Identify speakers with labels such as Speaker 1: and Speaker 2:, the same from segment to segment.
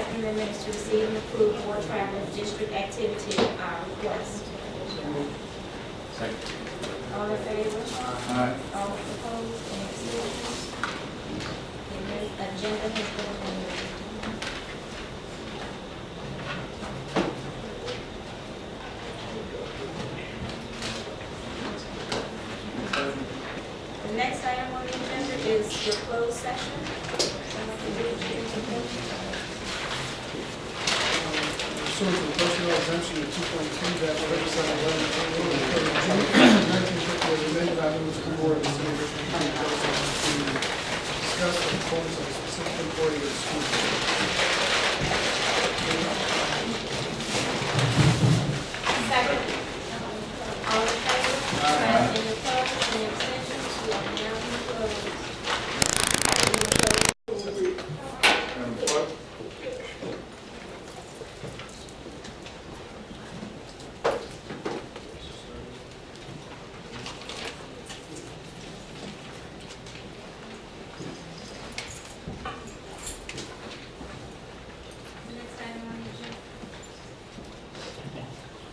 Speaker 1: accepting the minutes to receive and approve board travel district activity request.
Speaker 2: Second.
Speaker 1: All in favor?
Speaker 2: Aye.
Speaker 1: All opposed? Any abstentions? The agenda has been amended. The next item on the agenda is your closed session.
Speaker 3: Pursuant to the personnel exemption of 2.2-3711 1950 as amended by members of the board of the city of Richmond County, to discuss the performance of a specific employee of the school.
Speaker 1: Second. All in favor? Aye. Any opposed? Any abstentions? We are now in closed.
Speaker 2: Madam Clerk?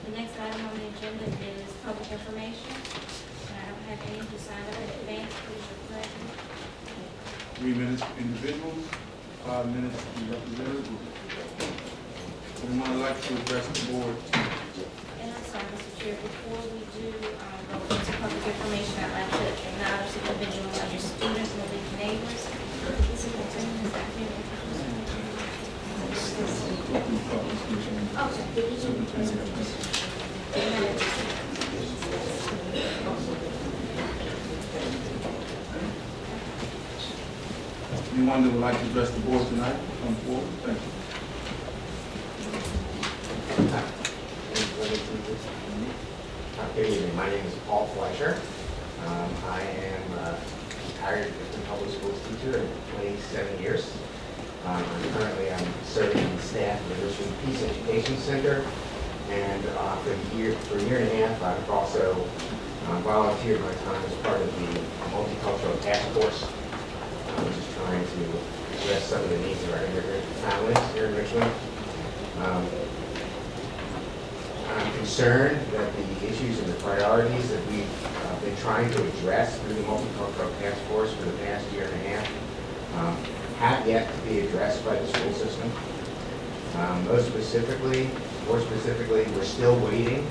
Speaker 1: The next item on the agenda is public information. I don't have any to sign up in advance, please, your pleasure.
Speaker 2: 3 minutes individuals, 5 minutes to representative group. Anyone would like to address the board?
Speaker 1: And I'm sorry, Mr. Chair, before we do go into public information, I'd like to acknowledge the individuals, your students and the neighbors. Superintendent, is that here?
Speaker 2: Anyone that would like to address the board tonight, come forward. Thank you.
Speaker 4: Good evening. My name is Paul Fleischer. I am a retired Richmond Public Schools teacher in 27 years. Currently I'm serving on the staff of the Richmond Peace Education Center, and for a year and a half I've also volunteered my time as part of the Multicultural Task Force, which is trying to address some of the needs of our immigrant families here in Richmond. I'm concerned that the issues and the priorities that we've been trying to address through the Multicultural Task Force for the past year and a half have yet to be addressed by the school system. More specifically, we're still waiting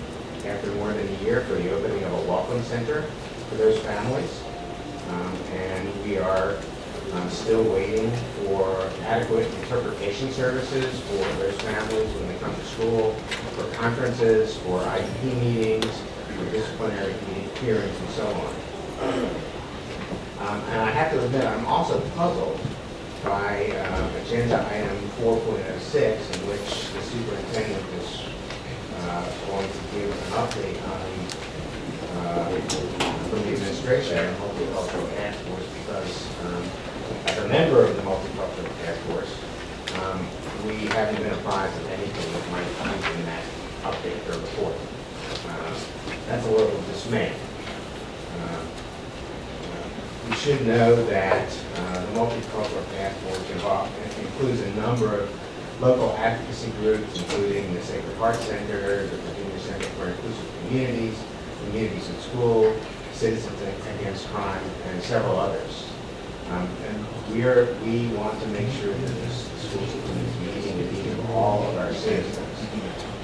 Speaker 4: after more than a year for the opening of a welcome center for those families. And we are still waiting for adequate interpretation services for those families when they come to school, for conferences, for IEP meetings, for disciplinary hearings, and so on. And I have to admit, I'm also puzzled by agenda item 4.06, in which the superintendent is going to give an update on from the administration and Multicultural Task Force, because as a member of the Multicultural Task Force, we haven't been apprised of anything that might come in that update or report. That's a little dismaying. We should know that the Multicultural Task Force includes a number of local advocacy groups, including the Sacred Heart Center, the Virginia Center for Inclusive Communities, Communities in School, Citizens Against Crime, and several others. And we want to make sure that the school system is meeting the needs of all of our citizens.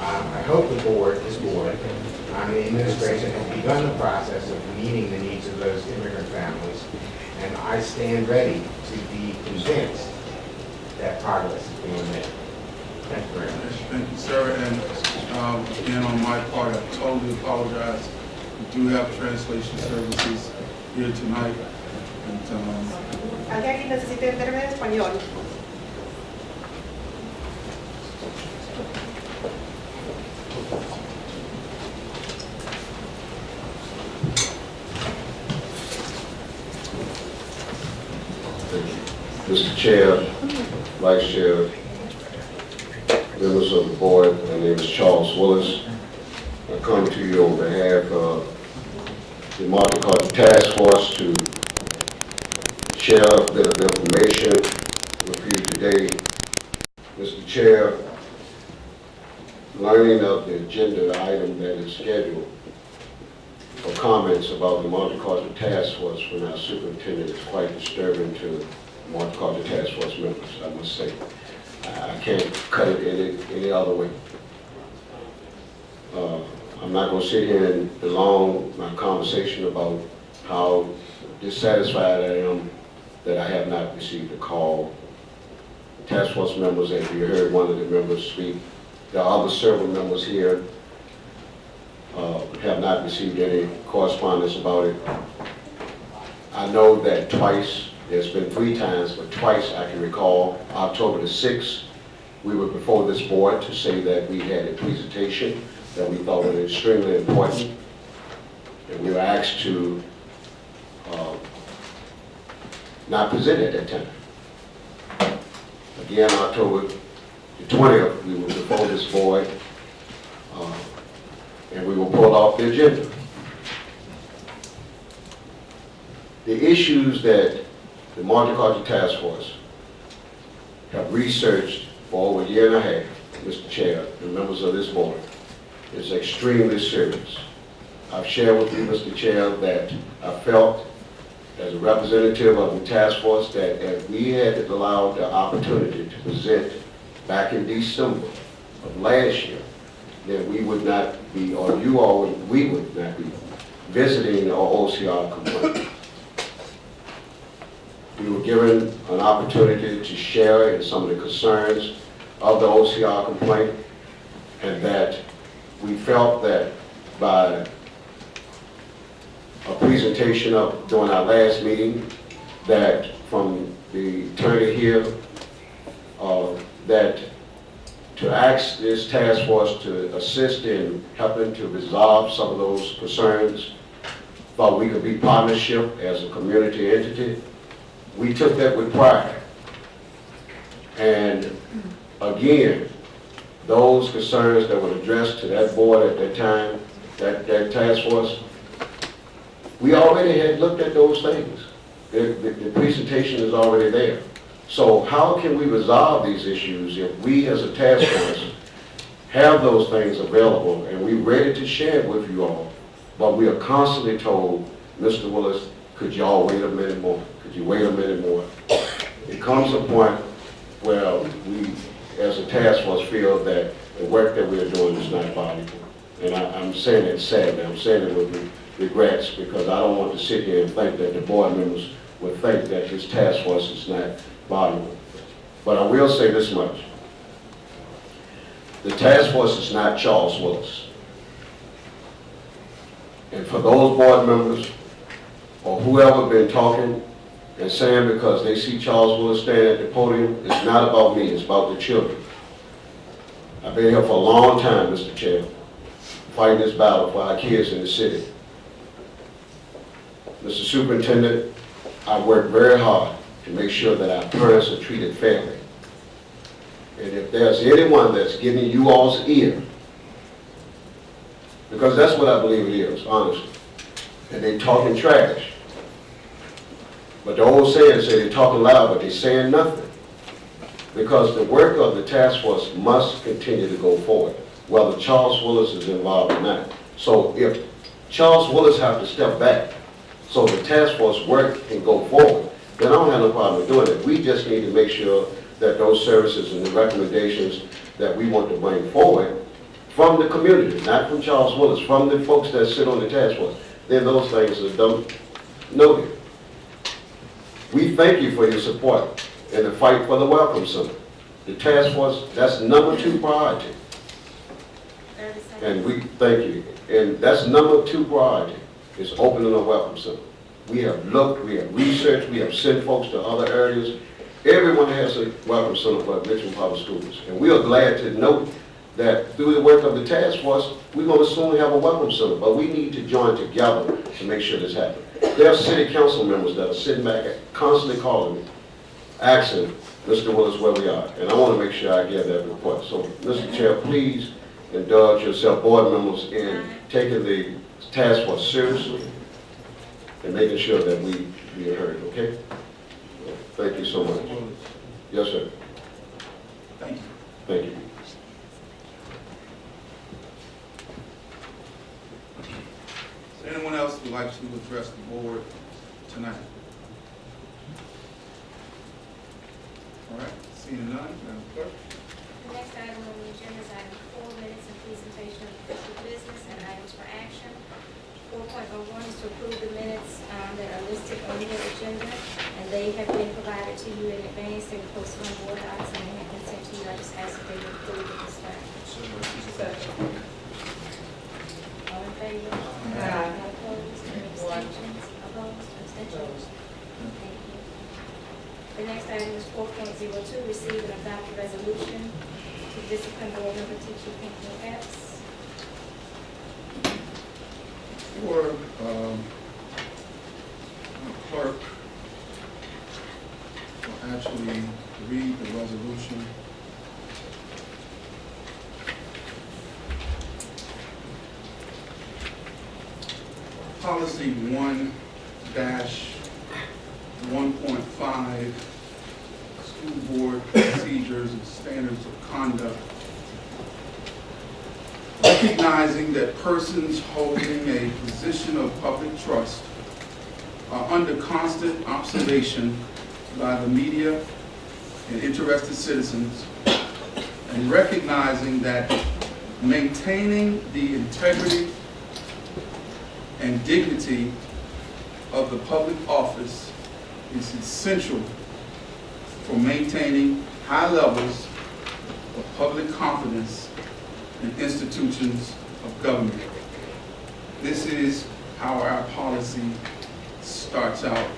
Speaker 4: I hope this board, and the administration has begun the process of meeting the needs of those immigrant families, and I stand ready to be convinced that progress is being made. Thank you very much.
Speaker 2: Thank you, sir. And again, on my part, I totally apologize. We do have translation services here tonight. And,
Speaker 5: ¿Alguien necesita entender en español?
Speaker 6: Mr. Chair, Vice Chair, members of the board, my name is Charles Willis. I come to you on behalf of the Multicultural Task Force to share a bit of information with you today. Mr. Chair, learning of the agenda item that is scheduled for comments about the multicultural task force from our superintendent is quite disturbing to the multicultural task force members, I must say. I can't cut it any other way. I'm not going to sit here and prolong my conversation about how dissatisfied I am that I have not received a call. Task force members, as you heard one of the members speak, there are other several members here have not received any correspondence about it. I know that twice, there's been 3 times, but twice I can recall, October the 6th, we were before this board to say that we had a presentation that we thought was extremely important, and we were asked to not present at that time. Again, October the 20th, we were before this board, and we were pulled off the agenda. The issues that the Multicultural Task Force have researched for over a year and a half, Mr. Chair, and members of this board, is extremely serious. I've shared with you, Mr. Chair, that I felt as a representative of the task force that if we had allowed the opportunity to present back in December of last year, then we would not be, or you all, we would not be visiting our OCR complaint. We were given an opportunity to share in some of the concerns of the OCR complaint, and that we felt that by a presentation of during our last meeting, that from the attorney here, that to ask this task force to assist in helping to resolve some of those concerns, thought we could be partnership as a community entity. We took that with pride. And again, those concerns that were addressed to that board at that time, that task force, we already had looked at those things. The presentation is already there. So how can we resolve these issues if we as a task force have those things available and we're ready to share it with you all, but we are constantly told, Mr. Willis, could y'all wait a minute more? Could you wait a minute more? It comes a point where we, as a task force, feel that the work that we're doing is not valuable. And I'm saying it sadly, I'm saying it with regrets, because I don't want to sit here and think that the board members would think that this task force is not valuable. But I will say this much. The task force is not Charles Willis. And for those board members or whoever been talking and saying because they see Charles Willis standing at the podium, it's not about me, it's about the children. I've been here for a long time, Mr. Chair, fighting this battle for our kids in the city. Mr. Superintendent, I work very hard to make sure that our parents are treated fairly. And if there's anyone that's giving you all's ear, because that's what I believe it is, honestly, and they talking trash. But the old saying say they're talking loud, but they're saying nothing. Because the work of the task force must continue to go forward, whether Charles Willis is involved or not. So if Charles Willis have to step back so the task force work can go forward, then I don't have no problem with doing it. We just need to make sure that those services and the recommendations that we want to bring forward from the community, not from Charles Willis, from the folks that sit on the task force, then those things are done, noted. We thank you for your support in the fight for the Welcome Center. The task force, that's #2 priority.
Speaker 1: 30 seconds.
Speaker 6: And we thank you. And that's #2 priority, is opening a Welcome Center. We have looked, we have researched, we have sent folks to other areas. Everyone has a Welcome Center for Richmond Public Schools. And we are glad to note that through the work of the task force, we're going to soon have a Welcome Center. But we need to join together to make sure this happens. There are city council members that are sitting back constantly calling me, asking Mr. Willis where we are. And I want to make sure I get that report. So, Mr. Chair, please indulge yourself, board members, in taking the task force seriously and making sure that we are heard, okay? Thank you so much. Yes, sir.
Speaker 2: Thank you.
Speaker 6: Thank you.
Speaker 2: Is there anyone else who would like to address the board tonight? All right, seeing none, Madam Clerk.
Speaker 1: The next item on the agenda is item 4, minutes and presentation of official business and items for action. 4.01 is to approve the minutes that are listed on your agenda, and they have been provided to you in advance. They were posted on board docs and they have been sent to you. I just ask that they be approved at this time. All in favor? All opposed? Any abstentions? Opposed? Abstentions? Thank you. The next item is 4.02, receive and adopt a resolution to discipline board member teacher Pinckney Epps.
Speaker 2: For clerk will actually read the resolution. Policy 1-1.5, school board procedures and standards of conduct. Recognizing that persons holding a position of public trust are under constant observation by the media and interested citizens, and recognizing that maintaining the integrity and dignity of the public office is essential for maintaining high levels of public confidence in institutions of government. This is how our policy starts out.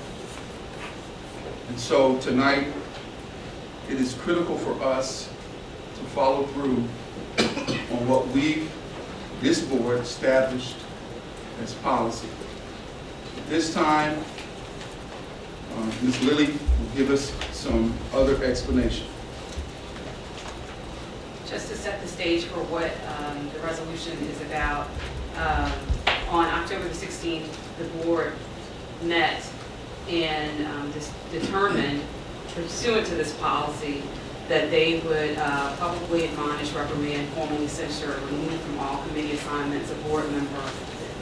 Speaker 2: And so tonight, it is critical for us to follow through on what this board established as policy. At this time, Ms. Lilly will give us some other explanation.
Speaker 5: Just to set the stage for what the resolution is about, on October the 16th, the board met and determined, pursuant to this policy, that they would publicly admonish, reprimand, formally censure, remove from all committee assignments a board member.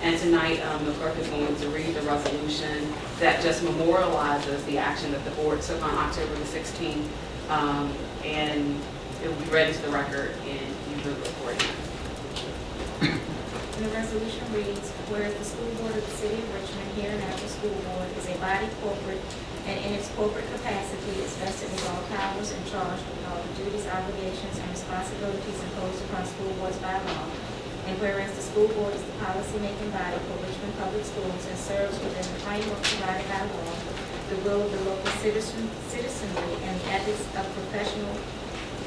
Speaker 5: And tonight, the clerk is going to read the resolution that just memorializes the action that the board took on October the 16th, and it will be read into the record and you will report it.
Speaker 1: And the resolution reads, whereas the school board of the city of Richmond, hereinafter school board, is a body corporate and in its corporate capacity is vested with all powers and charged with all the duties, obligations, and responsibilities imposed upon school boards by law. And whereas the school board is the policy-making body for Richmond Public Schools and serves within the framework provided by law, the will of the local citizenry, and the ethics of professional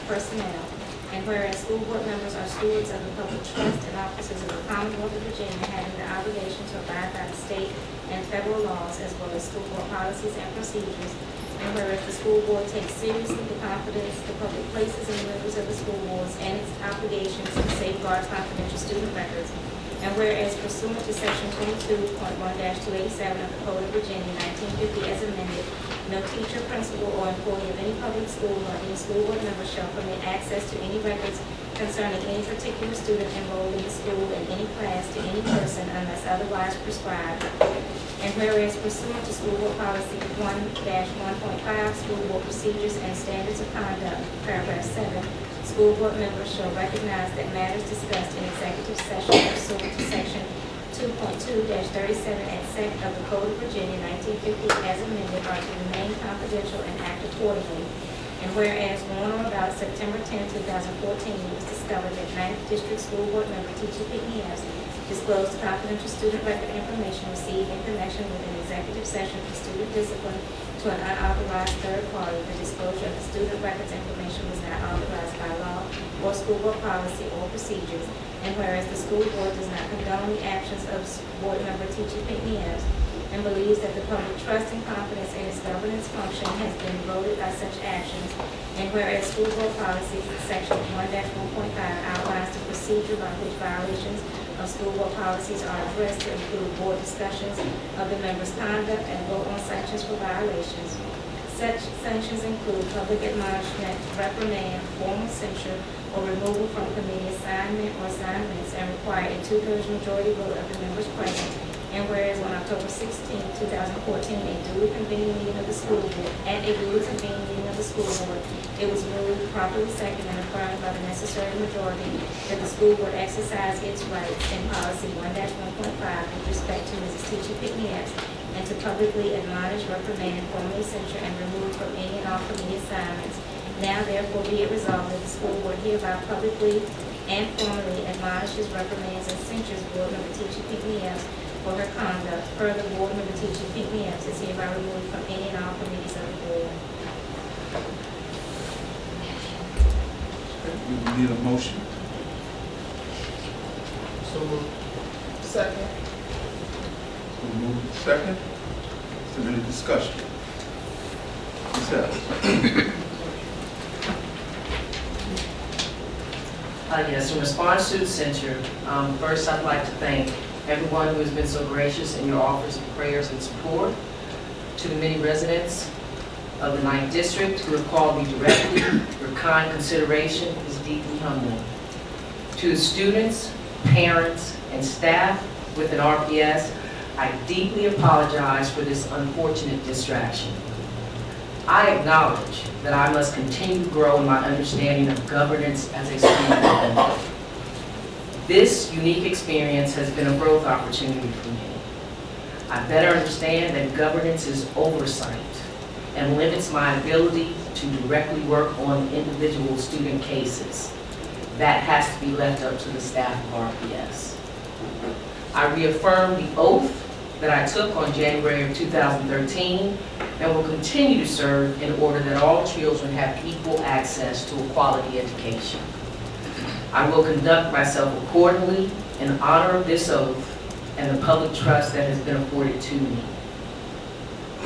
Speaker 1: personnel. And whereas school board members are stewards of the public trust and officers of the Commonwealth of Virginia, having the obligation to abide by the state and federal laws as well as school board policies and procedures. And whereas the school board takes seriously the confidence the public places in the members of the school boards and its obligations to safeguard confidential student records. And whereas pursuant to section 22.1-287 of the Code of Virginia, 1950 as amended, no teacher, principal, or employee of any public school or any school board member shall permit access to any records concerning any particular student enrolled in the school in any class to any person unless otherwise prescribed. And whereas pursuant to school board policy 1-1.5, school board procedures and standards of conduct, paragraph 7, school board members shall recognize that matters discussed in executive session pursuant to section 2.2-37 et sec of the Code of Virginia, 1950 as amended, are to remain confidential and act accordingly. And whereas on or about September 10, 2014, it was discovered that 9th District School Board member Teacher Pinckney Epps disclosed confidential student record information received in connection with an executive session for student discipline to an unauthorized third party. The disclosure of the student records information was not authorized by law or school board policy or procedures. And whereas the school board does not condone the actions of board member Teacher Pinckney Epps and believes that the public trust and confidence in its governance function has been eroded by such actions, and whereas school board policy section 1-1.5 outlines the procedure by which violations of school board policies are addressed to include board discussions of the members' conduct and vote on sanctions for violations. Such sanctions include public admonishment, reprimand, formal censure, or removal from committee assignment or assignments, and require a 2/3 majority vote of the members present. And whereas on October 16, 2014, a duly convened meeting of the school board, it was moved, properly seconded, and affirmed by the necessary majority that the school board exercise its rights in policy 1-1.5 with respect to Mrs. Teacher Pickney-Epps, and to publicly admonish, reprimand, formally censure, and remove from any and all committee assignments. Now therefore be it resolved that the school board hereby publicly and formally admonishes, reprimands, and censures board member Teacher Pickney-Epps for her conduct. Further, board member Teacher Pickney-Epps is hereby removed from any and all committees of the board.
Speaker 2: We will need a motion.
Speaker 3: So moved. Second.
Speaker 2: We'll move to second. Is there any discussion? Ms. Ellis?
Speaker 7: Yes, in response to the censure, first I'd like to thank everyone who has been so gracious in your offers of prayers and support. To the many residents of the 9th District who have called me directly, your kind consideration is deeply humbling. To the students, parents, and staff within RPS, I deeply apologize for this unfortunate distraction. I acknowledge that I must continue to grow in my understanding of governance as a student member. This unique experience has been a growth opportunity for me. I better understand that governance is oversight and limits my ability to directly work on individual student cases. That has to be left up to the staff of RPS. I reaffirm the oath that I took on January of 2013 and will continue to serve in order that all children have equal access to a quality education. I will conduct myself accordingly in honor of this oath and the public trust that has been afforded to me.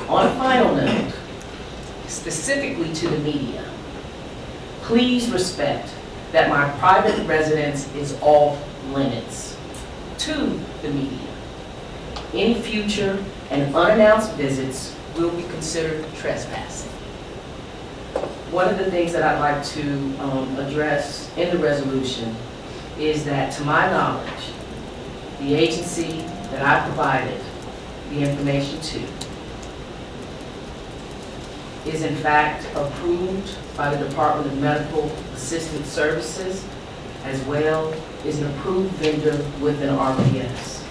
Speaker 7: On a final note, specifically to the media, please respect that my private residence is off limits to the media. Any future and unannounced visits will be considered trespassing. One of the things that I'd like to address in the resolution is that, to my knowledge, the agency that I provided the information to is in fact approved by the Department of Medical Assistance Services, as well as an approved vendor within RPS.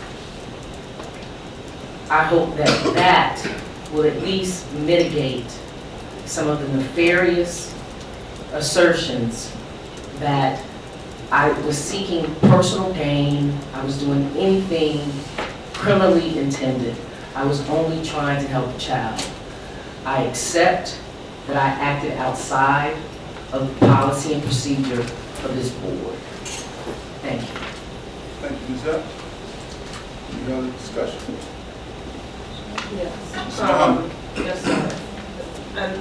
Speaker 7: I hope that that will at least mitigate some of the nefarious assertions that I was seeking personal gain, I was doing anything criminally intended. I was only trying to help a child. I accept that I acted outside of the policy and procedure of this board. Thank you.
Speaker 2: Thank you, Ms. Ellis. Any other discussion?
Speaker 8: Yes.
Speaker 2: Mr. Muhammad?
Speaker 8: Yes, sir. And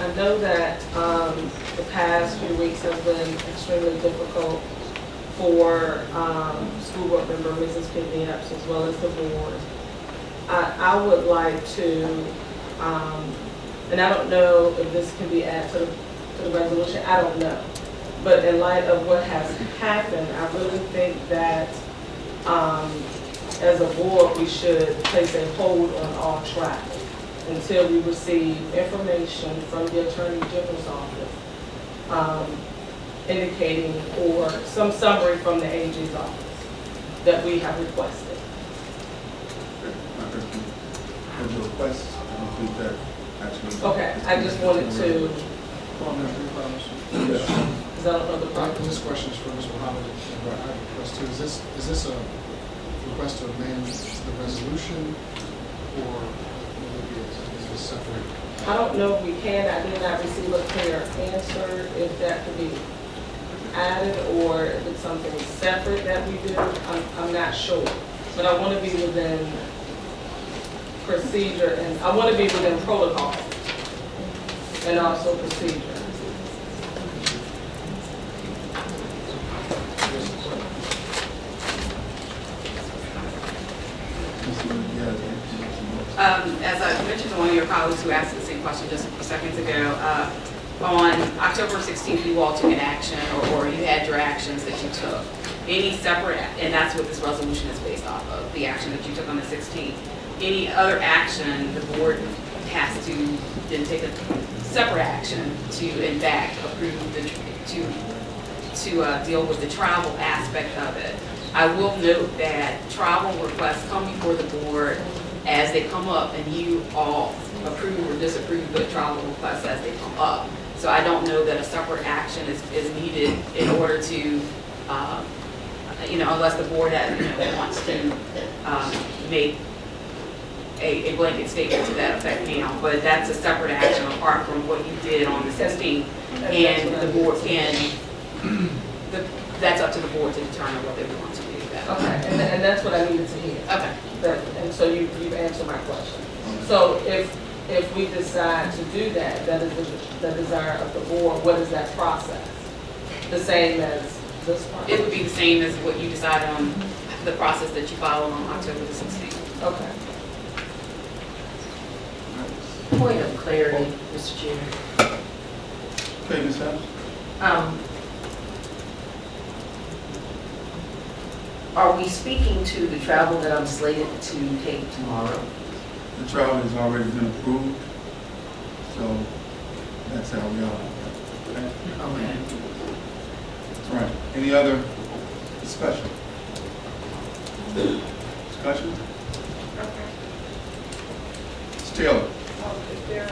Speaker 8: I know that the past few weeks have been extremely difficult for school board member Mrs. Pickney-Epps as well as the board. I would like to, and I don't know if this can be added to the resolution, I don't know. But in light of what has happened, I really think that as a board, we should place a hold on all travel until we receive information from the Attorney General's office indicating, or some summary from the AG's office that we have requested.
Speaker 2: There's a request, I don't think that actually.
Speaker 8: Okay, I just wanted to,
Speaker 2: Yes.
Speaker 8: because I don't know the process.
Speaker 3: This question is for Ms. Muhammad. I have a request too. Is this a request to amend the resolution, or will it be a separate?
Speaker 8: I don't know if we can. I did not receive a clear answer if that could be added or if it's something separate that we do. I'm not sure. But I want to be within procedure, and I want to be within protocol and also procedure.
Speaker 5: As I mentioned to one of your colleagues who asked the same question just a few seconds ago, on October 16th, you all took an action, or you had your actions that you took. Any separate, and that's what this resolution is based off of, the action that you took on the 16th. Any other action, the board has to then take a separate action to, in fact, approve to deal with the travel aspect of it. I will note that travel requests come before the board as they come up, and you all approve or disapprove the travel requests as they come up. So I don't know that a separate action is needed in order to, unless the board wants to make a blanket statement to that effect now. But that's a separate action apart from what you did on the 16th, and the board can. That's up to the board to determine what they want to do with that.
Speaker 8: Okay, and that's what I needed to hear.
Speaker 5: Okay.
Speaker 8: And so you've answered my question. So if we decide to do that, that is the desire of the board, what is that process? The same as this one?
Speaker 5: It would be the same as what you decided on, the process that you followed on October the 16th.
Speaker 8: Okay.
Speaker 7: Point of clarity, Mr. Chair.
Speaker 2: Okay, Ms. House?
Speaker 7: Are we speaking to the travel that I'm slated to take tomorrow?
Speaker 2: The travel has already been approved, so that's how we are. Okay?
Speaker 7: Okay.
Speaker 2: All right. Any other discussion? Discussion?
Speaker 1: Okay.
Speaker 2: Ms. Taylor?
Speaker 8: Is there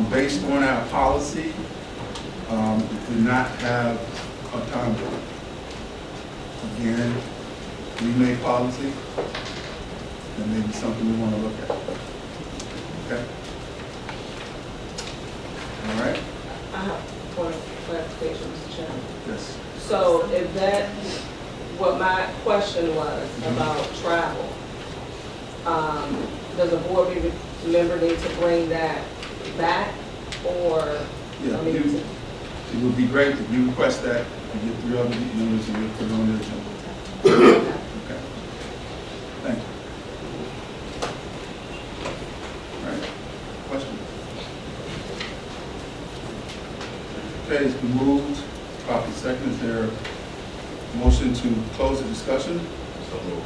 Speaker 2: Based on our policy, we do not have a time limit. Again, we make policy, that may be something we want to look at. Okay? All right?
Speaker 8: I have a point of clarification, Mr. Chairman.
Speaker 2: Yes.
Speaker 8: So if that, what my question was about travel, does the board member need to bring that back, or?
Speaker 2: Yeah,
Speaker 8: I mean,
Speaker 2: it would be great if you request that and get 3 other members and you'll put it on the agenda. Okay. Thank you. All right. Question? Okay, it's been moved. Properly second. Is there a motion to close the discussion? So moved.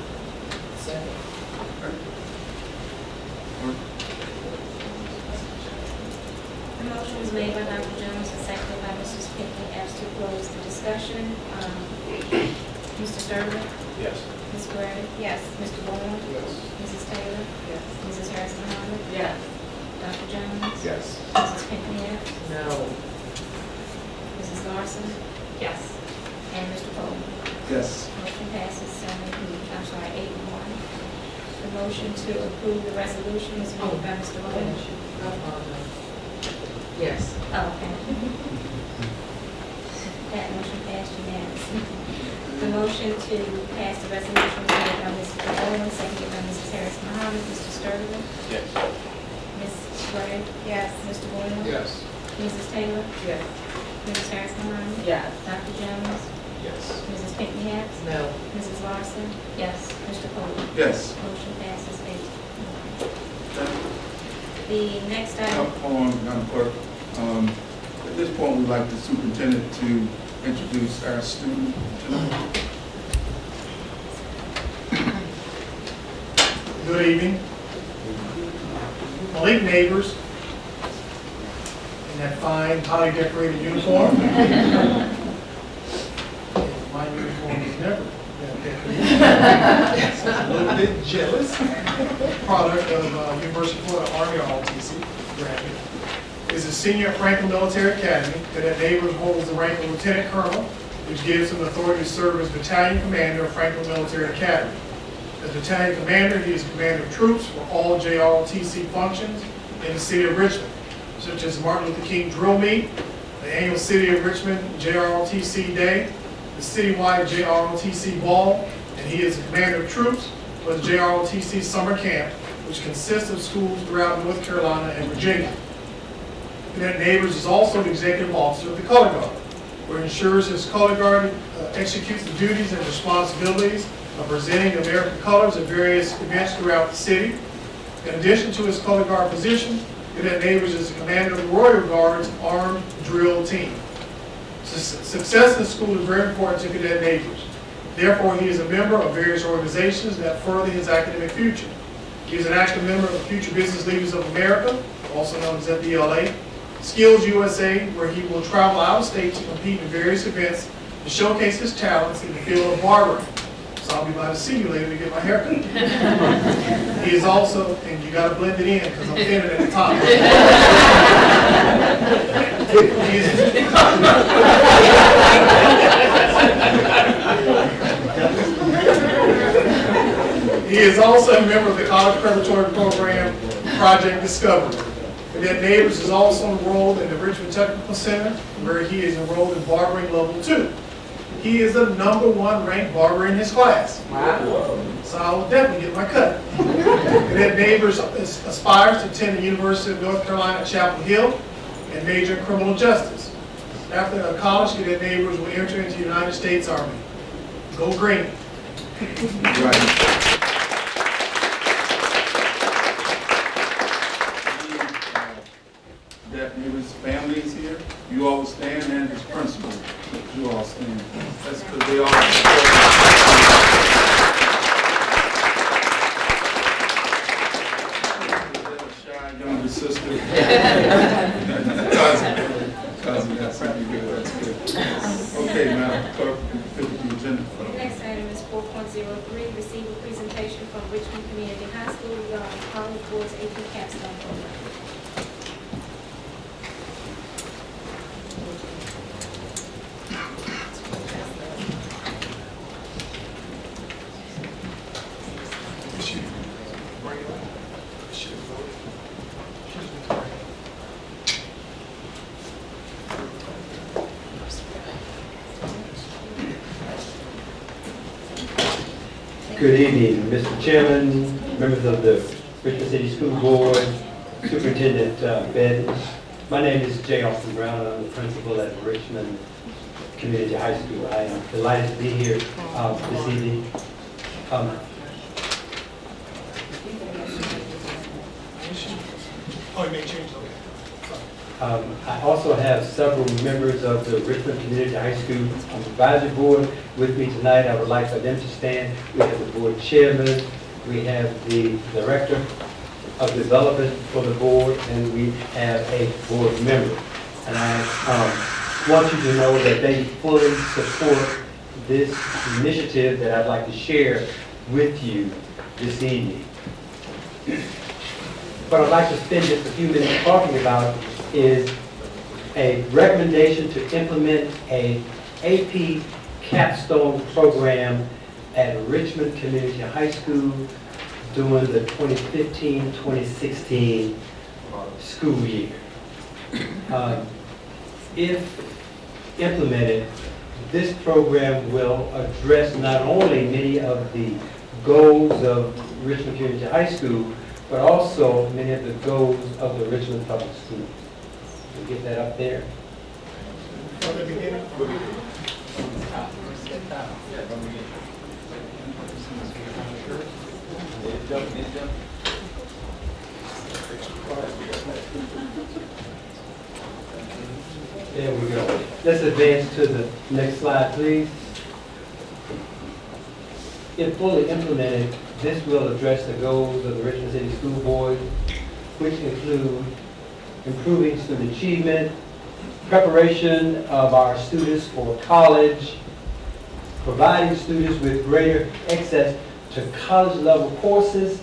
Speaker 7: Second.
Speaker 1: The motion was made by Dr. Jones and seconded by Mrs. Pinckney as to close the discussion. Mr. Sturman?
Speaker 4: Yes.
Speaker 1: Ms. Gray? Yes. Mr. Bourne?
Speaker 3: Yes.
Speaker 1: Mrs. Taylor?
Speaker 8: Yes.
Speaker 1: Mrs. Harrison Harmon?
Speaker 8: Yes.
Speaker 1: Dr. Jones?
Speaker 4: Yes.
Speaker 1: Mrs. Pinckney?
Speaker 7: No.
Speaker 1: Mrs. Larson?
Speaker 5: Yes.
Speaker 1: And Mr. Bowman?
Speaker 2: Yes.
Speaker 1: Motion passes 8-1. The motion to approve the resolution is moved by Mr. Lynch.
Speaker 7: Yes.
Speaker 1: Oh, okay. That motion passed unanimously. The motion to pass the resolution was made by Mr. Bowman, seconded by Mrs. Harrison Muhammad. Mr. Sturman?
Speaker 4: Yes.
Speaker 1: Ms. Gray? Yes. Mr. Williams?
Speaker 3: Yes.
Speaker 1: Mrs. Taylor?
Speaker 8: Yes.
Speaker 1: Mrs. Harrison Muhammad?
Speaker 8: Yes.
Speaker 1: Dr. Jones?
Speaker 4: Yes.
Speaker 1: Mrs. Pinckney?
Speaker 7: No.
Speaker 1: Mrs. Larson? Yes. Mr. Coleman?
Speaker 2: Yes.
Speaker 1: Motion passes 8-1.
Speaker 2: Okay.
Speaker 1: The next item.
Speaker 2: Hold on, Madam Clerk. At this point, we'd like the superintendent to introduce our student.
Speaker 9: Good evening. Elite neighbors in that fine, highly decorated uniform. My uniform is never that decorated. So I'm a little bit jealous. Product of University of Florida Army ROTC graduate. Is a senior at Franklin Military Academy. Cadet Neighbors holds the rank of Lieutenant Colonel, which gives him authority to serve as Battalion Commander of Franklin Military Academy. As Battalion Commander, he is Commander of Troops for all JROTC functions in the city of Richmond, such as Martin Luther King Drill Meet, the annual City of Richmond JROTC Day, the citywide JROTC Ball, and he is the Commander of Troops for the JROTC Summer Camp, which consists of schools throughout North Carolina and Virginia. Cadet Neighbors is also the executive officer of the Color Guard, where it ensures his Color Guard executes the duties and responsibilities of presenting American colors at various events throughout the city. In addition to his Color Guard position, Cadet Neighbors is the commander of the Royal Guard's Armed Drill Team. Success in school is very important to Cadet Neighbors. Therefore, he is a member of various organizations that further his academic future. He is an active member of the Future Business Leaders of America, also known as FBLA, Skills USA, where he will travel out of state to compete in various events to showcase his talents in the field of barbering. So I'll be by to see you later to get my haircut. He is also, and you gotta blend it in because I'm thinning at the top. He is also a member of the College Preparatory Program, Project Discovery. Cadet Neighbors is also enrolled in the Richmond Technical Center, where he is enrolled in barbering level 2. He is the #1 ranked barber in his class. Wow. So I will definitely get my cut. Cadet Neighbors aspires to attend the University of North Carolina at Chapel Hill and major in criminal justice. After college, Cadet Neighbors will enter into the United States Army. Go green.
Speaker 2: Right. That neighbor's family is here. You all stand, and his principal. You all stand. That's because they all. Shy younger sister. Cousin, that's pretty good. That's good. Okay, Madam Clerk, fill the agenda.
Speaker 1: The next item is 4.03, receive a presentation from Richmond Community High School regarding College Board's AP Capstone Program.
Speaker 10: Good evening, Mr. Chairman, members of the Richmond City School Board, Superintendent Ben. My name is J. Austin Brown, and I'm the principal at Richmond Community High School. I am delighted to be here this evening.
Speaker 9: Oh, you may change, okay.
Speaker 10: I also have several members of the Richmond Community High School Advisory Board with me tonight. I would like for them to stand. We have the board chairman, we have the director of development for the board, and we have a board member. And I want you to know that they fully support this initiative that I'd like to share with you this evening. What I'd like to spend just a few minutes talking about is a recommendation to implement a AP capstone program at Richmond Community High School during the 2015-2016 school year. If implemented, this program will address not only many of the goals of Richmond Community High School, but also many of the goals of the Richmond Public Schools. We'll get that up there.
Speaker 9: From the beginning.
Speaker 10: There we go. Let's advance to the next slide, please. If fully implemented, this will address the goals of the Richmond City School Board, which include improving student achievement, preparation of our students for college, providing students with greater access to college-level courses,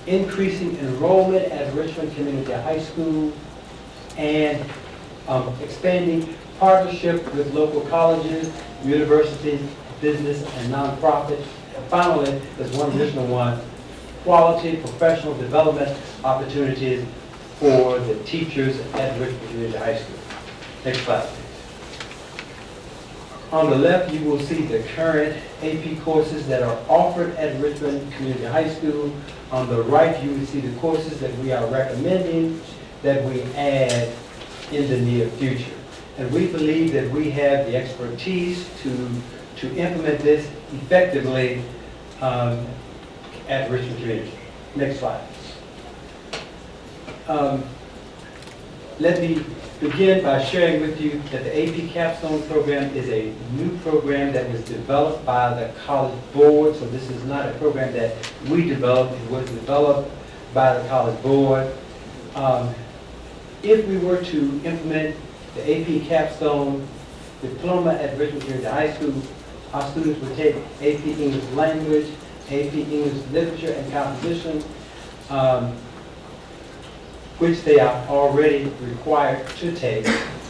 Speaker 10: increasing enrollment at Richmond Community High School, and expanding partnership with local colleges, universities, business, and nonprofits. And finally, there's one additional one, quality professional development opportunities for the teachers at Richmond Community High School. Next slide, please. On the left, you will see the current AP courses that are offered at Richmond Community High School. On the right, you will see the courses that we are recommending that we add in the near future. And we believe that we have the expertise to implement this effectively at Richmond Community. Next slide. Let me begin by sharing with you that the AP Capstone program is a new program that was developed by the College Board. So this is not a program that we developed. It was developed by the College Board. If we were to implement the AP Capstone diploma at Richmond Community High School, our students would take AP English Language, AP English Literature and Composition, which they are already required to take.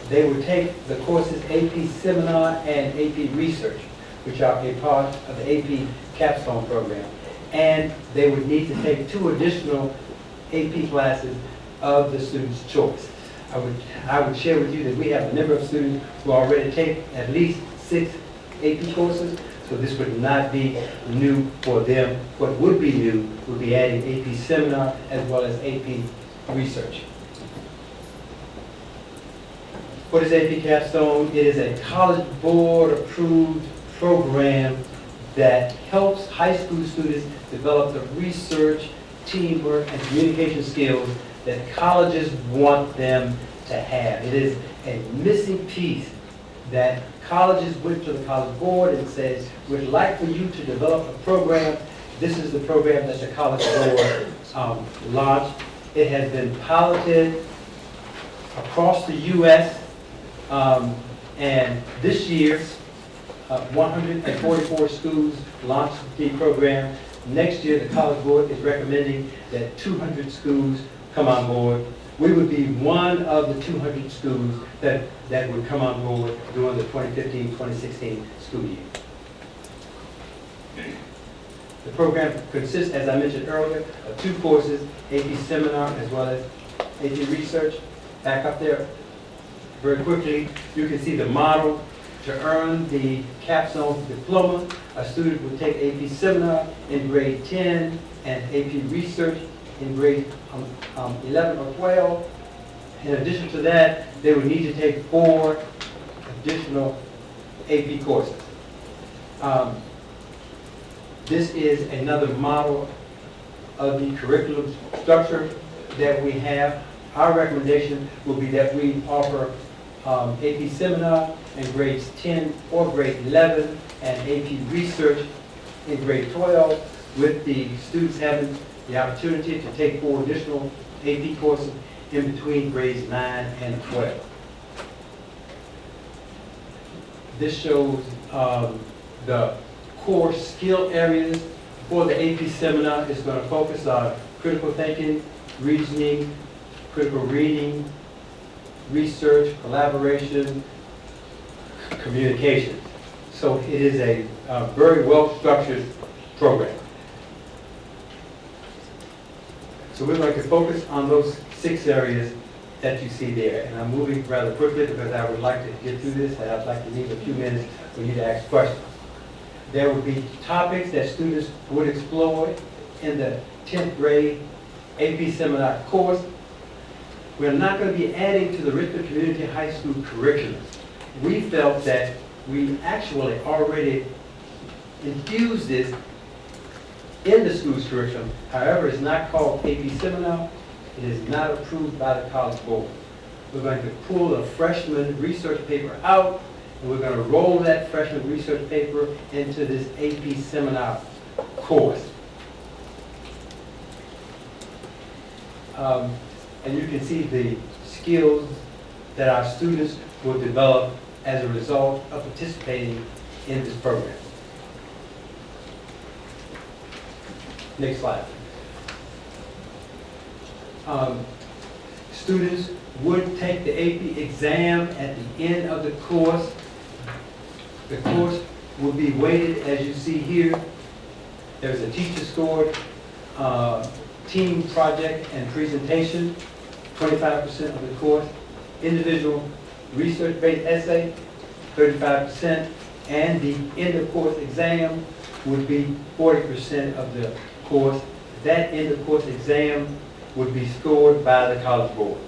Speaker 10: They would take the courses AP Seminar and AP Research, which are a part of the AP Capstone program. And they would need to take 2 additional AP classes of the student's choice. I would share with you that we have a number of students who already take at least 6 AP courses, so this would not be new for them. What would be new would be adding AP Seminar as well as AP Research. What is AP Capstone? It is a College Board approved program that helps high school students develop the research, teamwork, and communication skills that colleges want them to have. It is a missing piece that colleges went to the College Board and says, we'd like for you to develop a program. This is the program that the College Board launched. It has been piloted across the U.S. And this year, 144 schools launched the program. Next year, the College Board is recommending that 200 schools come on board. We would be one of the 200 schools that would come on board during the 2015-2016 school year. The program consists, as I mentioned earlier, of 2 courses, AP Seminar as well as AP Research. Back up there very quickly, you can see the model. To earn the Capstone diploma, a student would take AP Seminar in grade 10 and AP Research in grade 11 or 12. In addition to that, they would need to take 4 additional AP courses. This is another model of the curriculum structure that we have. Our recommendation will be that we offer AP Seminar in grades 10 or grade 11 and AP Research in grade 12, with the students having the opportunity to take 4 additional AP courses in between grades 9 and 12. This shows the core skill areas for the AP Seminar. Is going to focus on critical thinking, reasoning, critical reading, research, collaboration, communication. So it is a very well-structured program. So we're going to focus on those 6 areas that you see there. And I'm moving rather quickly because I would like to get through this, and I'd like to leave a few minutes for you to ask questions. There would be topics that students would explore in the 10th grade AP Seminar course. We're not going to be adding to the Richmond Community High School curriculum. We felt that we actually already infused this in the school's curriculum. However, it's not called AP Seminar. It is not approved by the College Board. We're going to pull a freshman research paper out, and we're going to roll that freshman research paper into this AP Seminar course. And you can see the skills that our students will develop as a result of participating in this program. Next slide. Students would take the AP exam at the end of the course. The course will be weighted as you see here. There's a teacher-scored team project and presentation, 25% of the course. Individual research-based essay, 35%. And the end-of-course exam would be 40% of the course. That end-of-course exam would be scored by the College Board.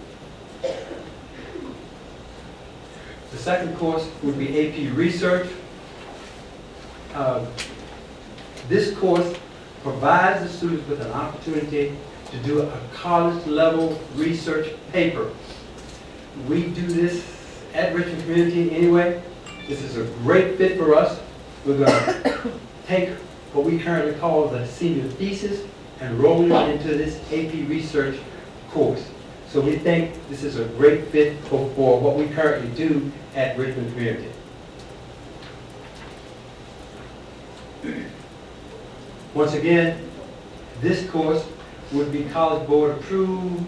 Speaker 10: The second course would be AP Research. This course provides the students with an opportunity to do a college-level research paper. We do this at Richmond Community anyway. This is a great fit for us. We're going to take what we currently call the senior thesis and roll it into this AP Research course. So we think this is a great fit for what we currently do at Richmond Community. Once again, this course would be College Board approved.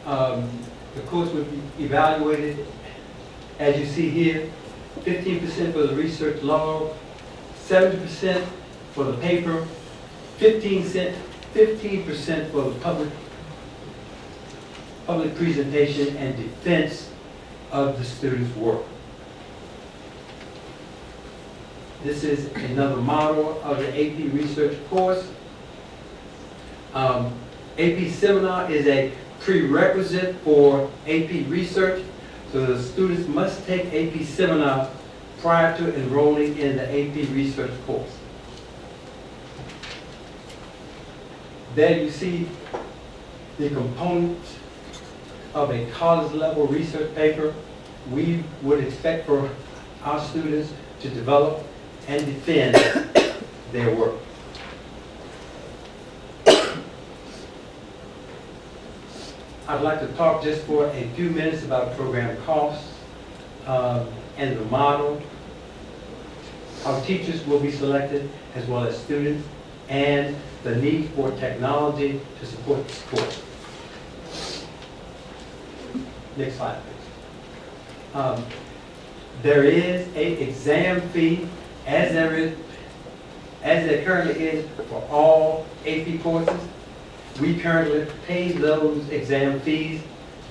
Speaker 10: The course would be evaluated, as you see here, 15% for the research log, 70% for the paper, 15% for the public presentation and defense of the student's work. This is another model of the AP Research course. AP Seminar is a prerequisite for AP Research, so the students must take AP Seminar prior to enrolling in the AP Research course. There you see the components of a college-level research paper. We would expect for our students to develop and defend their work. I'd like to talk just for a few minutes about program costs and the model. Our teachers will be selected as well as students and the need for technology to support this course. Next slide, please. There is an exam fee as there currently is for all AP courses. We currently pay those exam fees.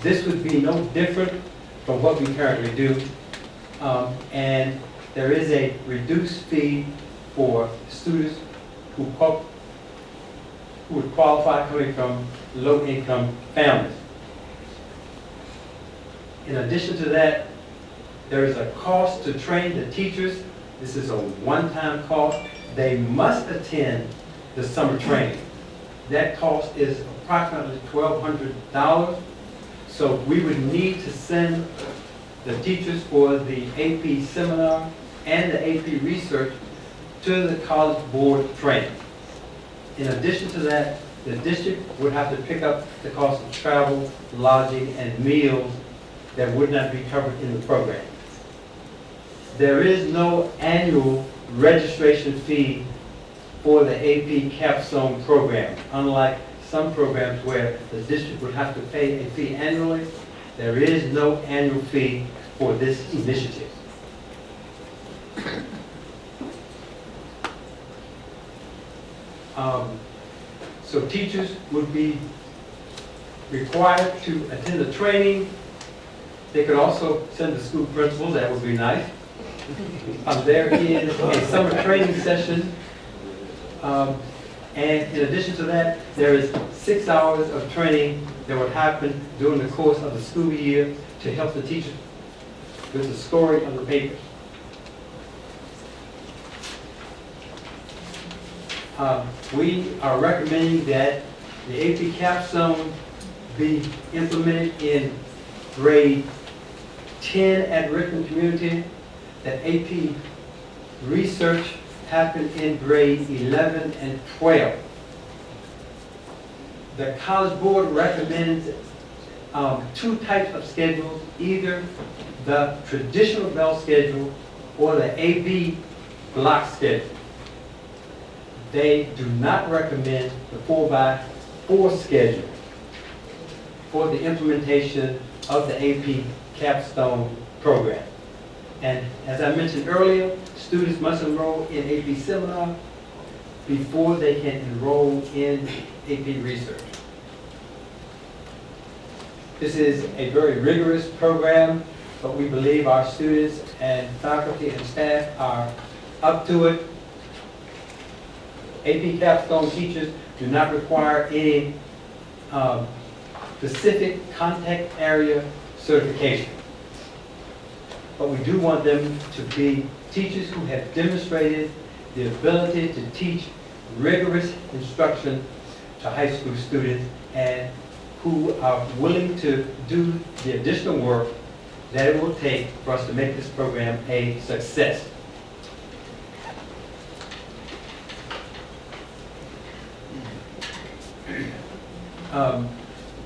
Speaker 10: This would be no different from what we currently do. And there is a reduced fee for students who would qualify coming from low-income families. In addition to that, there is a cost to train the teachers. This is a one-time cost. They must attend the summer training. That cost is approximately $1,200. So we would need to send the teachers for the AP Seminar and the AP Research to the College Board training. In addition to that, the district would have to pick up the cost of travel, lodging, and meals that would not be covered in the program. There is no annual registration fee for the AP Capstone program. Unlike some programs where the district would have to pay a fee annually, there is no annual fee for this initiative. So teachers would be required to attend the training. They could also send the school principals, that would be nice. There is a summer training session. And in addition to that, there is 6 hours of training that would happen during the course of the school year to help the teachers with the scoring of the papers. We are recommending that the AP Capstone be implemented in grade 10 at Richmond Community, that AP Research happen in grade 11 and 12. The College Board recommends two types of schedules, either the traditional bell schedule or the AB block schedule. They do not recommend the 4x4 schedule for the implementation of the AP Capstone program. And as I mentioned earlier, students must enroll in AP Seminar before they can enroll in AP Research. This is a very rigorous program, but we believe our students and faculty and staff are up to it. AP Capstone teachers do not require any specific contact area certification. but we do want them to be teachers who have demonstrated the ability to teach rigorous instruction to high school students and who are willing to do the additional work that it will take for us to make this program a success.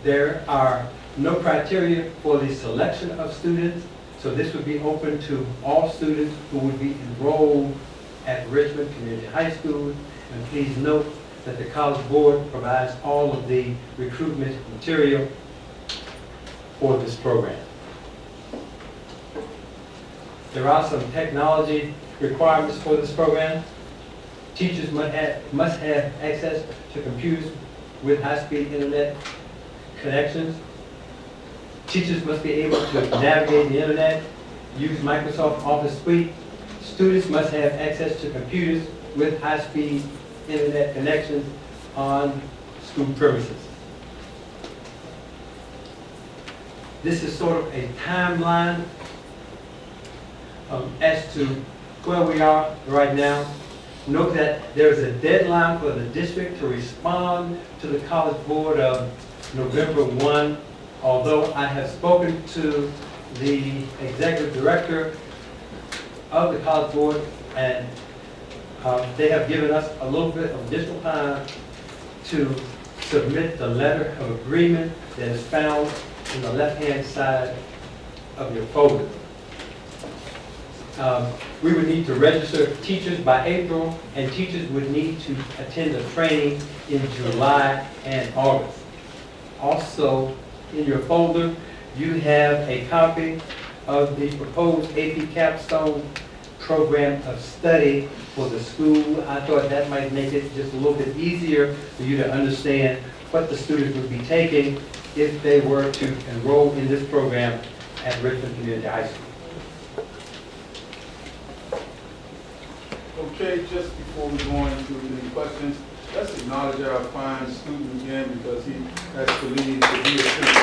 Speaker 10: There are no criteria for the selection of students, so this would be open to all students who would be enrolled at Richmond Community High School. And please note that the College Board provides all of the recruitment material for this program. There are some technology requirements for this program. Teachers must have access to computers with high-speed internet connections. Teachers must be able to navigate the internet, use Microsoft Office Suite. Students must have access to computers with high-speed internet connections on school premises. This is sort of a timeline as to where we are right now. Note that there is a deadline for the district to respond to the College Board of November 1. Although I have spoken to the executive director of the College Board, and they have given us a little bit of additional time to submit the letter of agreement that is found in the left-hand side of your folder. We would need to register teachers by April, and teachers would need to attend the training in July and August. Also, in your folder, you have a copy of the proposed AP Capstone program of study for the school. I thought that might make it just a little bit easier for you to understand what the students would be taking if they were to enroll in this program at Richmond Community High School.
Speaker 2: Okay, just before we go into any questions, let's acknowledge our fine student again because he has to leave to be a student.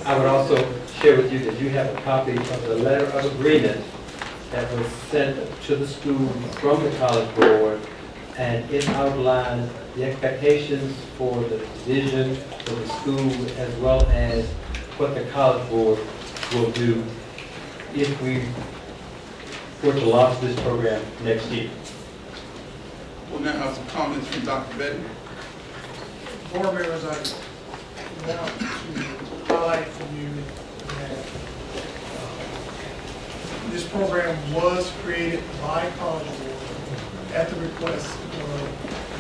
Speaker 10: I would also share with you that you have a copy of the letter of agreement that was sent to the school from the College Board, and it outlines the expectations for the division, for the school, as well as what the College Board will do if we were to launch this program next year.
Speaker 2: We'll now have some comments from Dr. Betty.
Speaker 9: Board members, I want to highlight for you that this program was created by College Board at the request of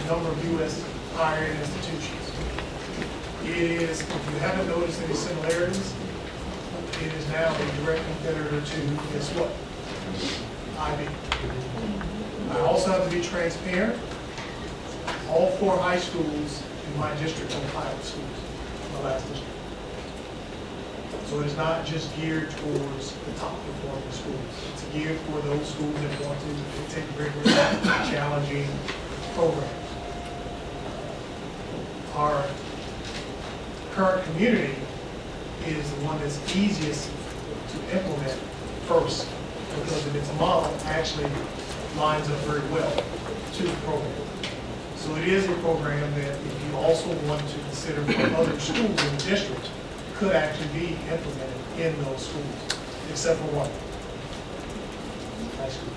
Speaker 9: a number of U.S. higher ed institutions. It is, if you haven't noticed any similarities, it is now a direct competitor to, guess what? IB. I also have to be transparent. All 4 high schools in my district are pilot schools, my last district. So it is not just geared towards the top performing schools. It's geared for those schools that want to take rigorous, challenging programs. Our current community is the one that's easiest to implement first because of its model actually lines up very well to the program. So it is a program that if you also want to consider for other schools in the district, could actually be implemented in those schools, except for one. High school.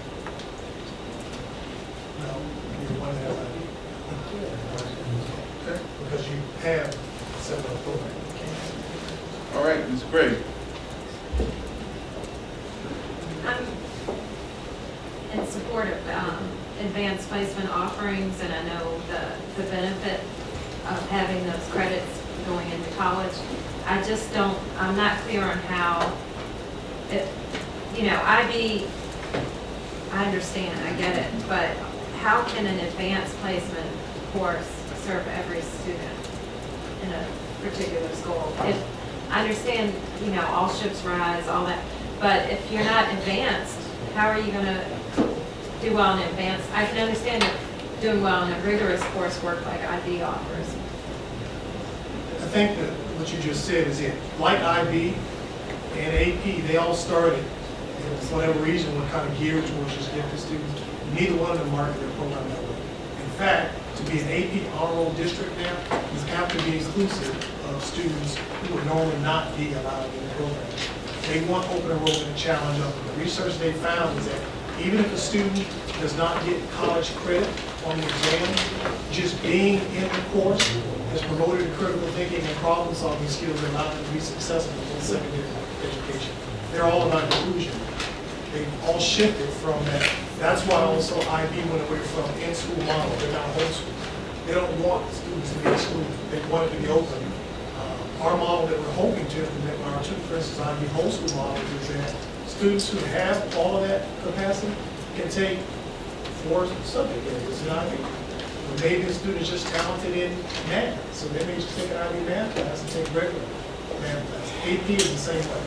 Speaker 9: No, you're one that have because you have several programs.
Speaker 2: All right, Ms. Gray.
Speaker 11: I'm in support of advanced placement offerings, and I know the benefit of having those credits going into college. I just don't, I'm not clear on how, IB, I understand, I get it, but how can an advanced placement course serve every student in a particular school. If, I understand, you know, all ships rise, all that, but if you're not advanced, how are you gonna do well in advanced? I can understand doing well in a rigorous coursework like IB offers.
Speaker 9: I think that what you just said is it. Like IB and AP, they all started, and for whatever reason, were kind of geared towards just gifted students. Neither one of them market their program that way. In fact, to be an AP honor roll district now, you have to be inclusive of students who would normally not be allowed in the program. They want open enrollment and challenge up. The research they found is that even if a student does not get college credit on the exam, just being in the course has promoted critical thinking and problem solving skills that allow them to be successful in secondary education. They're all about inclusion. They've all shifted from that. That's why also IB went away from in-school model. They're now homeschool. They don't want students to be excluded. They want it to be open. Our model that we're hoping to implement, our two, for instance, IB homeschool model, is that students who have all of that capacity can take 4 subject areas in IB. Or maybe a student is just talented in math, so they may just take an IB math class and take regular math class. AP is the same way.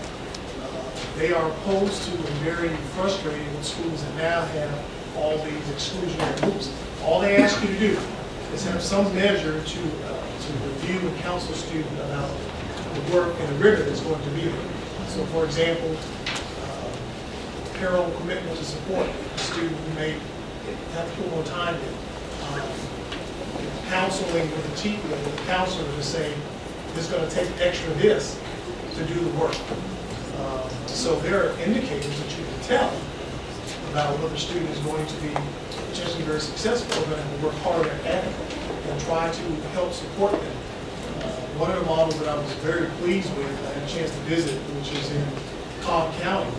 Speaker 9: They are opposed to and very frustrated with schools that now have all these exclusionary groups. All they ask you to do is have some measure to review and counsel student about the work and the rigor that's going to be there. So, for example, parallel commitment to support a student who may have to put more time in. Counseling with the teacher, with the counselor to say, it's going to take extra this to do the work. So there are indicators that you can tell about whether a student is going to be potentially very successful, or going to have to work harder at it and try to help support them. One of the models that I was very pleased with, I had a chance to visit, which is in Cobb County.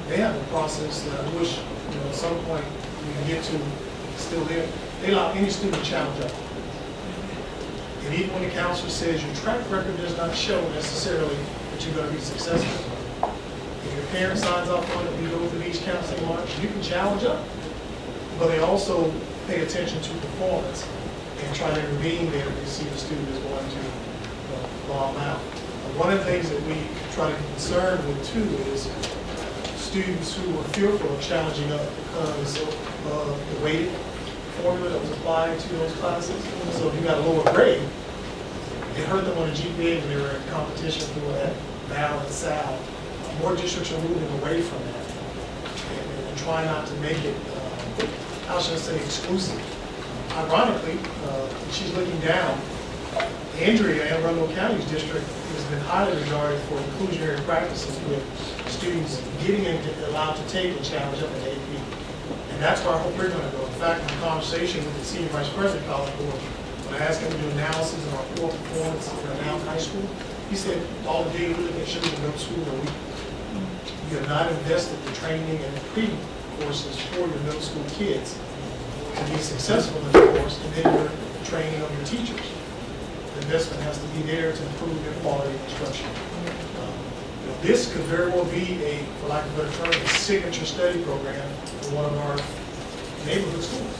Speaker 9: They have a process that I wish, at some point we can get to still there. They allow any student to challenge up. And even when the counselor says your track record does not show necessarily that you're going to be successful, if your parent signs off on it, you go through these counseling marks, you can challenge up. But they also pay attention to performance and try to intervene there if they see the student is going to bomb out. One of the things that we try to be concerned with too is students who are fearful of challenging up because of the weighted formula that was applied to those classes. So if you got a lower grade, it hurt them on the GPA when they were in competition for that Val and Sal. More districts are moving away from that and try not to make it, how should I say, exclusive. Ironically, she's looking down. Andrea, Anne Arundel County's district, has been highly regarded for inclusionary practices with students getting allowed to take and challenge up at AP. And that's where I hope we're going to go. In fact, in a conversation with the Senior Vice President of College Board, when I asked him to do analysis of our poor performance in now high school, he said all the data really shows in middle school are weak. You have not invested the training and the pre-courses for your middle school kids to be successful in the course, and then your training of your teachers. The investment has to be there to improve their quality of instruction. This could very well be a, for lack of a better term, a signature study program for one of our neighborhood schools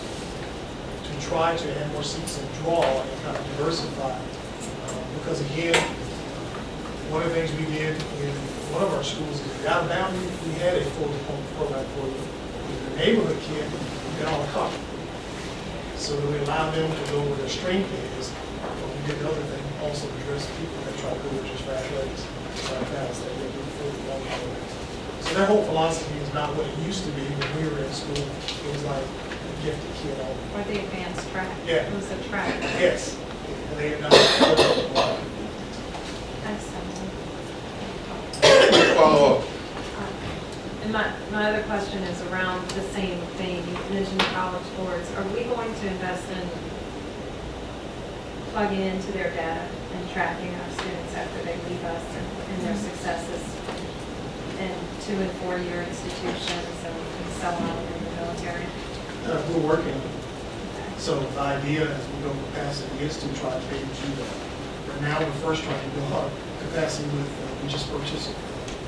Speaker 9: to try to add more seats and draw and kind of diversify. Because again, one of the things we did in one of our schools is out of boundary, we had a full diploma program for you. With the neighborhood kid, we got all the copy. So that we allow them to go where their strength is, but we did the other thing, also address people that try to go with just for athletics, try to pass that they do full diploma programs. So that whole philosophy is not what it used to be when we were in school. It was like a gifted kid all the
Speaker 11: Or the advanced track.
Speaker 9: Yeah.
Speaker 11: It was a track.
Speaker 9: Yes. And they had not.
Speaker 2: Follow up.
Speaker 11: And my other question is around the same thing. You mentioned college boards. Are we going to invest in plugging into their data and tracking our students after they leave us and their successes in 2- and 4-year institutions and so on in the military?
Speaker 9: We're working on it. So the idea as we go capacity is to try to be able to do that. Right now, we're first trying to build up capacity with, we just purchased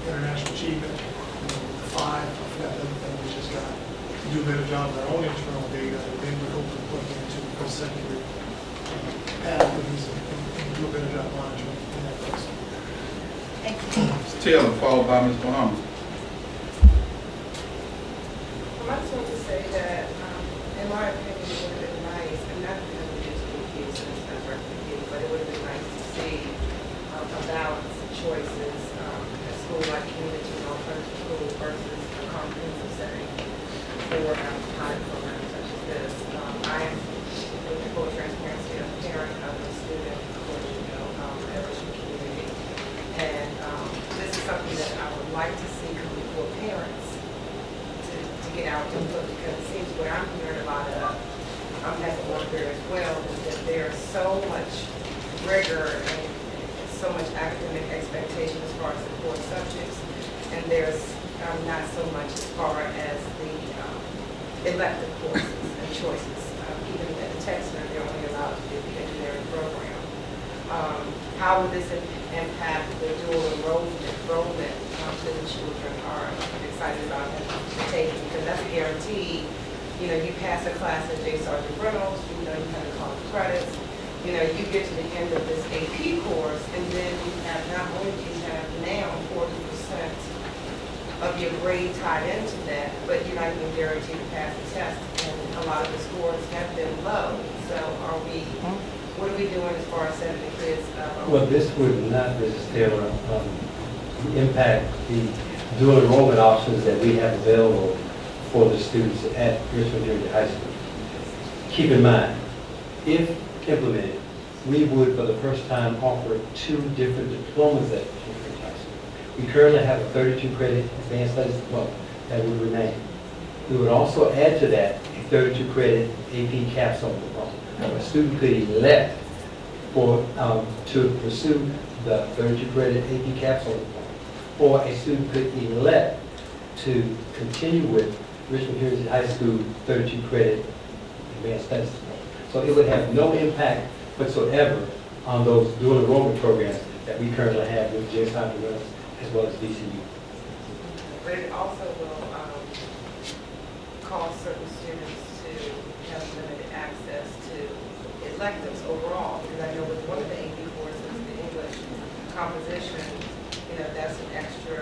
Speaker 9: international achievement, the 5, I forgot the other thing we just got, to do a better job with our own internal data, and then we hope to plug into post-secondary pathways and do a better job monitoring in that place.
Speaker 2: Ms. Taylor, followed by Ms. Muhammad.
Speaker 8: I just want to say that, in my opinion, it would have been nice, and not because we just do kids and stuff, for kids, but it would have been nice to see a balance of choices, a school like community and alternative school versus a comprehensive setting for pilot programs such as this. I am, with full transparency, a parent of a student, of course, you know, at a community. And this is something that I would like to see come before parents to get out input, because it seems what I'm hearing a lot of, I'm having one there as well, is that there's so much rigor and so much academic expectation as far as the core subjects, and there's not so much as far as the elective courses and choices. Even at the tech center, they're only allowed to do the engineering program. How would this impact the dual enrollment that the children are excited about taking? Because that's a guarantee. You know, you pass a class at J. Sergeant Reynolds, you know, you have to college credits. You know, you get to the end of this AP course, and then you have, not only do you have now 40% of your grade tied into that, but you're not even guaranteed to pass the test. And a lot of the scores have been low. So what are we doing as far as setting the kids up?
Speaker 10: Well, this would not, Mrs. Taylor, impact the dual enrollment options that we have available for the students at Richmond Junior High School. Keep in mind, if implemented, we would for the first time offer 2 different diplomas at Richmond Junior High School. We currently have a 32 credit advanced studies diploma that would remain. We would also add to that a 32 credit AP capstone diploma. A student could elect to pursue the 32 credit AP capstone diploma, or a student could elect to continue with Richmond Junior High School 32 credit advanced studies diploma. So it would have no impact whatsoever on those dual enrollment programs that we currently have with J. Sergeant Reynolds as well as VCU.
Speaker 8: But it also will cause certain students to have limited access to electives overall, because I know with one of the AP courses, the English composition, you know, that's an extra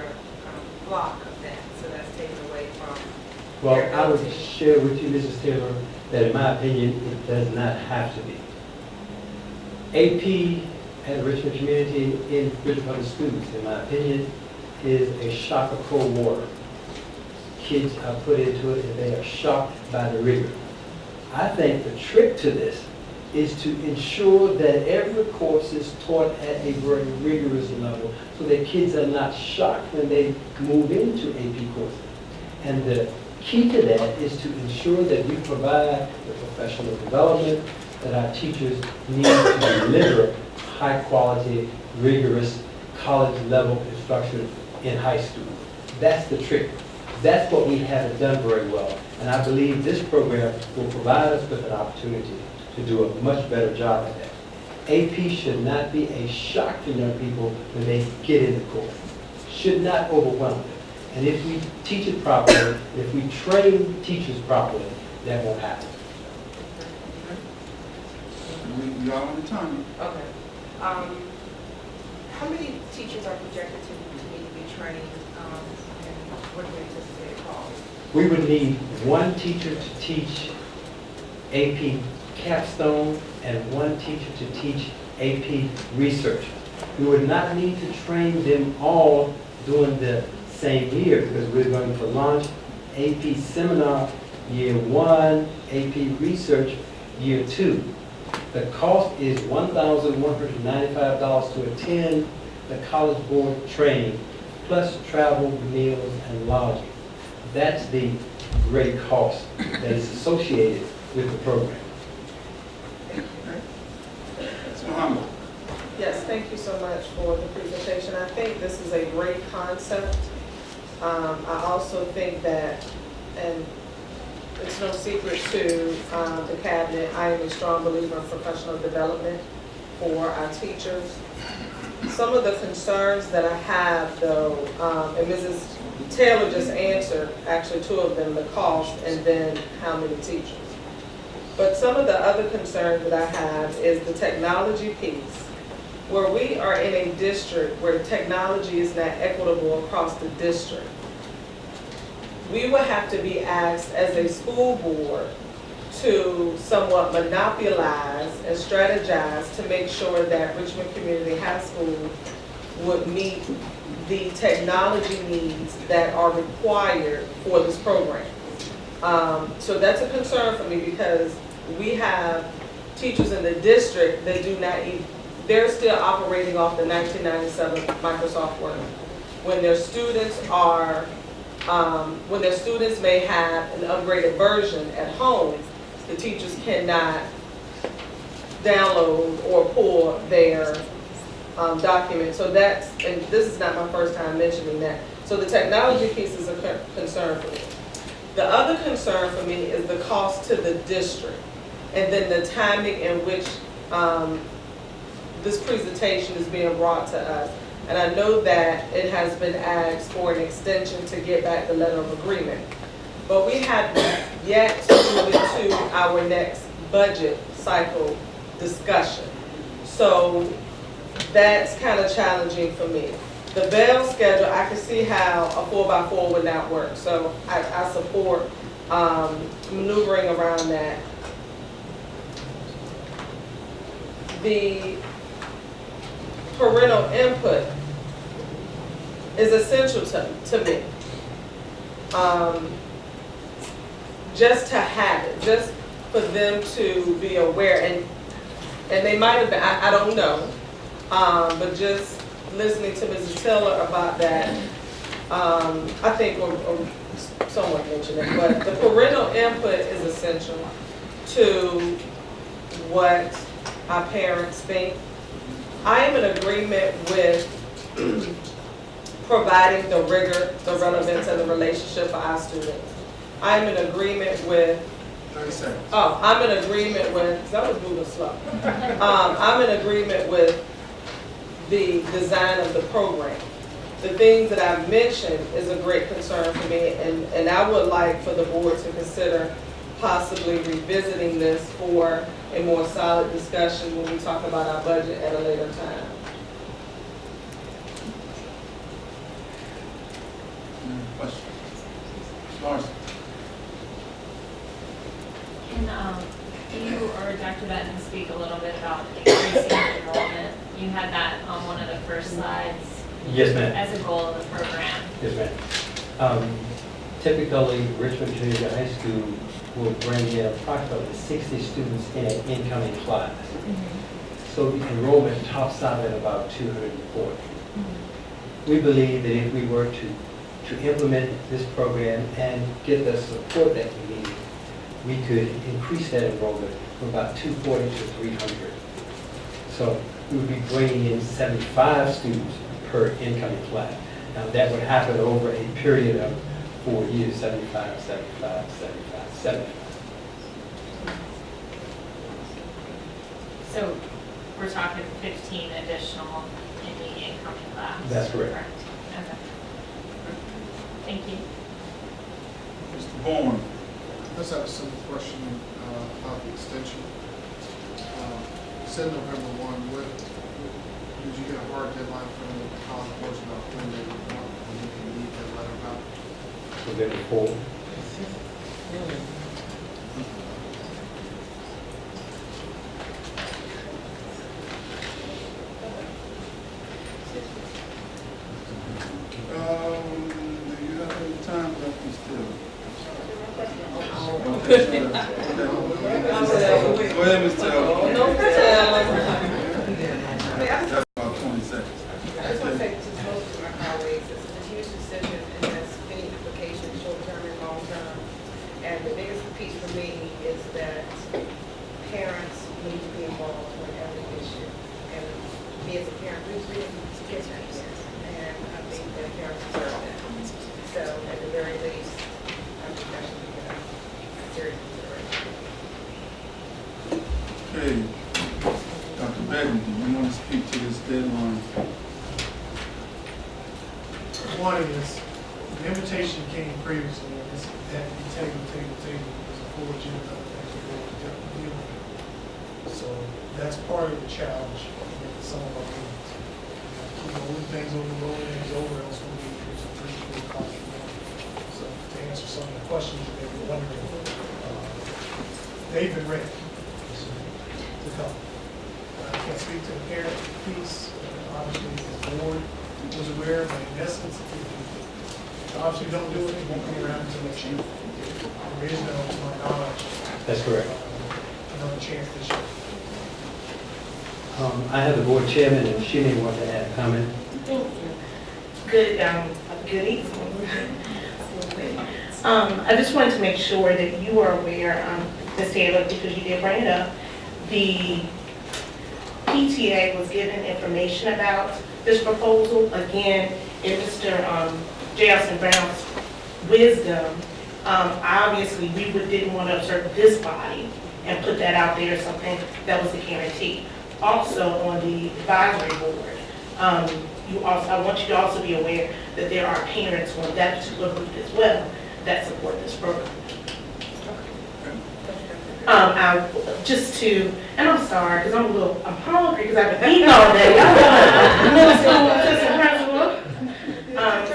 Speaker 8: block of that, so that's taken away from.
Speaker 10: Well, I would share with you, Mrs. Taylor, that in my opinion, it does not have to be. AP at Richmond Community in Richmond Public Schools, in my opinion, is a shock of cold water. Kids are put into it and they are shocked by the rigor. I think the trick to this is to ensure that every course is taught at a very rigorous level so that kids are not shocked when they move into AP courses. And the key to that is to ensure that we provide the professional development that our teachers need to deliver high-quality, rigorous, college-level instruction in high school. That's the trick. That's what we haven't done very well. And I believe this program will provide us with an opportunity to do a much better job at that. AP should not be a shock to young people when they get in the course. Should not overwhelm them. And if we teach it properly, if we train teachers properly, that won't happen.
Speaker 2: We are on the time.
Speaker 8: Okay. How many teachers are projected to need to be trained, and what do we anticipate cost?
Speaker 10: We would need 1 teacher to teach AP capstone and 1 teacher to teach AP research. We would not need to train them all during the same year because we're going to launch AP seminar year 1, AP research year 2. The cost is $1,195 to attend the College Board training, plus travel, meals, and lodging. That's the great cost that is associated with the program.
Speaker 2: Ms. Muhammad.
Speaker 8: Yes, thank you so much for the presentation. I think this is a great concept. I also think that, and it's no secret to the cabinet, I am a strong believer in professional development for our teachers. Some of the concerns that I have, though, and Mrs. Taylor just answered, actually 2 of them, the cost and then how many teachers. But some of the other concerns that I have is the technology piece where we are in a district where technology is not equitable across the district, we would have to be asked as a school board to somewhat monopolize and strategize to make sure that Richmond Community High School would meet the technology needs that are required for this program. So that's a concern for me because we have teachers in the district that do not even, they're still operating off the 1997 Microsoft Word. When their students are, when their students may have an upgraded version at home, the teachers cannot download or pull their documents. So that's, and this is not my first time mentioning that. So the technology piece is a concern for me. The other concern for me is the cost to the district, and then the timing in which this presentation is being brought to us. And I know that it has been asked for an extension to get back the letter of agreement. But we have yet to move into our next budget cycle discussion. So that's kind of challenging for me. The Bell schedule, I can see how a 4x4 would not work. So I support maneuvering around that. The parental input is essential to me. Just to have it, just for them to be aware, and they might have been, I don't know, but just listening to Mrs. Taylor about that, I think, or someone mentioned it, but the parental input is essential to what our parents think. I am in agreement with providing the rigor, the relevance, and the relationship for our students. I'm in agreement with,
Speaker 3: 30 seconds.
Speaker 8: oh, I'm in agreement with, because I was moving slow. I'm in agreement with the design of the program. The things that I've mentioned is a great concern for me, and I would like for the board to consider possibly revisiting this for a more solid discussion when we talk about our budget at a later time.
Speaker 2: Any questions? Ms. Larson?
Speaker 11: Can you or Dr. Benton speak a little bit about increasing enrollment? You had that on one of the first slides
Speaker 10: Yes, ma'am.
Speaker 11: as a goal of the program.
Speaker 10: Yes, ma'am. Typically, Richmond Community High School will bring in approximately 60 students in an incoming class. So the enrollment tops out at about 240. We believe that if we were to implement this program and get the support that we need, we could increase that enrollment from about 240 to 300. So we would be bringing in 75 students per incoming class. Now that would happen over a period of 4 years, 75, 75, 75, 75.
Speaker 11: So we're talking 15 additional in the incoming class?
Speaker 10: That's correct.
Speaker 11: Okay. Thank you.
Speaker 2: Mr. Bourne?
Speaker 3: Let's have a simple question about the extension. Said November 1, did you get a hard deadline from the college boards about when they would want, when you can leave that letter out?
Speaker 10: So then before,
Speaker 2: Do you have any time left still? Go ahead, Ms. Taylor.
Speaker 8: Oh, no, Taylor.
Speaker 2: That's about 20 seconds.
Speaker 12: I just want to say to most of my colleagues, this is a huge decision and has many implications, short-term and long-term. And the biggest piece for me is that parents need to be involved in every issue. And me as a parent, we've been kids and I think that parents deserve that. So at the very least, I think that should be a serious consideration.
Speaker 2: Okay. Dr. Benton, do you want to speak to this deadline?
Speaker 9: One is, the invitation came previously, and it's at the table, there's a full agenda of things we're going to deal with. So that's part of the challenge in this some of our meetings. Keep moving things over, rolling things over, else we'll be some pretty good cost reform. So to answer some of the questions you may be wondering, they've been ready to come. I can't speak to the parent piece, obviously the board was aware, but in essence, if you obviously don't do it, it won't come around until next year. There is no, to my knowledge,
Speaker 10: That's correct.
Speaker 9: another chance this year.
Speaker 10: I have the board chairman, and she may want to add a comment.
Speaker 13: Thank you. Good evening. I just wanted to make sure that you are aware, Ms. Taylor, because you did bring it up, the PTA was given information about this proposal. Again, in Mr. J.L. Brown's wisdom, obviously, we didn't want to assert this body and put that out there as something that was a guarantee. Also, on the advisory board, I want you to also be aware that there are parents on that particular group as well that support this program. And I'm sorry, because I'm hungry because I've been eating all day. Middle school assistant principal.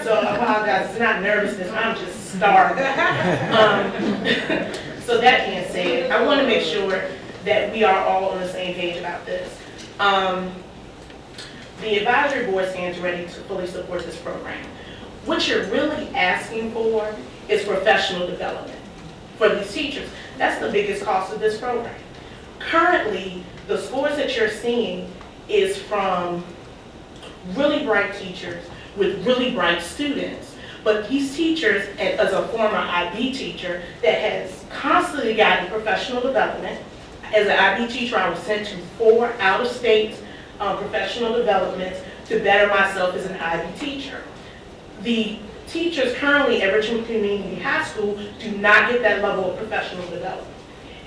Speaker 13: So I apologize, it's not nervousness, I'm just starving. So that being said, I want to make sure that we are all on the same page about this. The advisory board stands ready to fully support this program. What you're really asking for is professional development for these teachers. That's the biggest cost of this program. Currently, the scores that you're seeing is from really bright teachers with really bright students. But these teachers, as a former IB teacher that has constantly gotten professional development, as an IB teacher, I was sent to 4 out-of-state professional developments to better myself as an IB teacher. The teachers currently at Richmond Community High School do not get that level of professional development.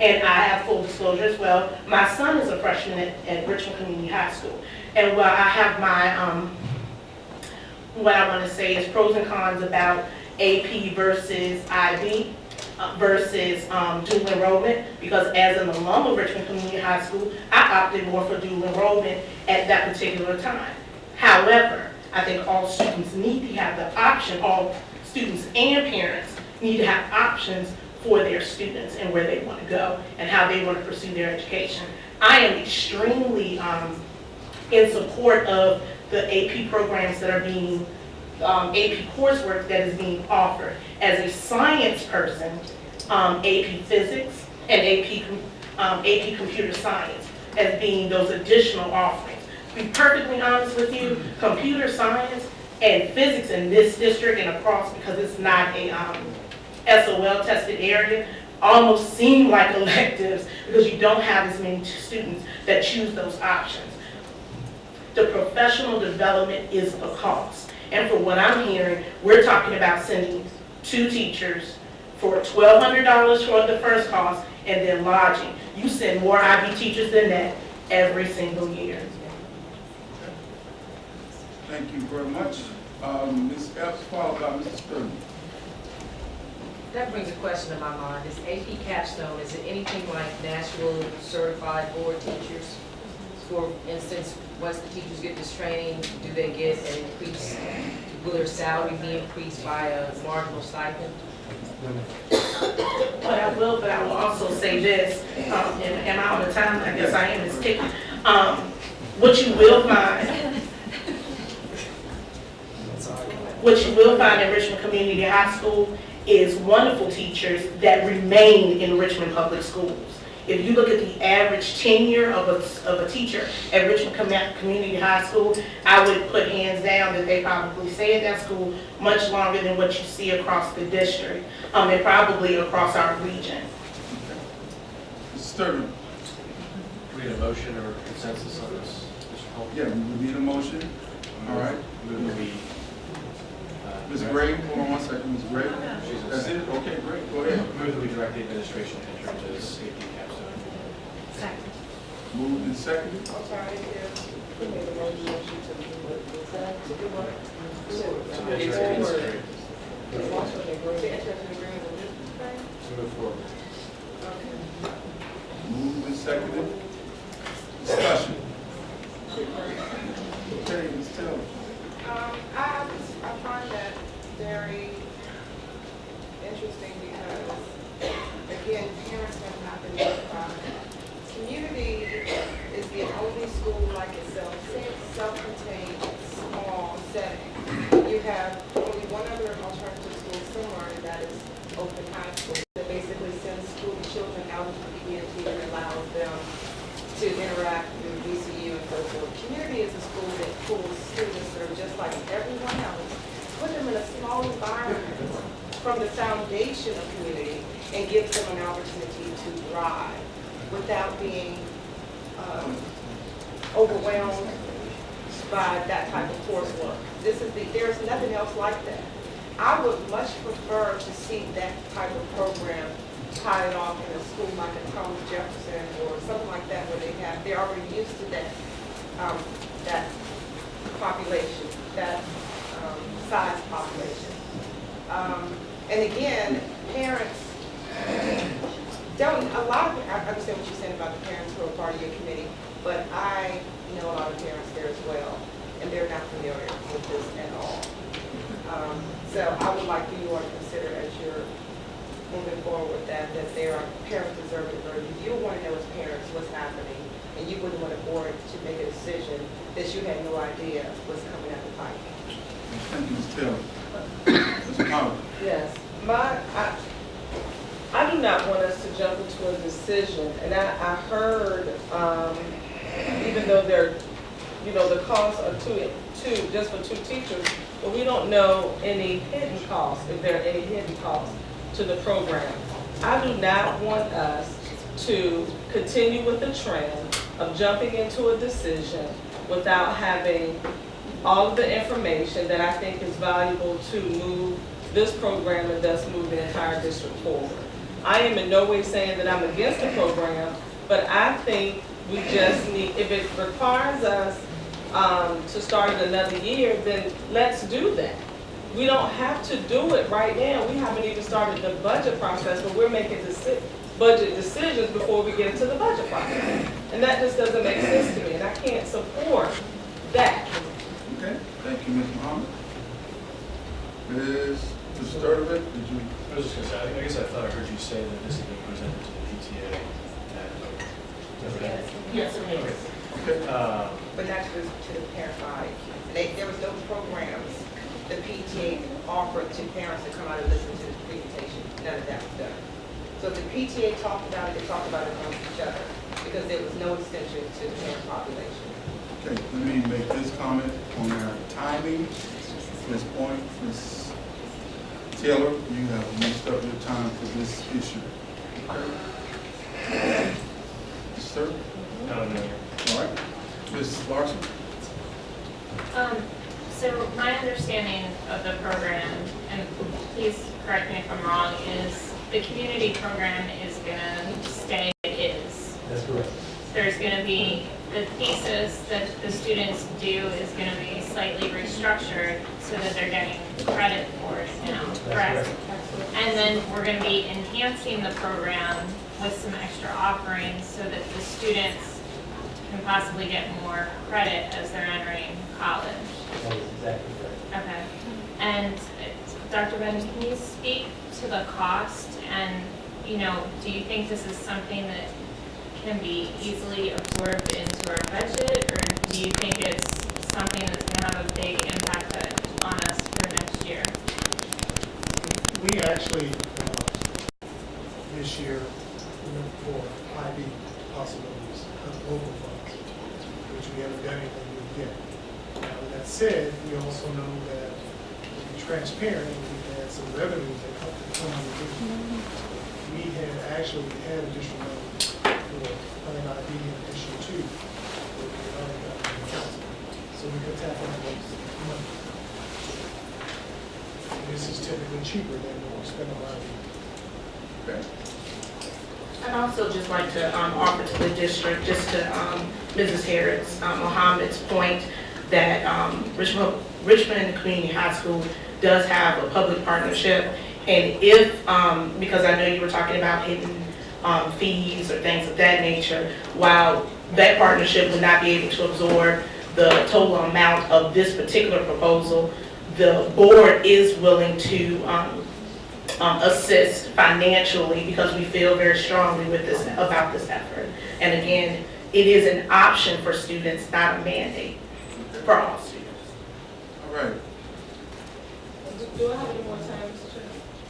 Speaker 13: And I have full disclosure as well. My son is a freshman at Richmond Community High School. And while I have my, what I want to say is pros and cons about AP versus IB, versus dual enrollment, because as an alum of Richmond Community High School, I opted more for dual enrollment at that particular time. However, I think all students need to have the option, all students and parents need to have options for their students and where they want to go and how they want to pursue their education. I am extremely in support of the AP programs that are being AP coursework that is being offered. As a science person, AP physics and AP computer science as being those additional offerings. To be perfectly honest with you, computer science and physics in this district and across, because it's not a SOL tested area, almost seem like electives because you don't have as many students that choose those options. The professional development is a cost. And for what I'm hearing, we're talking about sending 2 teachers for $1,200 for the first cost and then lodging. You send more IB teachers than that every single year.
Speaker 2: Thank you very much. Ms. Epps, followed by Mr. Sturman.
Speaker 7: That brings a question to my mind. Is AP Capstone, is it anything like national certified board teachers? For instance, once the teachers get this training, do they get an increase? Will their salary be increased by a marginal stipend?
Speaker 13: But I will also say this, am I on the time? I guess I am, it's ticking. What you will find in Richmond Community High School is wonderful teachers that remain in Richmond Public Schools. If you look at the average tenure of a teacher at Richmond Community High School, I would put hands down that they probably stay at that school much longer than what you see across the district, and probably across our region.
Speaker 2: Mr. Sturman.
Speaker 14: Do we need a motion or consensus on this, Mr. Holmes?
Speaker 2: Yeah, we need a motion. All right.
Speaker 14: Move that we.
Speaker 2: Ms. Gray, hold on one second, Ms. Gray. That's it? Okay, great, go ahead.
Speaker 14: Move that we direct the administration to enter into this AP Capstone.
Speaker 11: Second.
Speaker 2: Moved and seconded.
Speaker 12: I'm sorry, who made the motion to do what?
Speaker 14: To enter into this agreement. To move forward.
Speaker 2: Moved and seconded. Discussion.
Speaker 12: just like everyone else. Put them in a small environment from the foundation of community and give them an opportunity to thrive without being overwhelmed by that type of coursework. There's nothing else like that. I would much prefer to see that type of program tied off in a school like a Thomas Jefferson or something like that, where they're already used to that population, that size population. And again, parents don't, I understand what you're saying about the parents who are part of your committee, but I know a lot of parents there as well, and they're not familiar with this at all. So I would like for you all to consider, as you're moving forward with that there are parents deserving burden. You want to know as parents what's happening, and you wouldn't want a board to make a decision that you had no idea was coming at the pipe.
Speaker 2: Thank you, Ms. Taylor. Mr. Howard.
Speaker 8: Yes, I do not want us to jump into a decision, and I heard, even though the costs are two, just for 2 teachers, but we don't know any hidden costs, if there are any hidden costs to the program. I do not want us to continue with the trend of jumping into a decision without having all of the information that I think is valuable to move this program and thus move the entire district forward. I am in no way saying that I'm against the program, but I think we just need, if it requires us to start in another year, then let's do that. We don't have to do it right now. We haven't even started the budget process, but we're making budget decisions before we get into the budget process. And that just doesn't make sense to me, and I can't support that.
Speaker 2: Okay, thank you, Ms. Muhammad. Ms. Sturtevant, did you?
Speaker 14: I was just going to say, I guess I thought I heard you say that this is being presented to the PTA.
Speaker 12: Yes, it is.
Speaker 2: Okay.
Speaker 12: But not to the parent body. There was no programs the PTA offered to parents to come out and listen to the presentation. None of that was done. So if the PTA talked about it, they talked about it amongst each other because there was no extension to the parent population.
Speaker 2: Okay, let me make this comment on our timing. At this point, Ms. Taylor, you have used up your time for this issue. Okay. Sir?
Speaker 14: No.
Speaker 2: All right. Ms. Larson?
Speaker 15: So my understanding of the program, and please correct me if I'm wrong, is the community program is going to stay as it is.
Speaker 10: That's correct.
Speaker 15: There's going to be, the thesis that the students do is going to be slightly restructured so that they're getting credit for it now, correct? And then we're going to be enhancing the program with some extra offerings so that the students can possibly get more credit as they're entering college.
Speaker 10: That is exactly correct.
Speaker 15: Okay. And Dr. Ben, can you speak to the cost? And, do you think this is something that can be easily absorbed into our budget? Or do you think it's something that's going to have a big impact on us for next year?
Speaker 9: We actually, this year, went for IB possibilities of local funds, which we haven't done anything with yet. Now, with that said, we also know that, to be transparent, we had some revenues that come from the district. We had actually had additional money for plan IB and issue 2 that we had already got from the council. So we could tap on those money. And this is typically cheaper than what we spend on IB.
Speaker 2: Okay.
Speaker 13: I'd also just like to offer to the district, just to Mrs. Harris, Mohammed's point, that Richmond Community High School does have a public partnership. And if, because I know you were talking about hidden fees or things of that nature, while that partnership would not be able to absorb the total amount of this particular proposal, the board is willing to assist financially because we feel very strongly about this effort. And again, it is an option for students, not a mandate for all students.
Speaker 2: All right.
Speaker 8: Do I have any more time, Mr.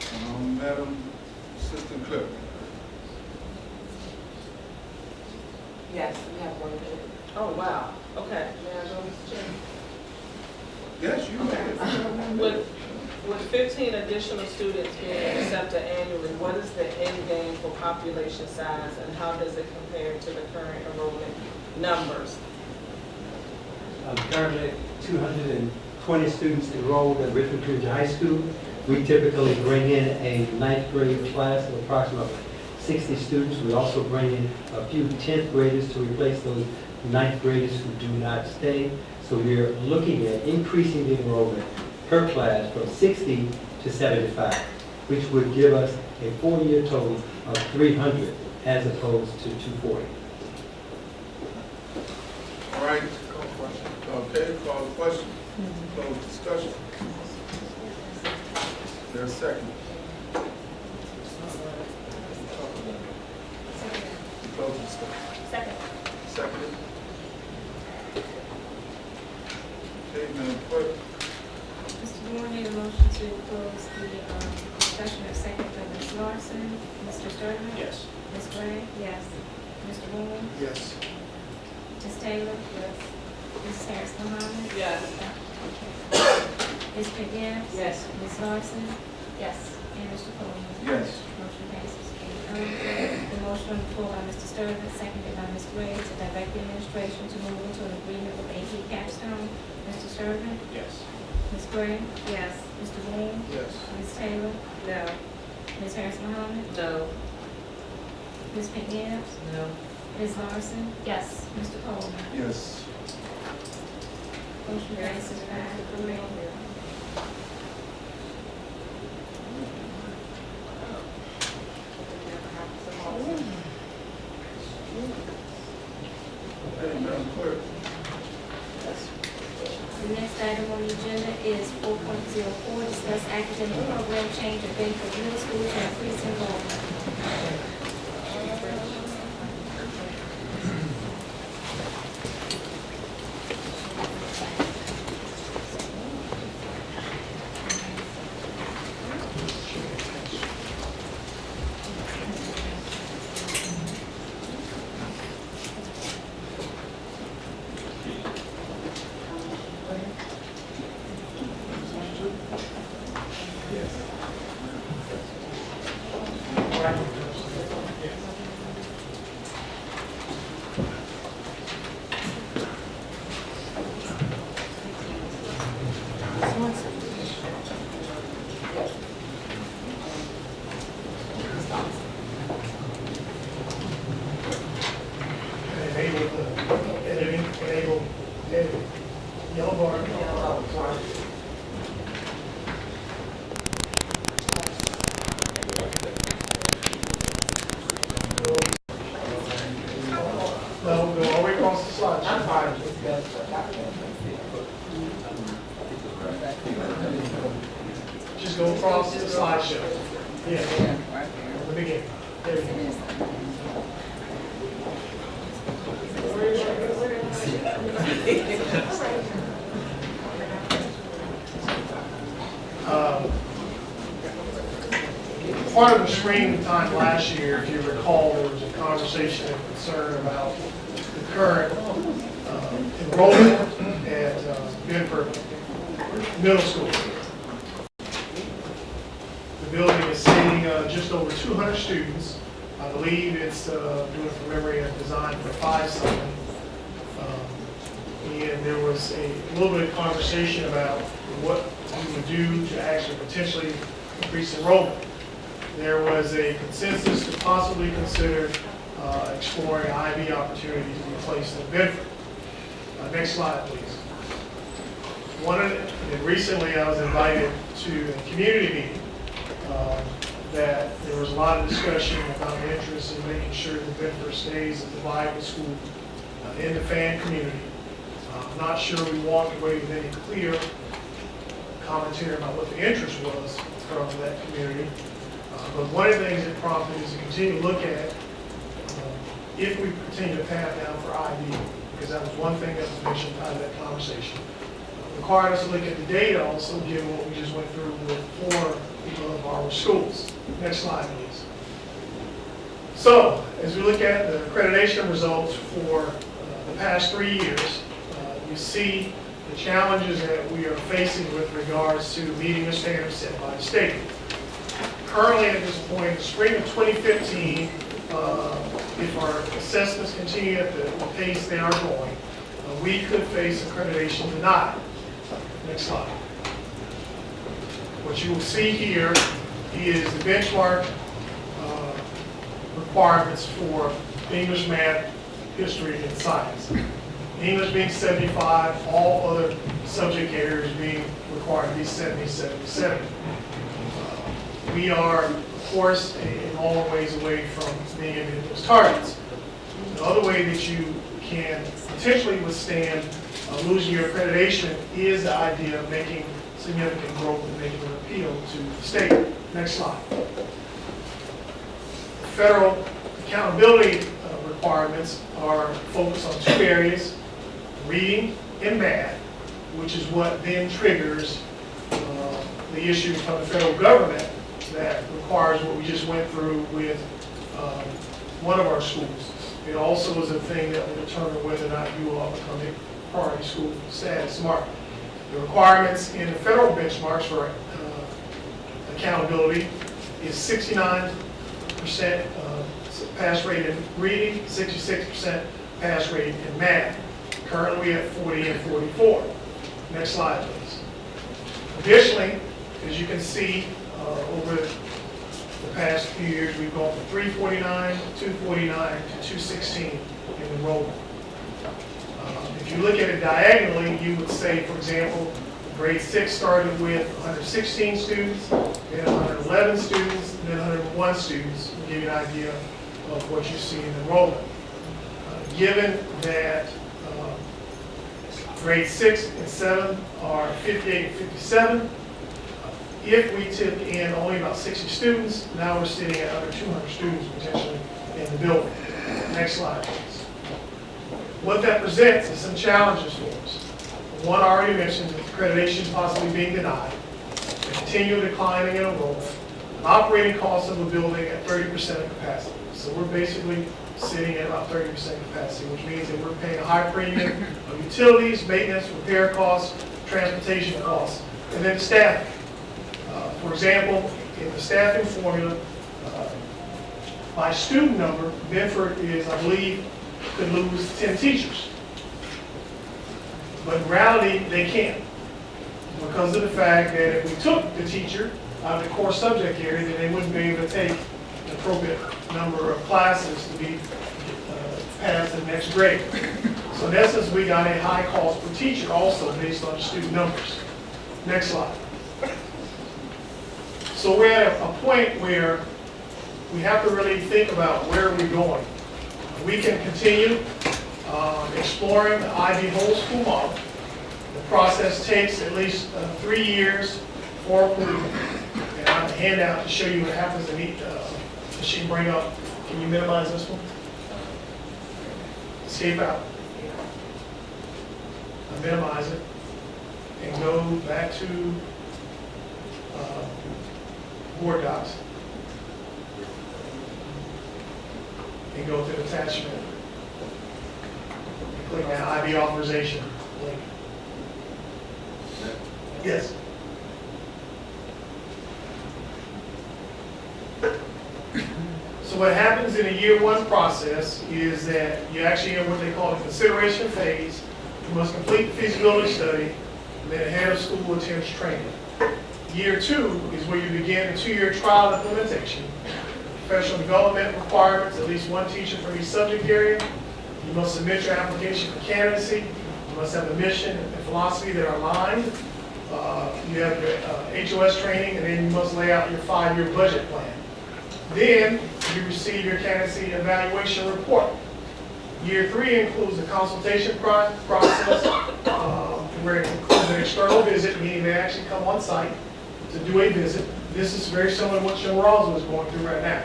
Speaker 8: Chairman?
Speaker 2: Madam Assistant Clerk.
Speaker 7: Yes, we have one minute.
Speaker 8: Oh, wow. Okay. May I go, Mr. Chairman?
Speaker 2: Yes, you may.
Speaker 8: With 15 additional students being accepted annually, what is the end game for population size and how does it compare to the current enrollment numbers?
Speaker 10: Currently, 220 students enrolled at Richmond Community High School. We typically bring in a ninth grade class of approximately 60 students. We also bring in a few 10th graders to replace those ninth graders who do not stay. So we're looking at increasing the enrollment per class from 60 to 75, which would give us a 4-year total of 300 as opposed to 240.
Speaker 2: All right. Okay, call the question. Close discussion. There's a second. Close discussion.
Speaker 15: Second.
Speaker 2: Seconded. Okay, Madam Clerk.
Speaker 1: Mr. Moore made a motion to close the discussion of second by Ms. Larson. Mr. Sturman?
Speaker 14: Yes.
Speaker 1: Ms. Gray?
Speaker 11: Yes.
Speaker 1: Mr. Moon?
Speaker 3: Yes.
Speaker 1: Ms. Taylor? Yes. Ms. Harris Mohammed?
Speaker 8: Yes.
Speaker 1: Ms. McGinnis?
Speaker 7: Yes.
Speaker 1: Ms. Larson?
Speaker 11: Yes.
Speaker 1: And Mr. Coleman?
Speaker 2: Yes.
Speaker 1: Motion passes. The motion on the floor by Mr. Sturman, seconded by Ms. Gray, to direct the administration to move into an agreement with AP Capstone. Mr. Sturman?
Speaker 14: Yes.
Speaker 1: Ms. Gray?
Speaker 11: Yes.
Speaker 1: Mr. Moon?
Speaker 3: Yes.
Speaker 1: Ms. Taylor?
Speaker 8: No.
Speaker 1: Ms. Harris Mohammed?
Speaker 7: No.
Speaker 1: Ms. McGinnis?
Speaker 7: No.
Speaker 1: Ms. Larson?
Speaker 11: Yes.
Speaker 1: Mr. Coleman?
Speaker 2: Yes.
Speaker 1: Motion passes 5-3.
Speaker 2: Hey, Madam Clerk.
Speaker 1: The next item on the agenda is 4.04, discuss academic program change of Bedford Middle School to increase enrollment.
Speaker 9: Enable yellow bar. No, go all the way across the slide. Just go across the slideshow. Yeah, from the beginning. There you go. Part of the screening time last year, if you recall, there was a conversation and concern about the current enrollment at Bedford Middle School. The building is seating just over 200 students. I believe it's, doing from memory, a design for 5-something. And there was a little bit of conversation about what we would do to actually potentially increase enrollment. There was a consensus to possibly consider exploring IB opportunities to be placed in Bedford. Next slide, please. And recently I was invited to a community meeting that there was a lot of discussion about the interest in making sure that Bedford stays as a viable school in the fan community. I'm not sure we walked away with any clear commentary about what the interest was from that community. But one of the things it prompted is to continue to look at if we continue to path down for IB, because that was one thing that was mentioned out of that conversation. Required us to look at the data also, given what we just went through with 4 of our schools. Next slide, please. So, as we look at the accreditation results for the past 3 years, you see the challenges that we are facing with regards to meeting the standards set by the state. Currently, at this point, in the spring of 2015, if our assessments continue at the pace they are going, we could face accreditation denied. Next slide. What you will see here is the benchmark requirements for English, math, history, and science. English being 75, all other subject areas being required to be 70, 77. We are, of course, in all ways away from being able to hit those targets. The other way that you can potentially withstand losing your accreditation is the idea of making significant growth and making an appeal to the state. Next slide. Federal accountability requirements are focused on two areas, reading and math, which is what then triggers the issue from the federal government that requires what we just went through with one of our schools. It also is a thing that will determine whether or not you will become a priority school status mark. The requirements in the federal benchmarks for accountability is 69% pass rate in reading, 66% pass rate in math. Currently at 40 and 44. Next slide, please. Additionally, as you can see, over the past few years, we've gone from 349, 249 to 216 in enrollment. If you look at it diagonally, you would say, for example, grade 6 started with 116 students, then 111 students, and then 101 students, to give you an idea of what you see in enrollment. Given that grade 6 and 7 are 58 and 57, if we took in only about 60 students, now we're sitting at under 200 students potentially in the building. Next slide, please. What that presents is some challenges for us. One I already mentioned, accreditation possibly being denied, the continual declining in enrollment, an operating cost of a building at 30% of capacity. So we're basically sitting at about 30% capacity, which means that we're paying a high premium of utilities, maintenance, repair costs, transportation costs, and then staffing. For example, in the staffing formula, by student number, Bedford is, I believe, could lose 10 teachers. But in reality, they can't, because of the fact that if we took the teacher out of the core subject area, then they wouldn't be able to take an appropriate number of classes to be past the next grade. So in essence, we got a high cost per teacher also based on the student numbers. Next slide. So we're at a point where we have to really think about where are we going. We can continue exploring the IB whole school model. The process takes at least 3 years for approval. And I have a handout to show you what happens in each. She can bring up, can you minimize this one? Escape out. Minimize it. And go back to board docs. And go to the attachment. And click that IB authorization link. Yes. So what happens in a year one process is that you actually have what they call a consideration phase. You must complete the feasibility study, and then the head of school attends training. Year two is where you begin a 2-year trial implementation. Professional development requirements, at least one teacher for each subject area. You must submit your application for candidacy. You must have a mission and philosophy that are aligned. You have your HOS training, and then you must lay out your 5-year budget plan. Then you receive your candidacy evaluation report. Year 3 includes the consultation process, where it includes an external visit, meaning they actually come on site to do a visit. This is very similar to what Chimborazo is going through right now.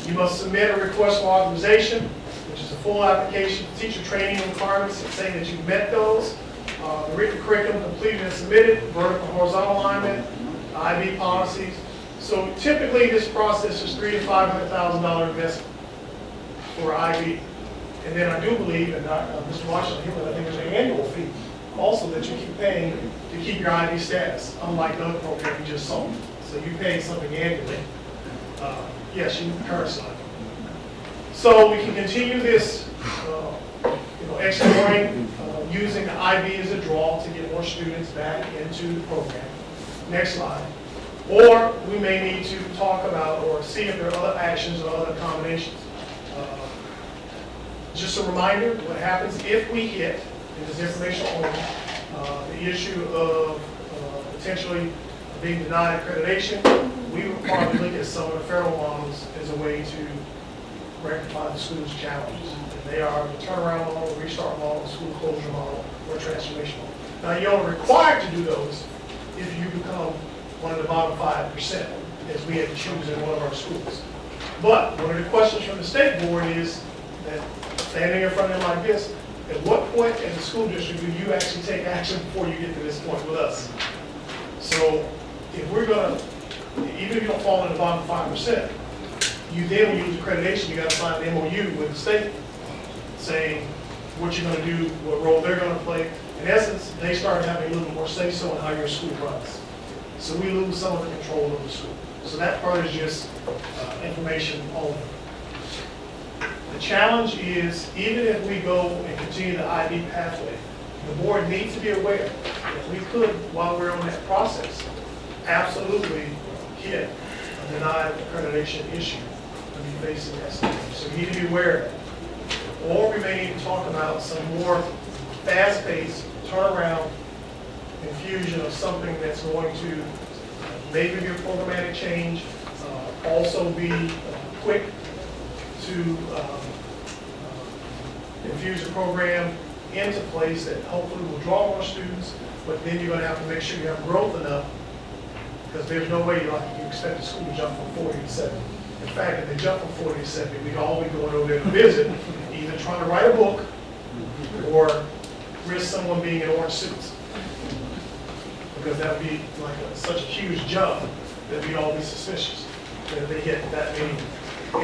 Speaker 9: You must submit a request for authorization, which is a full application, teacher training requirements, saying that you've met those, the written curriculum completed and submitted, vertical horizontal alignment, IB policies. So typically this process is $300,000 to $500,000 investment for IB. And then I do believe, and Mr. Washington, I think there's an annual fee also that you keep paying to keep your IB status, unlike the other program you just saw. So you pay something annually. Yes, you current slide. So we can continue this, exploring, using the IB as a draw to get more students back into the program. Next slide. Or we may need to talk about or see if there are other actions or other combinations. Just a reminder, what happens if we hit, in this information only, the issue of potentially being denied accreditation, we will probably look at some of the federal models as a way to rectify the school's challenges. And they are the turnaround model, restart model, school closure model, or transformation model. Now, you're only required to do those if you become one of the bottom 5%, as we had to choose in one of our schools. But one of the questions from the state board is that, standing in front of them like this, at what point in the school district do you actually take action before you get to this point with us? So if we're going to, even if you don't fall in the bottom 5%, you then, when you use accreditation, you got to sign an MOU with the state saying what you're going to do, what role they're going to play. In essence, they start having a little more say-so in how your school runs. So we lose some of the control of the school. So that part is just information only. The challenge is, even if we go and continue the IB pathway, the board needs to be aware that we could, while we're on that process, absolutely hit a denied accreditation issue and be facing that stage. So we need to be aware of that. Or we may need to talk about some more fast-paced turnaround infusion of something that's going to maybe be a programmatic change, also be quick to infuse a program into place that hopefully will draw more students, but then you're going to have to make sure you have growth enough, because there's no way you expect the school to jump from 40 to 70. In fact, if they jump from 40 to 70, we'd all be going over there to visit, either trying to write a book or risk someone being in orange suits. Because that would be like such a huge jump that we'd all be suspicious that if they hit that many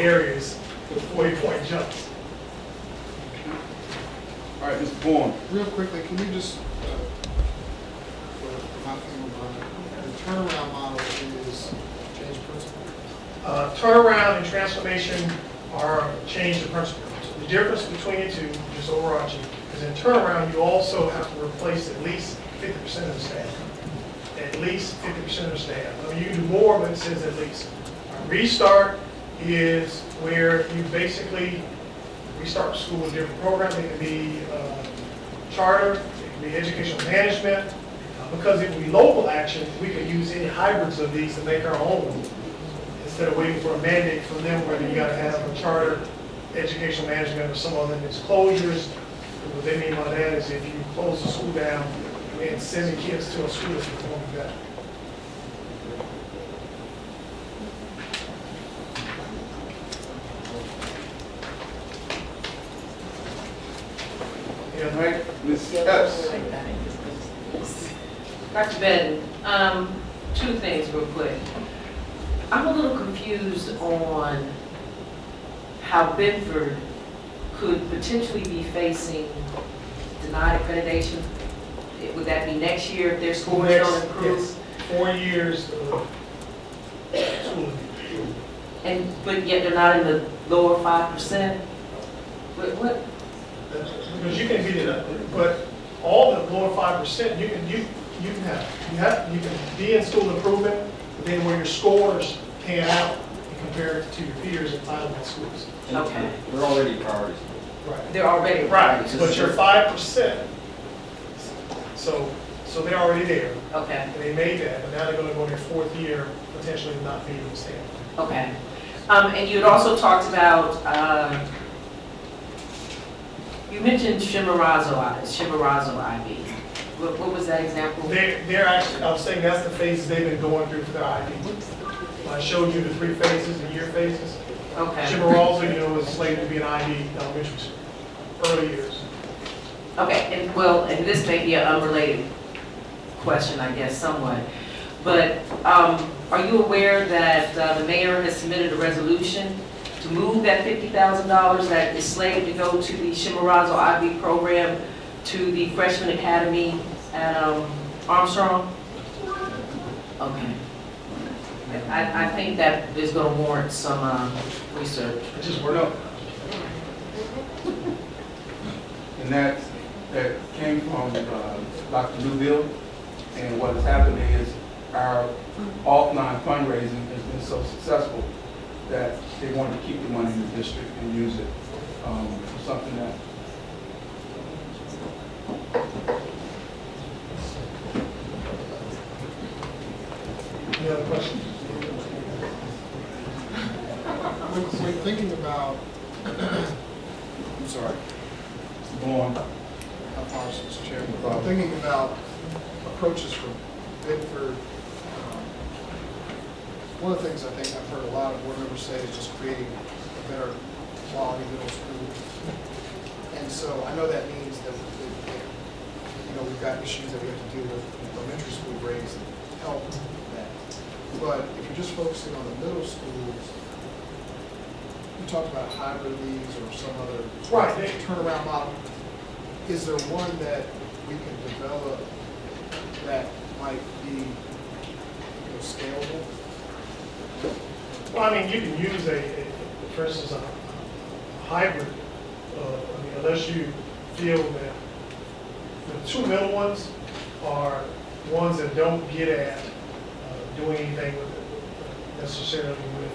Speaker 9: areas with 40-point jumps.
Speaker 2: All right, Mr. Bourne.
Speaker 3: Real quickly, can you just, for my family, the turnaround model is change principle?
Speaker 9: Turnaround and transformation are change the principle. The difference between the two, just overarching, is in turnaround, you also have to replace at least 50% of the staff. At least 50% of the staff. I mean, you can do more, but it says at least. Restart is where you basically restart school with different programs. It can be charter, it can be educational management. Because it would be local action, we could use any hybrids of these to make our own, instead of waiting for a mandate from them whether you got to have a charter, educational management, or some other things. Closures, what they mean by that is if you close the school down and send the kids to a school that's performing better.
Speaker 2: All right, Ms. Epps.
Speaker 7: Dr. Benton, two things real quick. I'm a little confused on how Bedford could potentially be facing denied accreditation. Would that be next year if their scores don't improve?
Speaker 9: Yes, 4 years of school.
Speaker 7: But yet they're not in the lower 5%? What?
Speaker 9: Because you can be but all the lower 5%, you can be in school improvement, but then where your scores pan out and compare it to your peers in entitlement schools.
Speaker 7: Okay.
Speaker 14: They're already priorities.
Speaker 9: Right.
Speaker 7: They're already
Speaker 9: Right, but you're 5%. So they're already there.
Speaker 7: Okay.
Speaker 9: And they made that, but now they're going to go in their 4th year, potentially not meeting the standard.
Speaker 7: Okay. And you had also talked about, you mentioned Chimborazo IB. What was that example?
Speaker 9: They're actually, I was saying that's the phases they've been going through for their IB. I showed you the 3 phases, the year phases.
Speaker 7: Okay.
Speaker 9: Chimborazo, is slated to be an IB elementary school, early years.
Speaker 7: Okay, and this may be an unrelated question, I guess, somewhat. But are you aware that the mayor has submitted a resolution to move that $50,000 that is slated to go to the Chimborazo IB program to the freshman academy at Armstrong? Okay. I think that is going to warrant some research.
Speaker 2: I just work up. And that came from Dr. Newville. And what has happened is our off-line fundraising has been so successful that they wanted to keep the money in the district and use it for something else.
Speaker 9: Any other questions? When thinking about, I'm sorry,
Speaker 2: Go on.
Speaker 9: I apologize, Mr. Chairman. When thinking about approaches for Bedford, one of the things I think I've heard a lot of board members say is just creating a better quality middle school. And so I know that means that, we've got issues that we have to deal with in elementary school grades that help that. But if you're just focusing on the middle schools, you talked about hybrid leagues or some other turnaround model. Is there one that we can develop that might be scalable? Well, I mean, you can use for instance, a hybrid, unless you feel that the two middle ones are ones that don't get at doing anything with necessarily with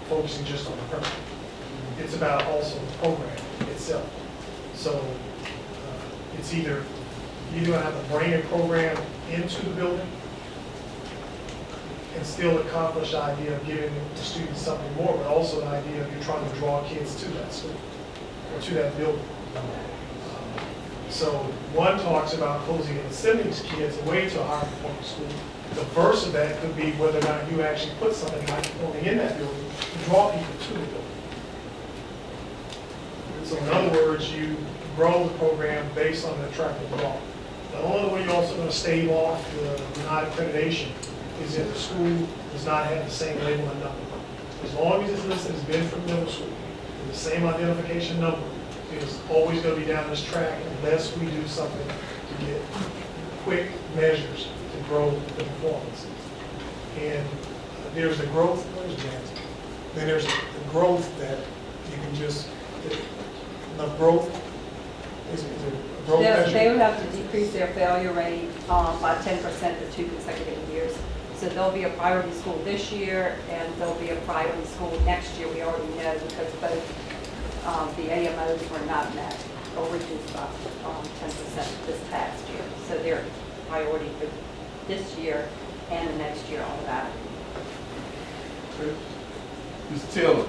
Speaker 9: focusing just on the person. It's about also the program itself. So it's either you don't have to bring a program into the building and still accomplish the idea of giving the students something more, but also the idea of you're trying to draw kids to that school or to that building. So one talks about closing and sending kids away to a higher performing school. The verse of that could be whether or not you actually put something high performing in that building to draw people to the building. So in other words, you grow the program based on the attractive draw. The only way you're also going to stave off the denied accreditation is if the school does not have the same label and number. As long as it's listed as Bedford Middle School, with the same identification number, it's always going to be down this track unless we do something to get quick measures to grow the performance. And there's the growth, where's Janet? Then there's the growth that you can just, the growth, is it a growth measure?
Speaker 16: They would have to decrease their failure rate by 10% for 2 consecutive years. So there'll be a priority school this year, and there'll be a priority school next year. We already know because both the AMOs were not met or reduced by 10% this past year. So they're priority for this year and the next year automatically.
Speaker 2: Ms. Taylor.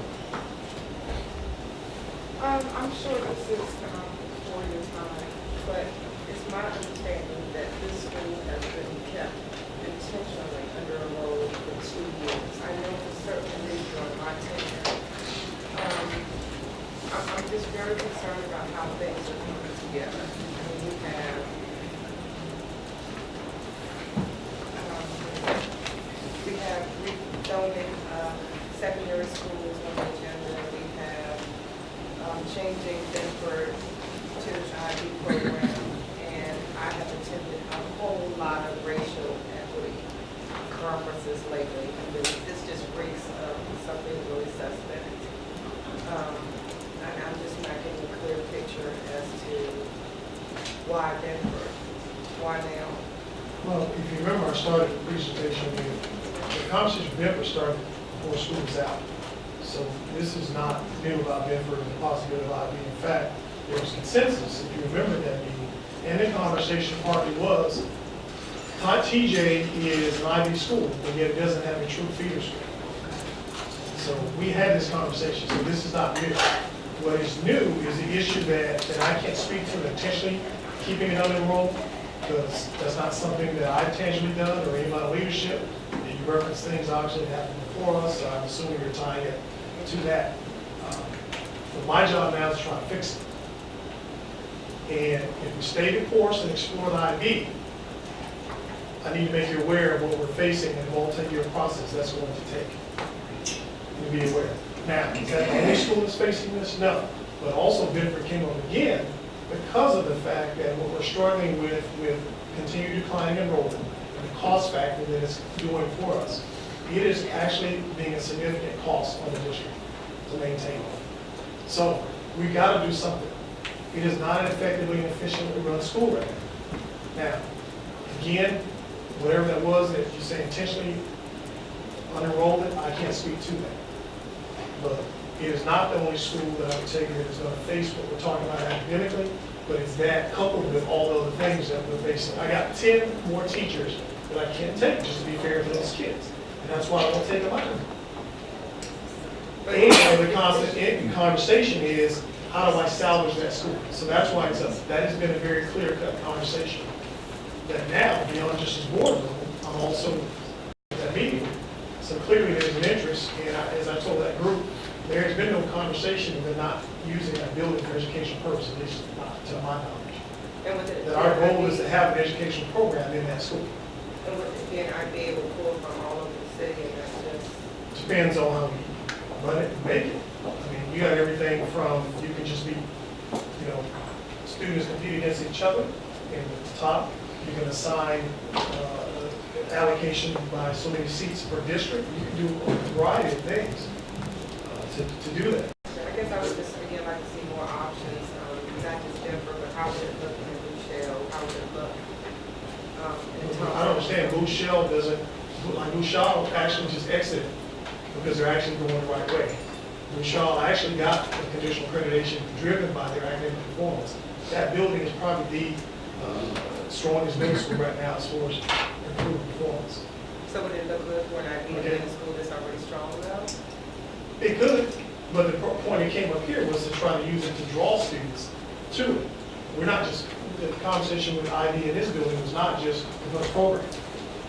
Speaker 12: I'm sure this is before your time, but it's my understanding that this school has been kept intentionally under a load for 2 years. I know for certain reasons on my tenure. I'm just very concerned about how things are coming together. I mean, we have rezoning secondary schools on the agenda. We have changing Bedford to the IB program, and I have attended a whole lot of racial equity conferences lately, and this just reeks of something really suspect. And I'm just not getting a clear picture as to why Bedford, why now?
Speaker 9: Well, if you remember, I started the presentation with, the conversation with Bedford started before school was out. So this is not new about Bedford and the possibility of IB. In fact, there was consensus, if you remember that meeting, and the conversation partly was, TJ is an IB school, but yet it doesn't have a true feeder school. So we had this conversation, so this is not new. What is new is the issue that I can't speak to intentionally keeping it unenrolled, because that's not something that I've tangibly done or any of my leadership. And you reference things obviously that happened before us, so I'm assuming you're tying it to that. But my job now is to try to fix it. And if we stay the course and explore the IB, I need to make you aware of what we're facing in a multi-year process that's going to take. To be aware. Now, is that the only school that's facing this? No. But also Bedford came up again because of the fact that what we're struggling with continued declining enrollment and the cost factor that it's doing for us, it is actually being a significant cost on the district to maintain. So we got to do something. It is not an effectively and efficiently run school right now. Now, again, whatever that was that you say intentionally unenrollment, I can't speak to that. But it is not the only school that I would tell you that is going to face what we're talking about academically, but it's that coupled with all the other things that we're facing. I got 10 more teachers that I can't take, just to be fair to those kids. And that's why I won't take them out. And the constant conversation is, how do I salvage that school? So that's why that has been a very clear-cut conversation. That now, beyond just as board level, I'm also at that meeting. So clearly there's an interest, and as I told that group, there has been no conversation of them not using that building for education purposes, at least not to my knowledge.
Speaker 12: And with it,
Speaker 9: That our goal is to have an education program in that school.
Speaker 12: and with it being I'd be able to pull from all over the city, and that's just.
Speaker 9: Depends on how we run it and make it. I mean, you got everything from, you can just be, students compete against each other, and at the top, you can assign allocation by so many seats per district. You can do a variety of things to do that.
Speaker 12: I guess I would just, again, like to see more options, not just Denver, but how would it look in Blue Shell, how would it look?
Speaker 9: I don't understand, Blue Shell doesn't, like Blue Shell actually just exited because they're actually going the right way. Blue Shell actually got the conditional accreditation driven by their academic performance. That building is probably the strongest middle school right now as far as improved performance.
Speaker 12: So would it look good for an idea in a school that's already strong though?
Speaker 9: It could, but the point it came up here was to try to use it to draw students to it. We're not just, the conversation with IB in this building was not just the program.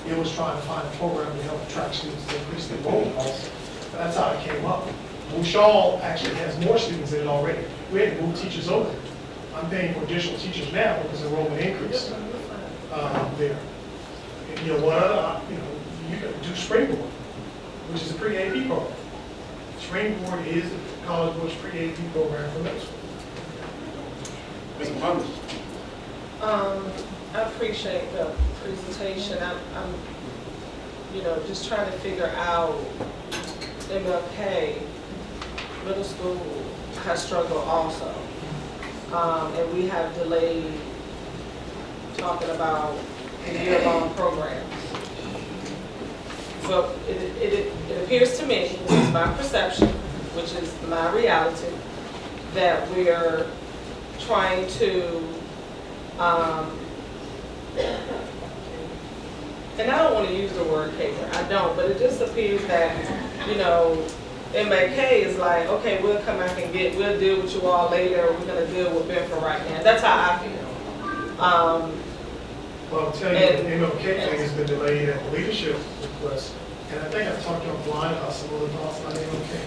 Speaker 9: It was trying to find a program to help attract students to increase the enrollment also. That's how it came up. Bouchard actually has more students in it already. We had to move teachers over there. I'm paying for additional teachers now because enrollment increased there. And, what other, you can do Springboard, which is a pre-AP program. Springboard is the College Board's pre-AP program for middle school.
Speaker 2: Ms. Muhammad?
Speaker 8: I appreciate the presentation. I'm just trying to figure out MLK middle school has struggled also. And we have delayed talking about a year-long program. But it appears to me, this is my perception, which is my reality, that we're trying to, and I don't want to use the word cater, I don't, but it just appears that, MAK is like, okay, we'll come back and we'll deal with you all later, we're going to deal with Benford right now. That's how I feel.
Speaker 9: Well, I'll tell you, the MLK thing has been delayed at the leadership request. And I think I talked to you offline about some of the thoughts on MLK.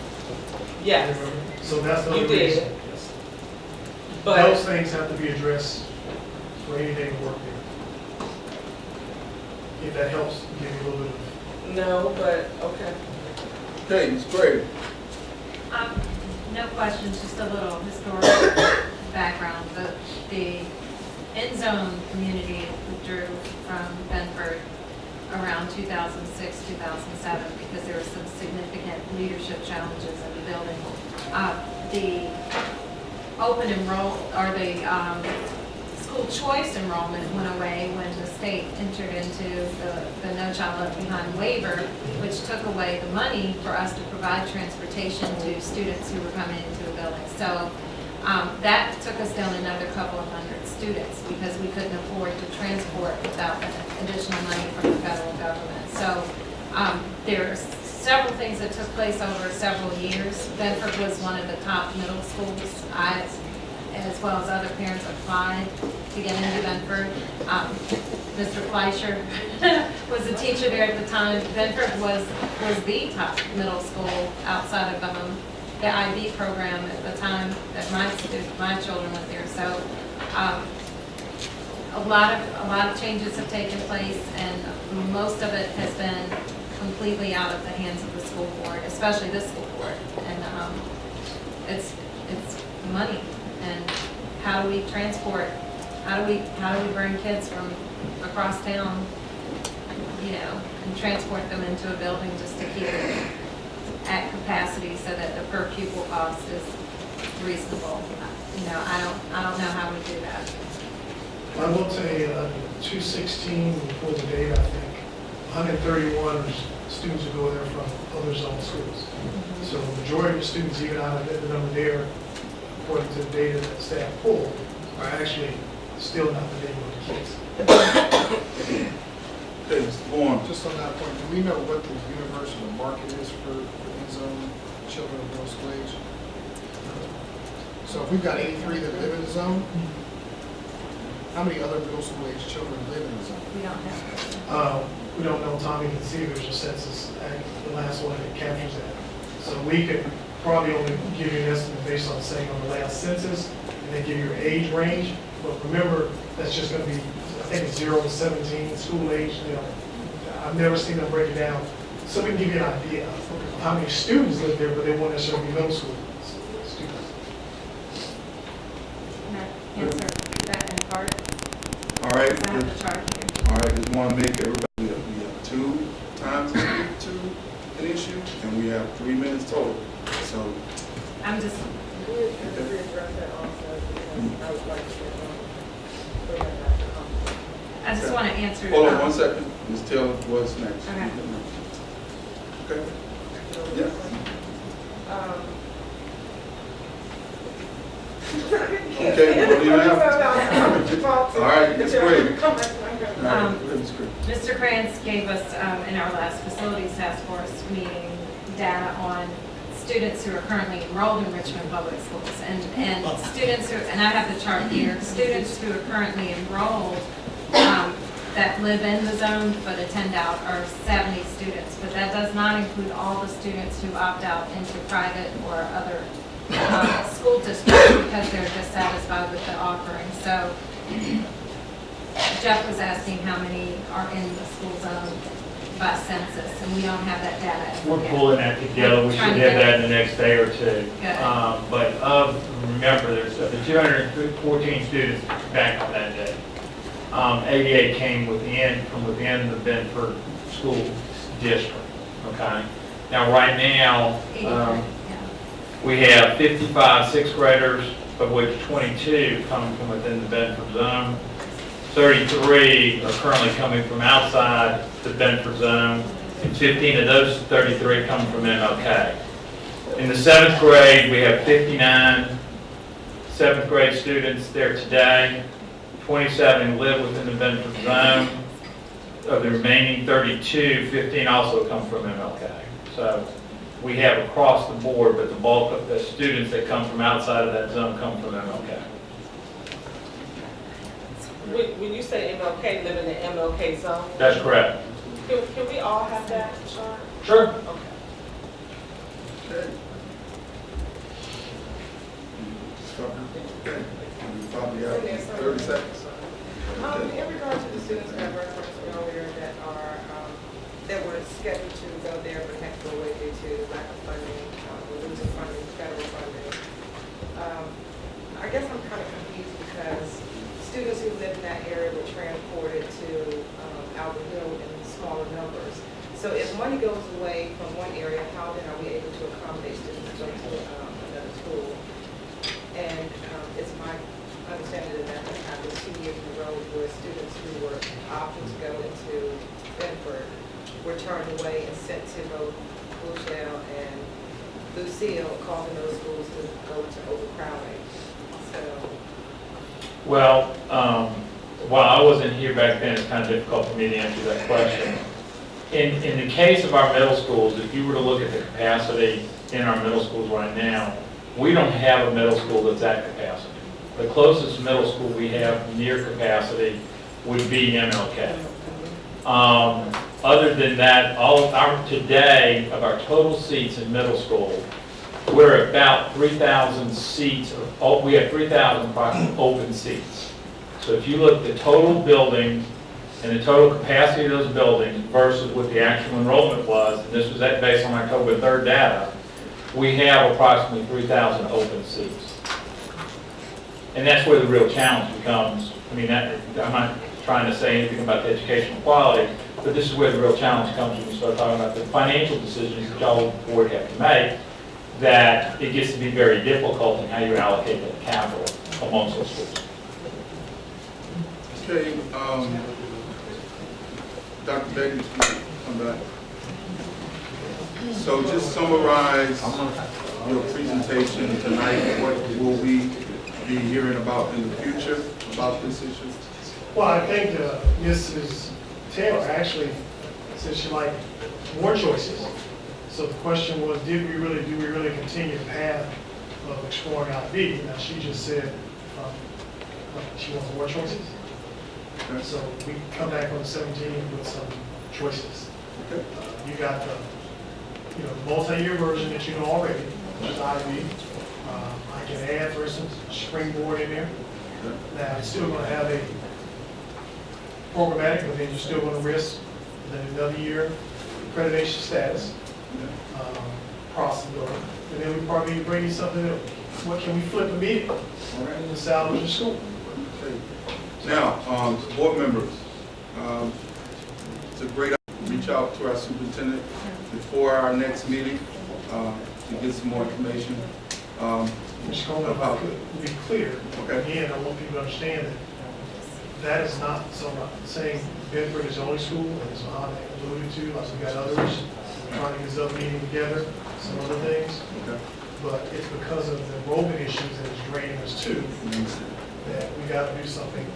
Speaker 8: Yes.
Speaker 9: So that's the
Speaker 8: You
Speaker 9: other
Speaker 8: did.
Speaker 9: reason. Yes.
Speaker 8: But
Speaker 9: Those things have to be addressed for anything to work there. If that helps give you a little bit of.
Speaker 8: no, but okay.
Speaker 2: Okay, Ms. Gray.
Speaker 11: No questions, just a little historical background. The end zone community withdrew from Benford around 2006, 2007 because there were some significant leadership challenges in the building. The open enroll or the school choice enrollment went away when the state entered into the No Child Left Behind waiver, which took away the money for us to provide transportation to students who were coming into the building. So that took us down another couple of hundred students because we couldn't afford to transport without additional money from the federal government. So there are several things that took place over several years. Bedford was one of the top middle schools. I, as well as other parents, applied to get into Bedford. Mr. Fleischer was a teacher there at the time. Bedford was the top middle school outside of the IB program at the time that my children went there. So a lot of changes have taken place, and most of it has been completely out of the hands of the school board, especially this school board. And it's money, and how do we transport, how do we bring kids from across town, you know, and transport them into a building just to keep it at capacity so that the per pupil cost is reasonable. You know, I don't know how we do that.
Speaker 9: I will say, 216 before the date, I think, 131 students who go there from other zone schools. So the majority of the students, even out of the number there, according to the data that staff pulled, are actually still not the neighborhood kids.
Speaker 2: Okay, Mr. Vaughn.
Speaker 3: Just on that point, do we know what the universal market is for in-zone children of middle school age? So if we've got 83 that live in the zone, how many other middle school age children live in the zone?
Speaker 11: We don't have.
Speaker 9: We don't know, Tommy can see if there's a census, the last one that captures that. So we could probably only give you an estimate based on saying on the last census, and then give you your age range. But remember, that's just gonna be, I think it's 0 to 17, school age, you know. I've never seen them break it down. So we can give you an idea of how many students live there, but they won't necessarily be middle school students.
Speaker 11: Can I answer that in part?
Speaker 2: All right.
Speaker 11: I have the chart here.
Speaker 2: All right, just want to make everybody, we have 2 times to speak to an issue, and we have 3 minutes total. So,
Speaker 11: I'm just,
Speaker 12: We address that also, because I would like to bring that back to council.
Speaker 11: I just want to answer.
Speaker 2: hold on 1 second. Ms. Taylor, what's next?
Speaker 11: Okay.
Speaker 2: Okay. Yeah. Okay, we don't even have. All right, Ms. Gray. All right, Ms. Gray.
Speaker 11: Mr. Krantz gave us, in our last facilities task force meeting, data on students who are currently enrolled in Richmond Public Schools. And students who, and I have the chart here, students who are currently enrolled that live in the zone but attend out are 70 students. But that does not include all the students who opt out into private or other school districts because they're dissatisfied with the offering. So Jeff was asking how many are in the school zone by census, and we don't have that data.
Speaker 17: We're pulling that together. We should have that in the next day or two. But remember, there's the 214 students back on that day. 88 came from within the Bedford school district. Okay. Now, right now, we have 55 sixth graders, of which 22 come from within the Bedford zone. 33 are currently coming from outside the Bedford zone, and 15 of those 33 come from MLK. In the 7th grade, we have 59 7th grade students there today. 27 live within the Bedford zone. Of the remaining 32, 15 also come from MLK. So we have across the board, but the bulk of the students that come from outside of that zone come from MLK.
Speaker 8: When you say MLK, live in the MLK zone?
Speaker 17: That's correct.
Speaker 8: Can we all have that chart?
Speaker 17: Sure.
Speaker 8: Okay.
Speaker 2: Okay. Okay. You probably have 30 seconds.
Speaker 12: In regard to the students that I referenced earlier that are, that were scheduled to go there but had to go away due to lack of funding, or losing funding, federal funding. I guess I'm kind of confused because students who live in that area were transported to Albert Hill in smaller numbers. So if money goes away from one area, how then are we able to accommodate students to go to another school? And it's my understanding that has happened 2 years in a row where students who were opting to go into Bedford were turned away and sent to both Rochelle and Lucille, causing those schools to go into overcrowding. So.
Speaker 17: Well, while I wasn't here back then, it's kind of difficult for me to answer that question. In the case of our middle schools, if you were to look at the capacity in our middle schools right now, we don't have a middle school that's at capacity. The closest middle school we have near capacity would be MLK. Other than that, today, of our total seats in middle school, we're about 3,000 seats, we have 3,000 open seats. So if you look at the total buildings and the total capacity of those buildings versus what the actual enrollment was, and this was based on October 3rd data, we have approximately 3,000 open seats. And that's where the real challenge becomes. I mean, I'm not trying to say anything about the educational quality, but this is where the real challenge comes when we start talking about the financial decisions that y'all board have to make, that it gets to be very difficult in how you allocate that capital amongst those schools.
Speaker 2: Okay, Dr. Begley, come back. So just summarize your presentation tonight. What will we be hearing about in the future about this issue?
Speaker 9: Well, I think Mrs. Taylor actually said she liked more choices. So the question was, do we really continue the path of exploring IB? Now, she just said she wants more choices.
Speaker 2: Okay.
Speaker 9: So we come back on the 17th with some choices.
Speaker 2: Okay.
Speaker 9: You got the, multi-year version that you know already, which is IB. I can add, for instance, Springboard in there.
Speaker 2: Okay.
Speaker 9: Now, it's still going to have a programmatic, but then you're still going to risk then another year accreditation status possibility. And then we probably need to bring you something that, what can we flip immediately?
Speaker 2: All right.
Speaker 9: And salvage the school.
Speaker 2: Okay. Now, board members, it's a great idea to reach out to our superintendent before our next meeting to get some more information.
Speaker 9: Mr. Coleman, if I could be clear, again, I want people to understand that that is not, so I'm not saying Bedford is the only school, as Mohammed alluded to, like we got others, we're trying to get this up meeting together, some other things.
Speaker 2: Okay.
Speaker 9: But it's because of the enrollment issues that is draining us too, that we got to do something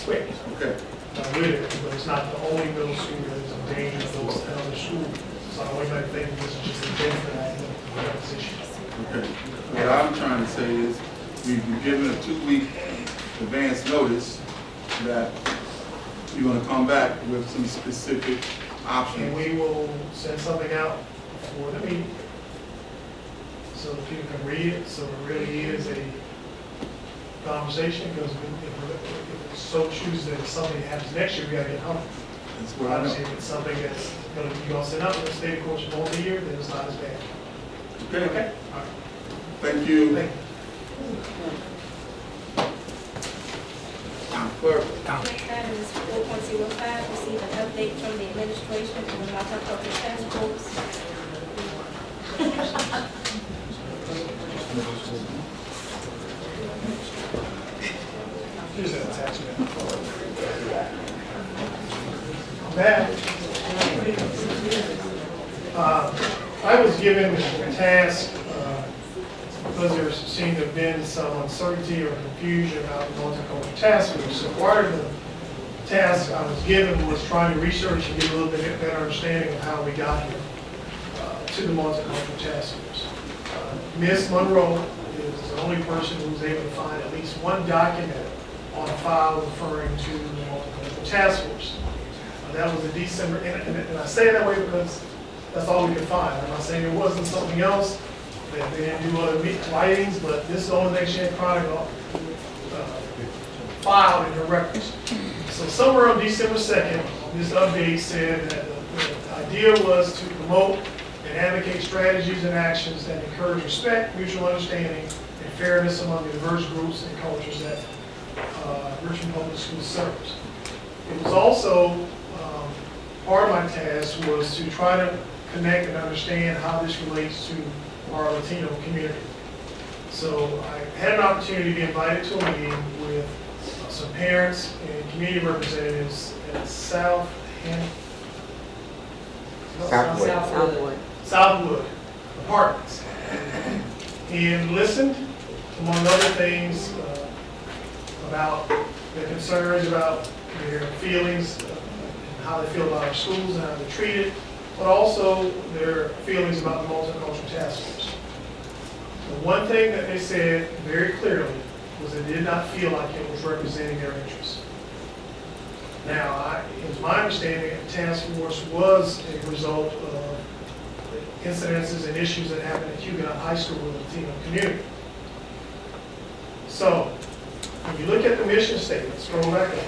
Speaker 9: quick.
Speaker 2: Okay.
Speaker 9: Not with it, but it's not the only middle school that is in danger of those other schools. So I want everybody to think this is just a Bedford position.
Speaker 2: Okay. What I'm trying to say is we've been given a 2-week advance notice that you're going to come back with some specific options.
Speaker 9: And we will send something out for the meeting so that people can read it, so it really is a conversation, because if it's so chooses that it's something that happens next year, we gotta get home.
Speaker 2: That's what I know.
Speaker 9: Obviously, if it's something that's gonna be gonna set up in the state courts multi-year, then it's not as bad.
Speaker 2: Okay.
Speaker 9: Okay? All right.
Speaker 2: Thank you.
Speaker 9: Thank you.
Speaker 2: Clerk.
Speaker 1: Next item is 4.05, receive an update from the administration on the multicultural task force.
Speaker 9: Here's an attachment. Matt, I was given a task because there seemed to have been some uncertainty or confusion about the multicultural task force. So part of the task I was given was trying to research and get a little bit better understanding of how we got here to the multicultural task force. Ms. Monroe is the only person who was able to find at least one document on file referring to the multicultural task force. That was in December, and I say it that way because that's all we could find. I'm not saying there wasn't something else, that they didn't do other writings, but this is the only thing she had filed in her records. So somewhere on December 2nd, this update said that the idea was to promote and advocate strategies and actions that encourage respect, mutual understanding, and fairness among the diverse groups and cultures that Richmond Public Schools serves. It was also, part of my task was to try to connect and understand how this relates to our Latino community. So I had an opportunity to be invited to a meeting with some parents and community representatives at Southwood Apartments, and listened, among other things, about their concerns about their feelings, and how they feel about our schools and how they're treated, but also their feelings about the multicultural task force. The one thing that they said very clearly was they did not feel like it was representing their interests. Now, it's my understanding that the task force was a result of incidences and issues that happened at Huguenot High School with the Latino community. So, when you look at the mission statement, scroll back up,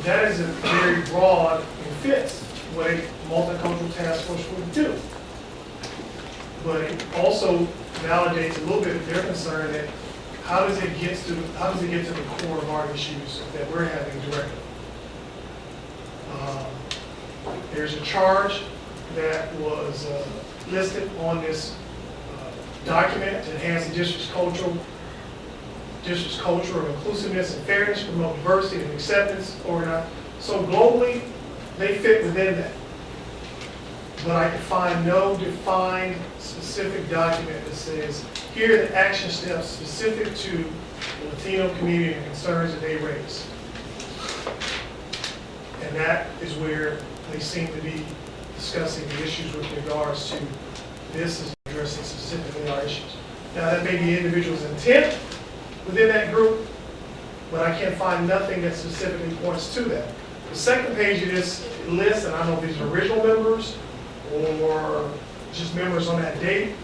Speaker 9: that is a very broad and fits what a multicultural task force would do. But it also validates a little bit of their concern that how does it get to the core of our issues that we're having directly? There's a charge that was listed on this document to enhance the district's culture of inclusiveness and fairness, promote diversity and acceptance, organize. So globally, they fit within that. But I can find no defined specific document that says, here are the action steps specific to the Latino community and concerns that they raise. And that is where they seem to be discussing the issues with regards to this is addressing specifically our issues. Now, that may be individuals' intent within that group, but I can't find nothing that specifically points to that. The second page of this list, and I don't know if these are original members or just members on that date,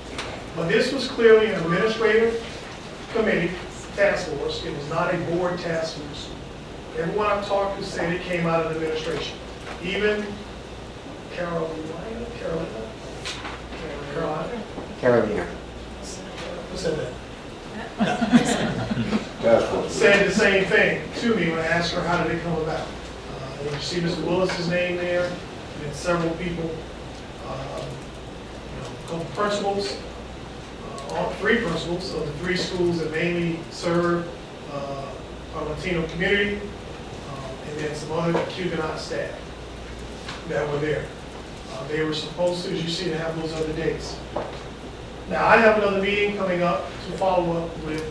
Speaker 9: but this was clearly an administrative committee task force. It was not a board task force. Everyone I've talked to said it came out of administration. Even Carolina? Who said that? Said the same thing to me when I asked her how did it come about. You see Mr. Willis's name there, and then several people, a couple principals, all three principals of the three schools that mainly serve our Latino community, and then some other Cubanite staff that were there. They were supposed to, as you see, to have those other dates. Now, I have another meeting coming up to follow up with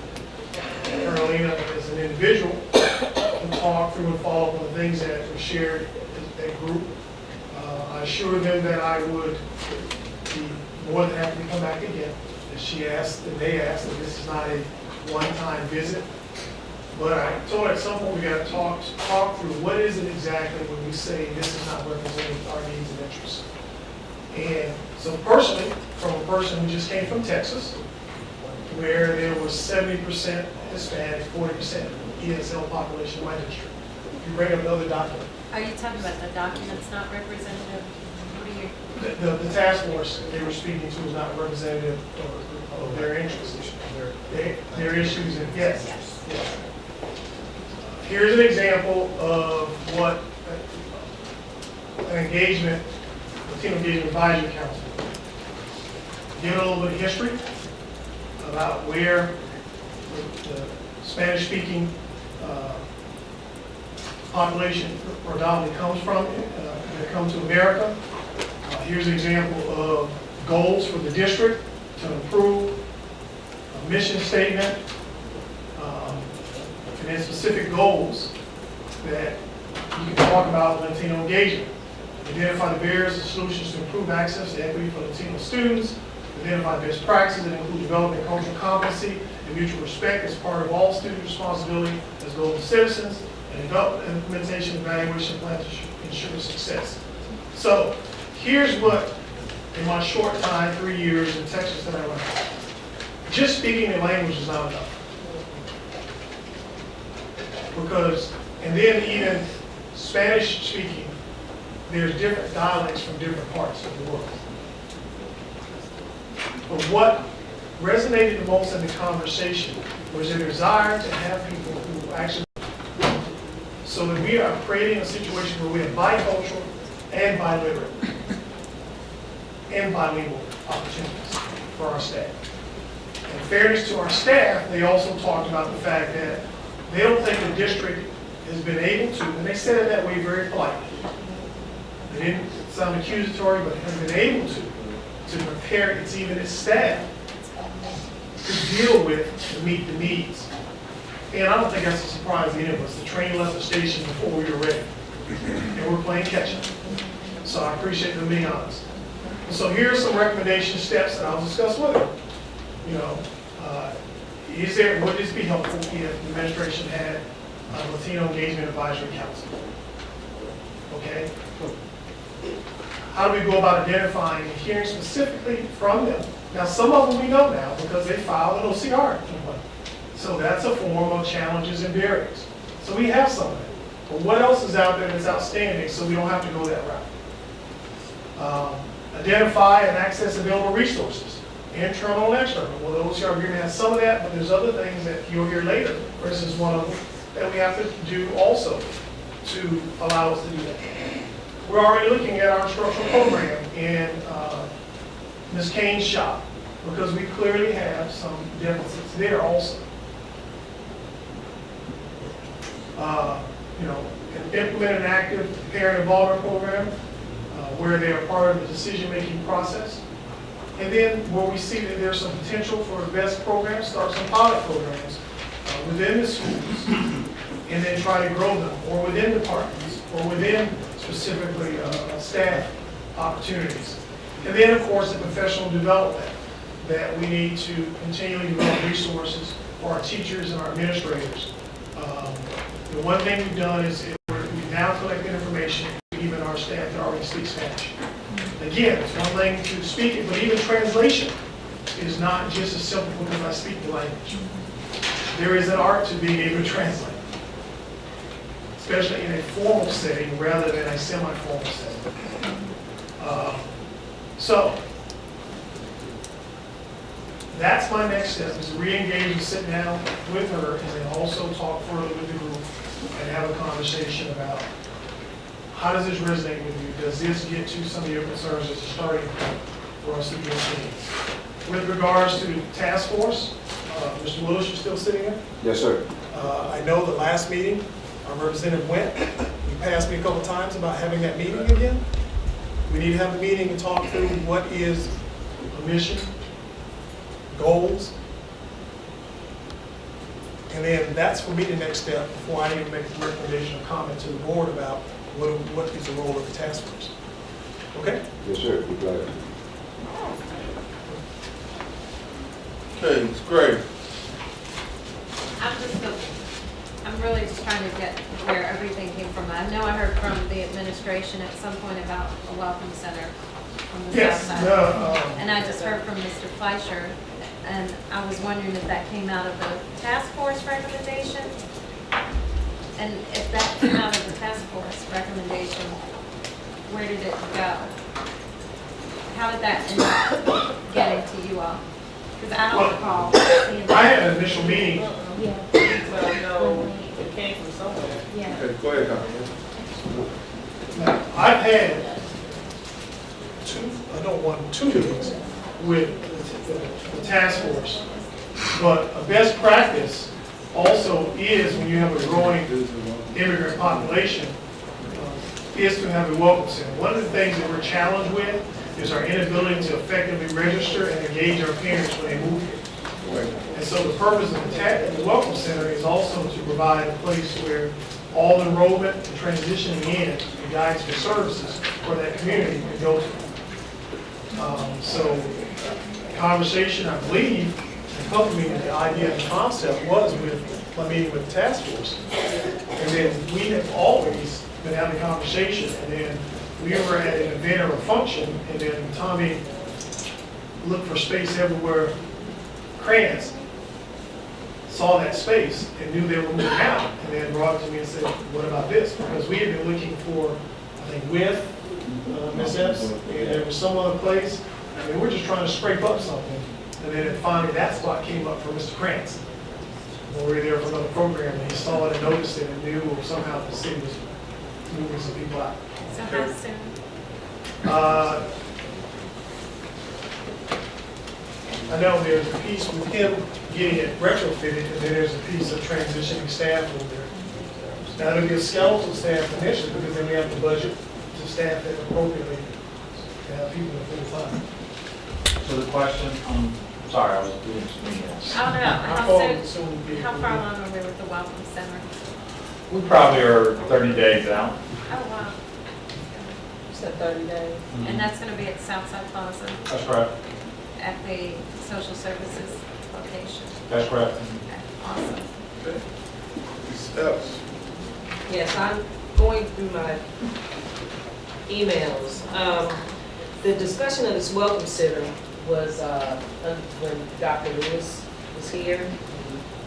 Speaker 9: Carolina as an individual to talk through and follow up on the things that were shared as a group. I assured them that I would be more than happy to come back again. As she asked, and they asked, that this is not a one-time visit. But I told her at some point we got to talk through what is it exactly when we say this is not representing our needs and interests. And so personally, from a person who just came from Texas, where there was 70% Hispanic, 40% ESL population in my district. If you bring up another document.
Speaker 11: Are you talking about the documents not representative? What are you?
Speaker 9: The task force that they were speaking to was not representative of their interests, their issues, and yes. Here's an example of what an engagement, Latino Engagement Advisory Council. Give a little bit of history about where the Spanish-speaking population predominantly comes from when it comes to America. Here's an example of goals for the district to improve a mission statement, and then specific goals that you can talk about Latino engagement. Identify the barriers and solutions to improve access to equity for Latino students. Identify best practices that include developing cultural competency and mutual respect as part of all student responsibility as global citizens, and develop implementation evaluation plan to ensure success. So here's what, in my short time, 3 years in Texas, that I learned. Just speaking the language is not enough. Because, and then even Spanish speaking, there's different dialects from different parts of the world. But what resonated the most in the conversation was a desire to have people who actually, so that we are creating a situation where we have bicultural and bilingual opportunities for our staff. In fairness to our staff, they also talked about the fact that they don't think the district has been able to, and they said it that way very politely. They didn't sound accusatory, but has been able to prepare its staff to deal with and meet the needs. And I don't think that's a surprise to any of us. The train left the station before we were ready. And we're playing catch up. So I appreciate them being honest. And so here are some recommendation steps that I'll discuss with them. Would this be helpful if the administration had a Latino Engagement Advisory Council? Okay? How do we go about identifying and hearing specifically from them? Now, some of them we know now because they filed an OCR complaint. So that's a form of challenges and barriers. So we have some of that. But what else is out there that's outstanding so we don't have to go that route? Identify and access available resources. internal and external. Well, the OCR agreement has some of that, but there's other things that you'll hear later. For instance, one of them that we have to do also to allow us to do that. We're already looking at our instructional program in Ms. Kane's shop, because we clearly have some deficits there also. Implement an active parent involvement program where they are part of the decision-making process. And then where we see that there's some potential for the best programs, start some pilot programs within the schools, and then try to grow them, or within departments, or within specifically staff opportunities. And then, of course, the professional development, that we need to continually develop resources for our teachers and our administrators. The one thing we've done is we've now collected information, even our staff that already speak Spanish. Again, it's one thing to speak it, but even translation is not just as simple because I speak the language. There is an art to being able to translate, especially in a formal setting rather than a semi-formal setting. So, that's my next step, is to re-engage and sit down with her, and then also talk further with the group and have a conversation about how does this resonate with you? Does this get to some of your concerns as a starting point for us to be seeing? With regards to task force, Mr. Willis, you still sitting here?
Speaker 6: Yes, sir.
Speaker 9: I know the last meeting, our representative went. You passed me a couple times about having that meeting again. We need to have a meeting and talk through what is the mission, goals, and then that's for me the next step before I even make a recommendation or comment to the board about what is the role of the task force. Okay?
Speaker 6: Yes, sir. Be glad.
Speaker 2: Okay, it's great.
Speaker 11: I'm really just trying to get where everything came from. I know I heard from the administration at some point about a welcome center on the
Speaker 9: Yes,
Speaker 11: south side. And I just heard from Mr. Fleischer, and I was wondering if that came out of the task force recommendation? And if that came out of the task force recommendation, where did it go? How did that end up getting to you all? Because I don't recall seeing that.
Speaker 9: I had an initial meeting.
Speaker 11: Yeah.
Speaker 8: Well, no, it came from somewhere.
Speaker 11: Yeah.
Speaker 2: Okay, go ahead, Dr.
Speaker 9: Now, I've had two meetings with the task force, but a best practice also is when you have a growing immigrant population, is to have a welcome center. One of the things that we're challenged with is our inability to effectively register and engage our parents when they move here. And so the purpose of the welcome center is also to provide a place where all enrollment and transitioning in and guidance and services for that community can go to. So conversation, I believe, accompanying the idea and concept was with my meeting with the task force. And then we have always been having a conversation, and then we were at an event or a function, and then Tommy looked for space everywhere. Crayons saw that space and knew they were moving out, and then brought it to me and said, what about this? Because we had been looking for, I think, with Ms. Epps, and there was some other place. I mean, we're just trying to scrape up something. And then finally that spot came up for Mr. Krantz. When we were there for another program, and he saw it and noticed it and knew somehow the city was moving some people out.
Speaker 11: So how soon?
Speaker 9: I know there's a piece with him getting it retrofitted, and then there's a piece of transitioning staff over there. Now, it'll be a skeletal staff initially, because then we have to budget to staff it appropriately to have people in full time.
Speaker 17: So the question, I'm sorry, I was doing something else.
Speaker 11: I don't know. How far along are we with the welcome center?
Speaker 17: We probably are 30 days out.
Speaker 11: Oh, wow.
Speaker 8: You said 30 days.
Speaker 11: And that's going to be at Southside Plaza
Speaker 17: That's correct.
Speaker 11: at the social services location.
Speaker 17: That's correct.
Speaker 11: Okay, awesome.
Speaker 2: Okay. Ms. Epps.
Speaker 8: Yes, I'm going through my emails. The discussion of this welcome center was when Dr. Lewis was here,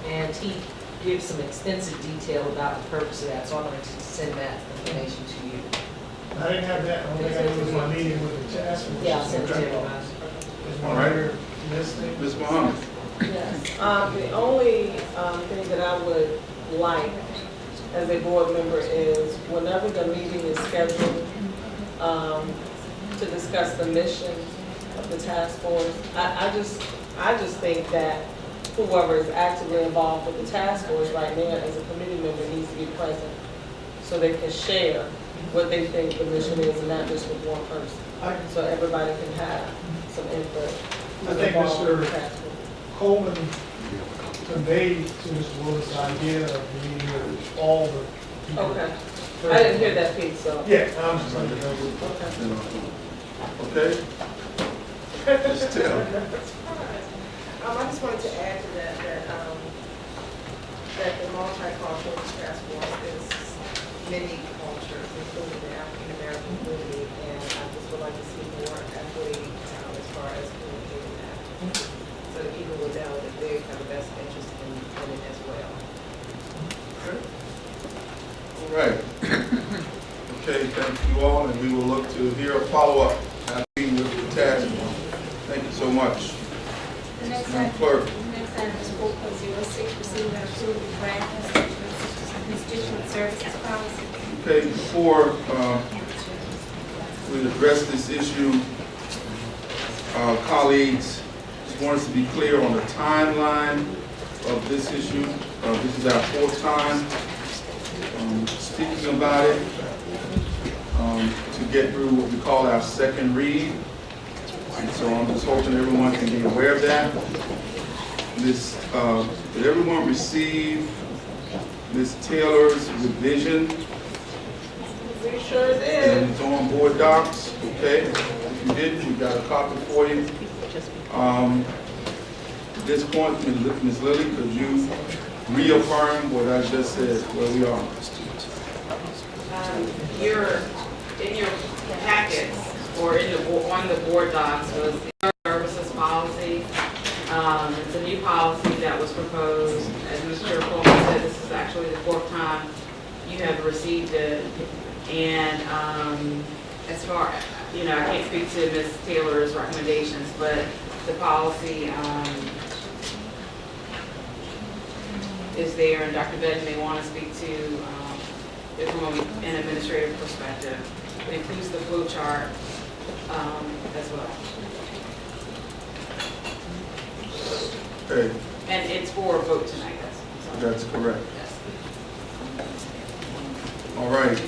Speaker 8: and he gives some extensive detail about the purpose of that, so I'm going to send that information to you.
Speaker 9: I didn't have that. I only had it was my meeting with the task force.
Speaker 8: Yeah, I'll send it to you.
Speaker 2: All right. Ms. Muhammad?
Speaker 8: Yes, the only, thing that I would like as a board member is whenever the meeting is scheduled, to discuss the mission of the task force, I just think that whoever is actively involved with the task force right now as a committee member needs to be present so they can share what they think the mission is and not just with one person. So everybody can have some input.
Speaker 9: I think
Speaker 8: involved with the
Speaker 9: Mr.
Speaker 8: task force.
Speaker 9: Coleman conveyed to Mr. Willis the idea of being here all the people.
Speaker 8: Okay, I didn't hear that piece, so.
Speaker 9: Yeah, I'm just letting you know.
Speaker 8: Okay.
Speaker 2: Okay? Just tell.
Speaker 12: I just wanted to add to that, that the multicultural task force is many cultures, including the African American community, and I just would like to see more equity as far as communicating that. So that people will know that they have a best interest in it as well.
Speaker 2: All right. Okay, thank you all, and we will look to hear a follow-up with the task force. Thank you so much.
Speaker 1: The next
Speaker 2: Madam
Speaker 1: item,
Speaker 2: Clerk.
Speaker 1: the next item is 4.06, receive and approve the draft constituent services policy.
Speaker 2: Okay, before we address this issue, colleagues, just want us to be clear on the timeline of this issue. This is our fourth time speaking about it to get through what we call our second read. And so I'm just hoping everyone can be aware of that. Did everyone receive Ms. Taylor's revision?
Speaker 8: We sure did.
Speaker 2: And it's on board docs, okay? If you didn't, we got a copy for you. At this point, Ms. Lilly, could you reaffirm what I just said, where we are?
Speaker 5: In your packets, or on the board docs, was the services policy. It's a new policy that was proposed. As Mr. Coleman said, this is actually the fourth time you have received it. And as far, I can't speak to Ms. Taylor's recommendations, but the policy is there, and Dr. Bedden may want to speak to it from an administrative perspective. It includes the flow chart as well.
Speaker 2: Okay,
Speaker 5: And it's for a vote tonight,
Speaker 2: that's correct.
Speaker 5: Yes.
Speaker 2: All right.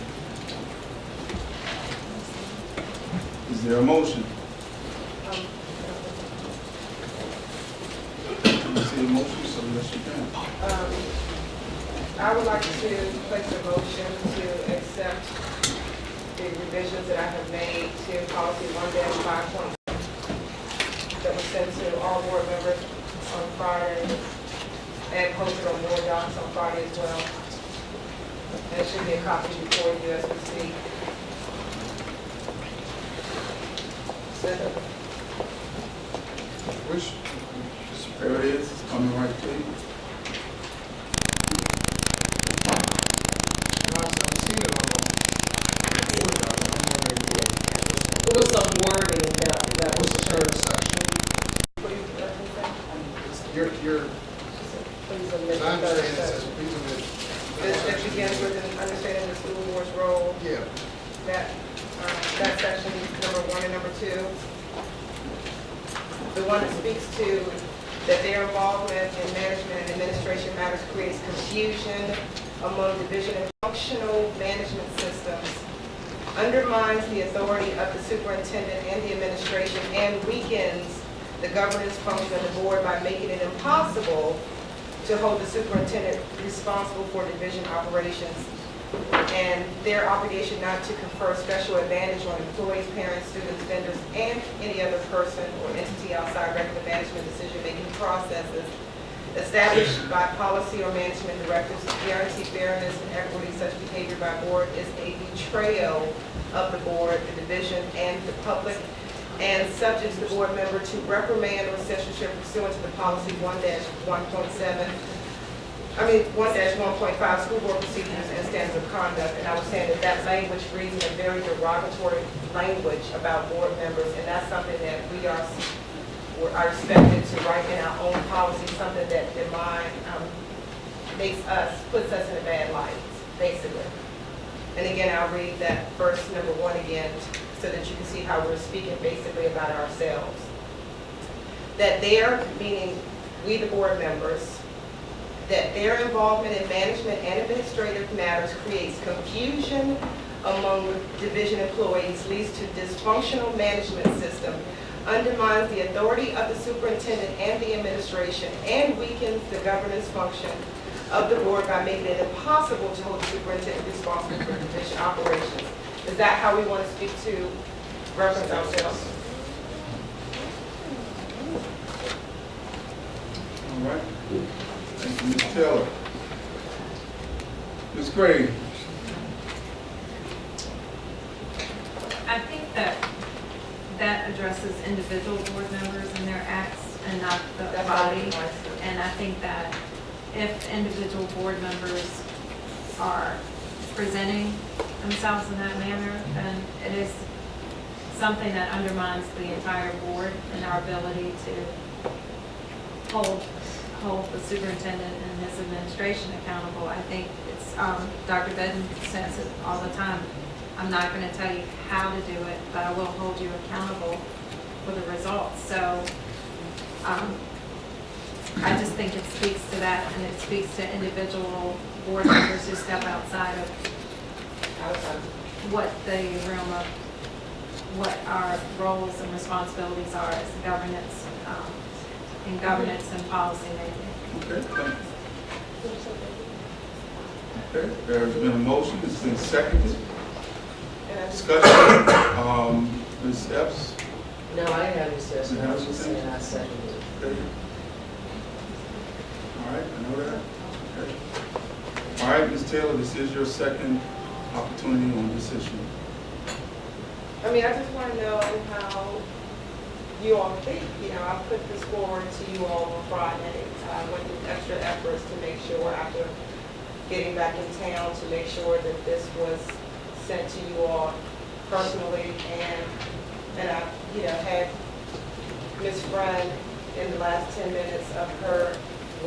Speaker 2: Is there a motion? You see a motion, so yes, you can.
Speaker 12: I would like to place a motion to accept the revisions that I have made to policy 1-5.1 that was sent to all board members on Friday and posted on board docs on Friday as well. And there should be a copy before you as we speak.
Speaker 2: Which? There it is, it's coming right to you.
Speaker 8: It was some wording that was changed.
Speaker 3: Your,
Speaker 12: Please omit
Speaker 3: as
Speaker 12: the
Speaker 3: I
Speaker 12: third
Speaker 3: understand it, says,
Speaker 12: section.
Speaker 3: please omit.
Speaker 12: This begins with an understanding the school board's role.
Speaker 3: Yeah,
Speaker 12: That section, number 1 and number 2. The one that speaks to that their involvement in management and administration matters creates confusion among division and functional management systems, undermines the authority of the superintendent and the administration, and weakens the governance function of the board by making it impossible to hold the superintendent responsible for division operations and their obligation not to confer special advantage on employees, parents, students, vendors, and any other person or entity outside regular management decision-making processes established by policy or management directives to guarantee fairness and equity. Such behavior by board is a betrayal of the board, the division, and the public, and subjects the board member to reprimand or censorship pursuant to the policy 1-1.7. 1-1.5 school board procedures and standards of conduct. And I was saying that language reads in a very derogatory language about board members, and that's something that we are are expected to write in our own policy something that puts us in a bad light, basically. And again, I'll read that verse number 1 again, so that you can see how we're speaking basically about ourselves. That their, meaning we the board members, that their involvement in management and administrative matters creates confusion among division employees, leads to dysfunctional management system, undermines the authority of the superintendent and the administration, and weakens the governance function of the board by making it impossible to hold the superintendent responsible for division operations. Is that how we want to speak to reference ourselves?
Speaker 2: All right. Thank you, Ms. Taylor. Ms. Gray.
Speaker 11: I think that addresses individual board members and their acts and not the body. And I think that if individual board members are presenting themselves in that manner, then it is something that undermines the entire board and our ability to hold the superintendent and his administration accountable. I think it's, Dr. Bedden says it all the time, I'm not going to tell you how to do it, but I will hold you accountable for the results. So I just think it speaks to that, and it speaks to individual board members who step outside of what the realm of what our roles and responsibilities are as governance, in governance and policy making.
Speaker 2: Okay, thank you. Okay, there's been a motion, it's been seconded. Discussion, Ms. Epps?
Speaker 7: No, I didn't have any discussion. I was just saying I seconded it.
Speaker 2: Okay. All right, I know that. Okay. All right, Ms. Taylor, this is your second opportunity on this issue.
Speaker 12: I mean, I just want to know how you all think. You know, I put this forward to you all on Friday. I went through extra efforts to make sure after getting back in town to make sure that this was sent to you all personally, and I, had Ms. Friend in the last 10 minutes of her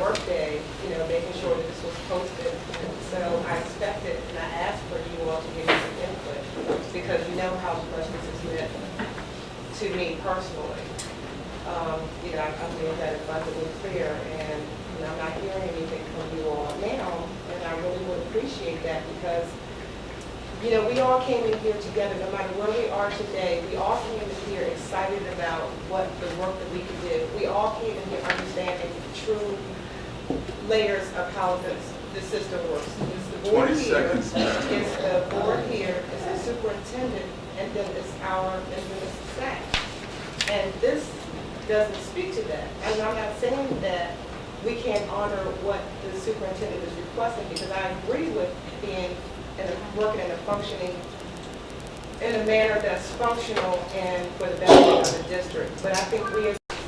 Speaker 12: workday, making sure that this was posted. And so I expected and I asked for you all to give me some input, because you know how much this has meant to me personally. I made that abundantly clear, and I'm not hearing anything from you all now, and I really would appreciate that, because we all came in here together, no matter where we are today, we all came in here excited about what the work that we could do. We all came in here understanding the true layers of how the system works. It's the board
Speaker 2: 20
Speaker 12: here,
Speaker 2: seconds.
Speaker 12: it's the board here, it's the superintendent, and then it's the staff. And this doesn't speak to that. And I'm not saying that we can't honor what the superintendent is requesting, because I agree with working in a functioning, in a manner that's functional and for the benefit of the district. But I think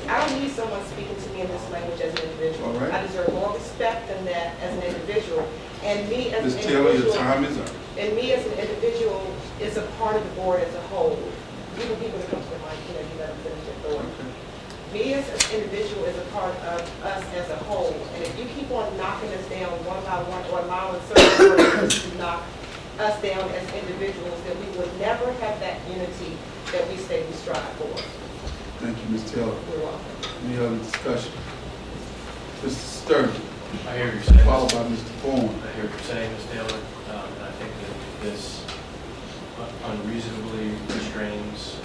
Speaker 12: I don't need someone speaking to me in this language as an individual.
Speaker 2: All right.
Speaker 12: I deserve more respect than that as an individual. And me as
Speaker 2: Ms.
Speaker 12: an
Speaker 2: Taylor,
Speaker 12: individual.
Speaker 2: your time is up.
Speaker 12: And me as an individual is a part of the board as a whole. Even people that come to the mic, you let them finish their thought. Me as an individual is a part of us as a whole. And if you keep on knocking us down one by one, or allowing certain persons to knock us down as individuals, then we would never have that unity that we say we strive for.
Speaker 2: Thank you, Ms. Taylor.
Speaker 12: You're welcome.
Speaker 2: Any other discussion? Mr. Sturgeon,
Speaker 14: I hear what you're saying.
Speaker 2: followed by Mr. Bourne.
Speaker 14: I hear what you're saying, Ms. Taylor, and I think that this unreasonably restrains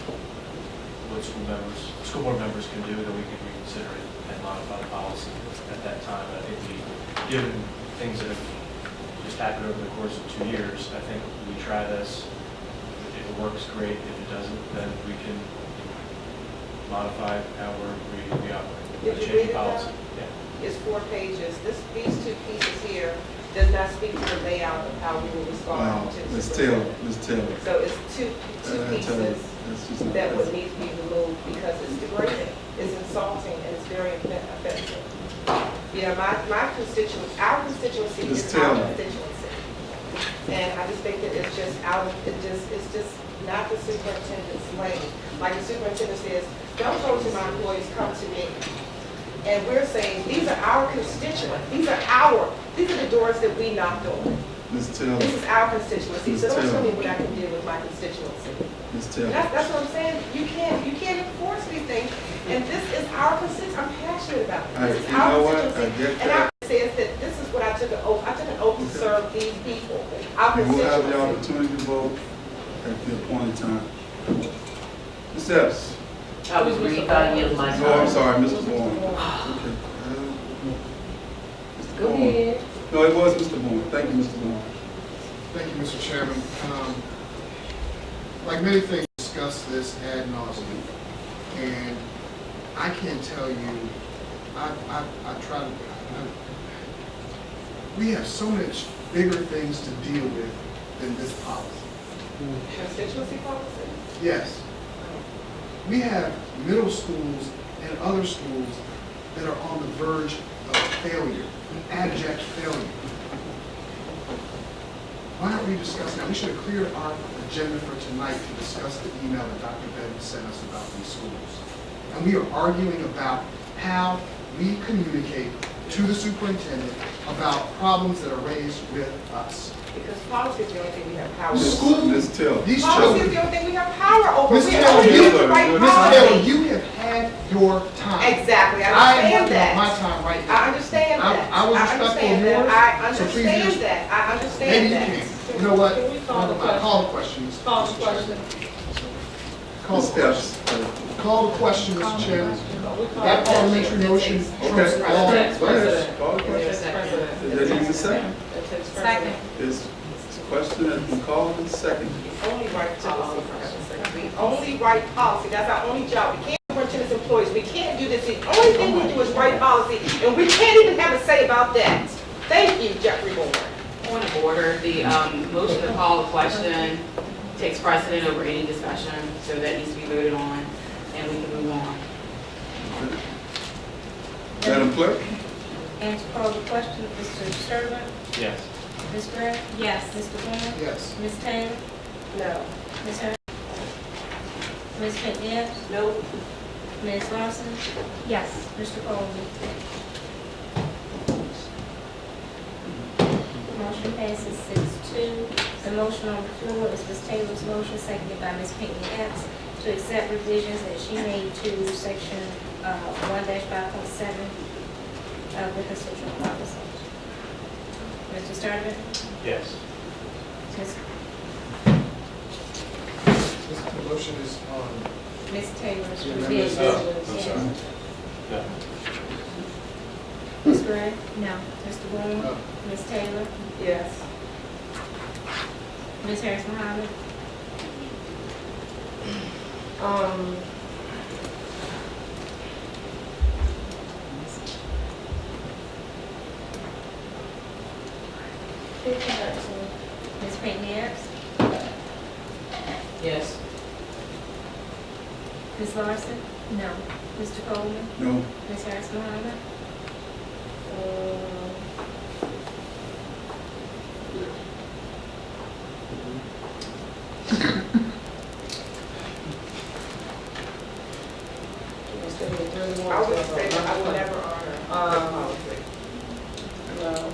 Speaker 14: what school board members can do, that we can reconsider it and modify the policy at that time. I think given things that have just happened over the course of 2 years, I think we try this. If it works, great. If it doesn't, then we can modify how we operate.
Speaker 12: Did you
Speaker 14: Change
Speaker 12: read it
Speaker 14: policy.
Speaker 12: now?
Speaker 14: Yeah.
Speaker 12: It's 4 pages. These 2 pieces here does not speak to the layout of how we will respond to
Speaker 2: Ms.
Speaker 12: the
Speaker 2: Taylor, Ms. Taylor.
Speaker 12: So it's two pieces that would need to be removed, because it's degrading, it's insulting, and it's very offensive. My constituency, our constituency
Speaker 2: Ms.
Speaker 12: is our
Speaker 2: Taylor.
Speaker 12: constituency. And I just think that it's just it's just not the superintendent's lane. Like the superintendent says, don't go to my employees, come to me. And we're saying, these are our constituents, these are the doors that we knocked on.
Speaker 2: Ms. Taylor,
Speaker 12: This is our constituency, so
Speaker 2: Ms.
Speaker 12: don't tell me
Speaker 2: Taylor.
Speaker 12: what I can do with my constituency.
Speaker 2: Ms. Taylor.
Speaker 12: That's what I'm saying, you can't enforce these things, and this is our constituency, I'm passionate about it. This is
Speaker 2: You
Speaker 12: our
Speaker 2: know what? I
Speaker 12: constituency.
Speaker 2: get
Speaker 12: And
Speaker 2: that.
Speaker 12: I says that this is what I took an oath to serve these people, our
Speaker 2: You will have the
Speaker 12: constituency.
Speaker 2: opportunity to vote at the appointed time. Ms. Epps?
Speaker 7: I was brief, I yield my time.
Speaker 2: Oh, I'm sorry, Mr. Bourne. Okay. Mr.
Speaker 8: Go
Speaker 2: Bourne.
Speaker 8: ahead.
Speaker 2: No, it was Mr. Bourne. Thank you, Mr. Bourne.
Speaker 3: Thank you, Mr. Chairman. Like many things, discuss this ad nauseum, and I can't tell you, I try to, we have so much bigger things to deal with than this policy.
Speaker 12: Constituency policy?
Speaker 3: Yes. We have middle schools and other schools that are on the verge of failure, abject failure. Why aren't we discussing that? We should have cleared our agenda for tonight to discuss the email that Dr. Benton sent us about these schools. And we are arguing about how we communicate to the superintendent about problems that are raised with us.
Speaker 12: Because policy is the only thing we have power over.
Speaker 3: School,
Speaker 2: Ms. Taylor.
Speaker 3: these
Speaker 12: Policy is
Speaker 3: children,
Speaker 12: the only thing we have power over.
Speaker 3: Ms.
Speaker 12: We
Speaker 3: Taylor,
Speaker 12: only
Speaker 3: you-
Speaker 12: use the right
Speaker 3: Ms. Taylor,
Speaker 12: policy.
Speaker 3: you have had your time.
Speaker 12: Exactly, I
Speaker 3: I am
Speaker 12: understand
Speaker 3: working on my
Speaker 12: that.
Speaker 3: time right now.
Speaker 12: I understand that.
Speaker 3: I was respectful of
Speaker 12: understand that.
Speaker 3: yours,
Speaker 12: I
Speaker 3: so please
Speaker 12: understand
Speaker 3: use-
Speaker 12: that. I
Speaker 3: Maybe
Speaker 12: understand
Speaker 3: you
Speaker 12: that.
Speaker 3: can. You know what?
Speaker 8: Can we call the question?
Speaker 3: Call the question, Mr.
Speaker 8: Call the
Speaker 3: Mr. Chairman.
Speaker 8: question.
Speaker 3: Call the
Speaker 2: Ms.
Speaker 3: question.
Speaker 2: Epps.
Speaker 3: Call the question, Mr. Chairman.
Speaker 8: We call
Speaker 3: That
Speaker 8: the
Speaker 3: parliamentary motion
Speaker 2: Okay.
Speaker 3: trumps all.
Speaker 2: Go ahead. Call the question.
Speaker 12: Mr. President.
Speaker 2: Is there even a second?
Speaker 12: It takes
Speaker 11: Second.
Speaker 12: precedent.
Speaker 2: This question has been called and seconded.
Speaker 12: Only right policy, for heaven's sake. The only right policy, that's our only job. We can't superintendent's employees, we can't do this. The only thing we do is write policy, and we can't even have a say about that. Thank you, Jeffrey Moore.
Speaker 5: Point of order, the motion to call the question takes precedent over any discussion, so that needs to be voted on, and we can move on.
Speaker 2: Madam Clerk?
Speaker 1: And to call the question, Mr. Sturman,
Speaker 14: Yes.
Speaker 1: Ms. Grant,
Speaker 11: Yes.
Speaker 1: Mr. Bourne,
Speaker 3: Yes.
Speaker 1: Ms. Taylor,
Speaker 12: No.
Speaker 1: Ms. Hurst, Ms. McNabb,
Speaker 12: No.
Speaker 1: Ms. Lawson,
Speaker 11: Yes.
Speaker 1: Mr. Coleman. Motion passes 6-2. The motion on the floor is Ms. Taylor's motion, seconded by Ms. Pinckney Epps, to accept revisions that she made to section 1-5.7 of the constitutional policy. Mr. Sturman?
Speaker 14: Yes.
Speaker 1: Ms.
Speaker 3: The motion is on.
Speaker 1: Ms. Taylor's
Speaker 3: Yeah,
Speaker 1: revisions.
Speaker 14: I'm sorry. No.
Speaker 1: Ms. Grant?
Speaker 11: No.
Speaker 1: Mr. Bourne?
Speaker 3: No.
Speaker 1: Ms. Taylor?
Speaker 12: Yes.
Speaker 1: Ms. Harris Mohammed? Ms. Pinckney Epps?
Speaker 7: Yes.
Speaker 1: Ms. Larson?
Speaker 11: No.
Speaker 1: Mr. Coleman?
Speaker 2: No.
Speaker 1: Ms. Harris Mohammed?
Speaker 12: I would say that I will never honor that policy.
Speaker 8: No.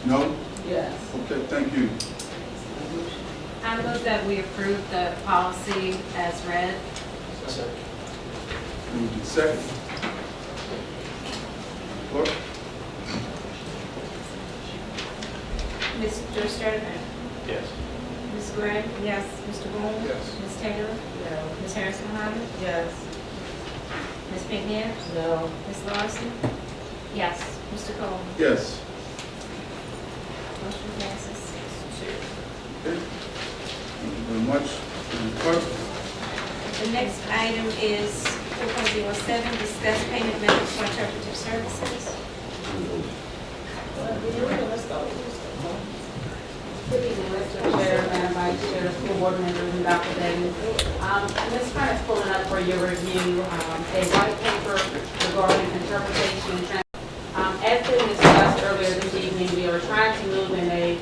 Speaker 2: No?
Speaker 8: Yes.
Speaker 2: Okay, thank you.
Speaker 11: I move that we approve the policy as read.
Speaker 2: Moved in second. Clerk?
Speaker 1: Mr. Sturman?
Speaker 14: Yes.
Speaker 1: Ms. Gray? Yes. Mr. Bourne?
Speaker 3: Yes.
Speaker 1: Ms. Taylor?
Speaker 12: No.
Speaker 1: Ms. Harris Mohammed?
Speaker 12: Yes.
Speaker 1: Ms. Pinckney Epps?
Speaker 12: No.
Speaker 1: Ms. Larson?
Speaker 11: Yes.
Speaker 1: Mr. Coleman?
Speaker 2: Yes.
Speaker 1: Motion passes 6-2.
Speaker 2: Okay. Thank you very much. Madam Clerk?
Speaker 1: The next item is 4.07, discuss payment methods for interpretive services.
Speaker 8: Let's go.
Speaker 18: Good evening, Mr. Chair, Madam Vice Chair, School Board members, and Dr. Davis. This kind of pulling up for your review, a white paper regarding interpretation and as been discussed earlier this evening, we are trying to move in a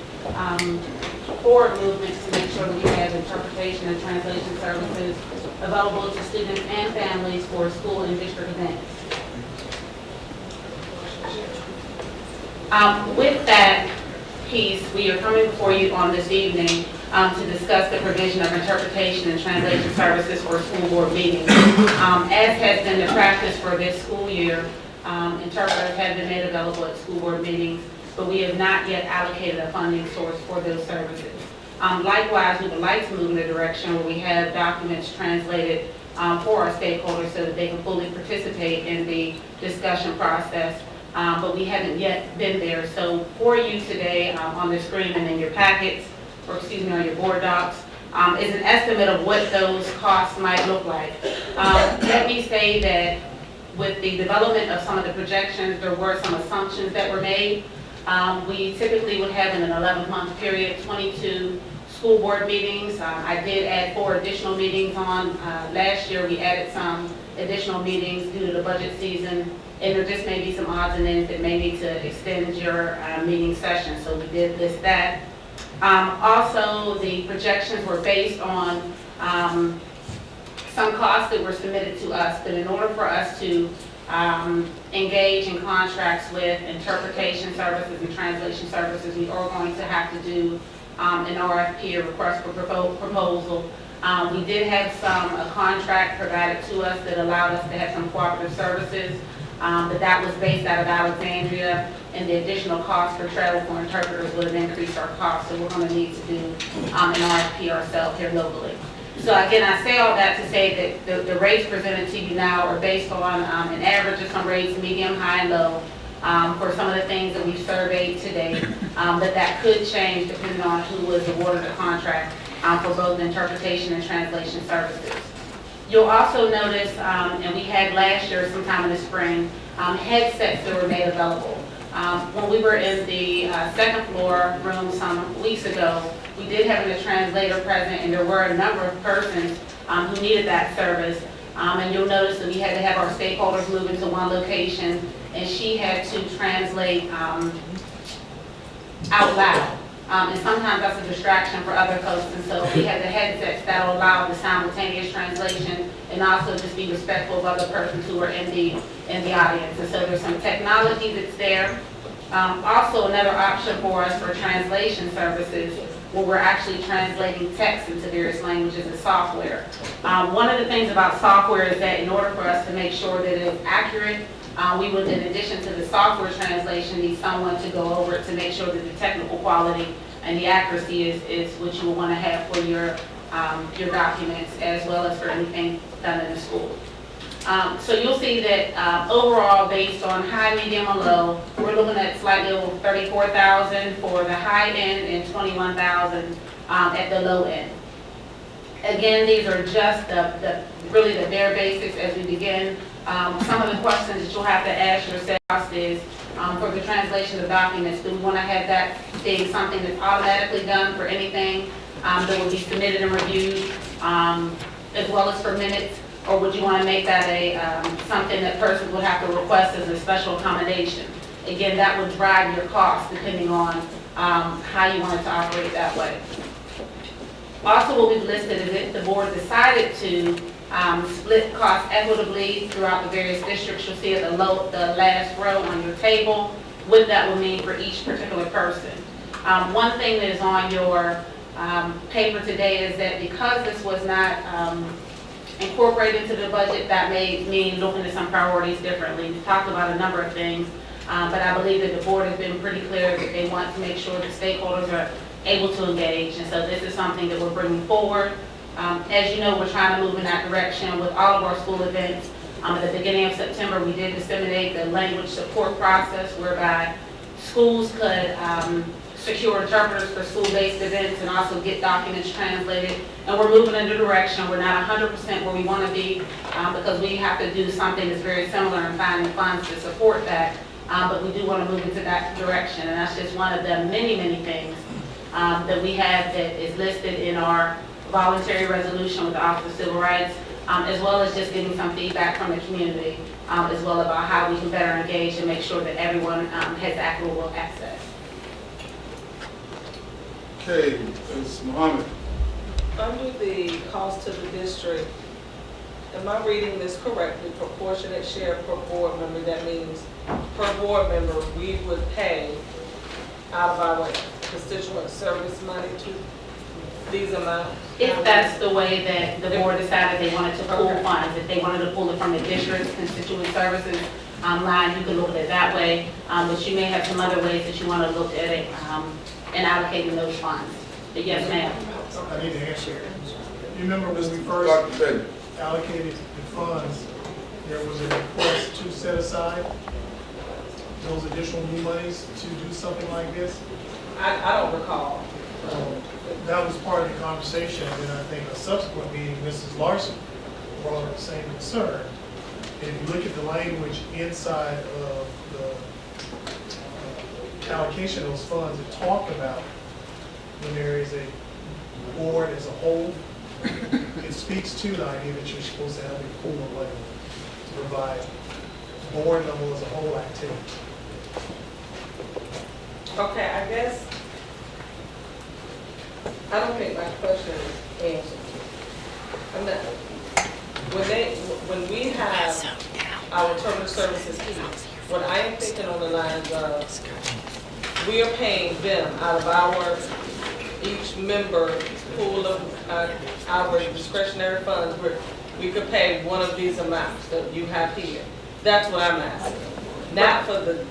Speaker 18: forward movement to make sure that we have interpretation and translation services available to students and families for school and district events. With that piece, we are coming before you on this evening to discuss the provision of interpretation and translation services for school board meetings. As has been the practice for this school year, interpreters have been made available at school board meetings, but we have not yet allocated a funding source for those services. Likewise, we would like to move in a direction where we have documents translated for our stakeholders so that they can fully participate in the discussion process. But we haven't yet been there. So for you today, on the screen and in your packets, or excuse me, on your board docs, is an estimate of what those costs might look like. Let me say that with the development of some of the projections, there were some assumptions that were made. We typically would have in an 11-month period 22 school board meetings. I did add 4 additional meetings on. Last year we added some additional meetings due to the budget season, and there just may be some odds and ends that may need to extend your meeting session, so we did list that. Also, the projections were based on some costs that were submitted to us, but in order for us to engage in contracts with interpretation services and translation services, we are going to have to do an RFP, a request for proposal. We did have a contract provided to us that allowed us to have some cooperative services, but that was based out of Alexandria, and the additional cost for travel for interpreters would have increased our costs, so we're going to need to do an RFP ourselves here locally. So again, I say all that to say that the rates presented to you now are based on an average of some rates, medium, high, and low, for some of the things that we've surveyed today, but that could change depending on who was awarded a contract for both interpretation and translation services. You'll also notice, and we had last year sometime in the spring, headsets that were made available. When we were in the second floor room some weeks ago, we did have a translator present, and there were a number of persons who needed that service. And you'll notice that we had to have our stakeholders move into one location, and she had to translate out loud. And sometimes that's a distraction for other folks, and so we had the headsets that will allow the simultaneous translation and also just be respectful of other persons who are in the audience. And so there's some technology that's there. Also, another option for us for translation services, where we're actually translating text into various languages and software. One of the things about software is that in order for us to make sure that it is accurate, we would, in addition to the software translation, need someone to go over it to make sure that the technical quality and the accuracy is what you will want to have for your documents, as well as for anything done in the school. So you'll see that overall, based on high, medium, and low, we're looking at slightly over $34,000 for the high end and $21,000 at the low end. Again, these are just really the bare basics as we begin. Some of the questions that you'll have to ask yourself is, for the translation of documents, do we want to have that being something that's automatically done for anything that will be submitted and reviewed, as well as for minutes? Or would you want to make that something that persons would have to request as a special accommodation? Again, that would drive your cost depending on how you wanted to operate that way. Also, what we've listed is if the board decided to split costs equitably throughout the various districts, you'll see at the last row on your table what that will mean for each particular person. One thing that is on your paper today is that because this was not incorporated into the budget, that may mean looking at some priorities differently. We've talked about a number of things, but I believe that the board has been pretty clear that they want to make sure that stakeholders are able to engage, and so this is something that we're bringing forward. As you know, we're trying to move in that direction with all of our school events. At the beginning of September, we did disseminate the language support process whereby schools could secure interpreters for school-based events and also get documents translated. And we're moving in the direction. We're not 100% where we want to be because we have to do something that's very similar in finding funds to support that. But we do want to move into that direction. And that's just one of the many, many things that we have that is listed in our voluntary resolution with the Office of Civil Rights, as well as just getting some feedback from the community as well about how we can better engage and make sure that everyone has equitable access.
Speaker 2: Okay, Ms. Muhammad.
Speaker 8: Under the cost to the district, am I reading this correctly? Proportionate share per board member, that means per board member, we would pay out of our constituent service money to these amounts?
Speaker 18: If that's the way that the board decided they wanted to pool funds, if they wanted to pull it from the district's constituent services line, you can look at it that way. But you may have some other ways that you want to look at it in allocating those funds. But yes, ma'am.
Speaker 9: I need to answer. You remember when we first
Speaker 2: Dr. Bennett.
Speaker 9: allocated the funds, there was a request to set aside those additional new monies to do something like this?
Speaker 8: I don't recall.
Speaker 9: That was part of the conversation, and then I think a subsequent meeting, Mrs. Larson brought up the same concern. And if you look at the language inside of the allocation of those funds, it talked about when there is a board as a whole, it speaks to the idea that you're supposed to have a pool of money to provide board level as a whole activity.
Speaker 8: Okay, I guess, I don't think my question is answered. I'm not, when we have our interpretive services here, what I am thinking on the lines of, we are paying them out of our, each member pool of our discretionary funds, where we could pay one of these amounts that you have here. That's what I'm asking. Not for the,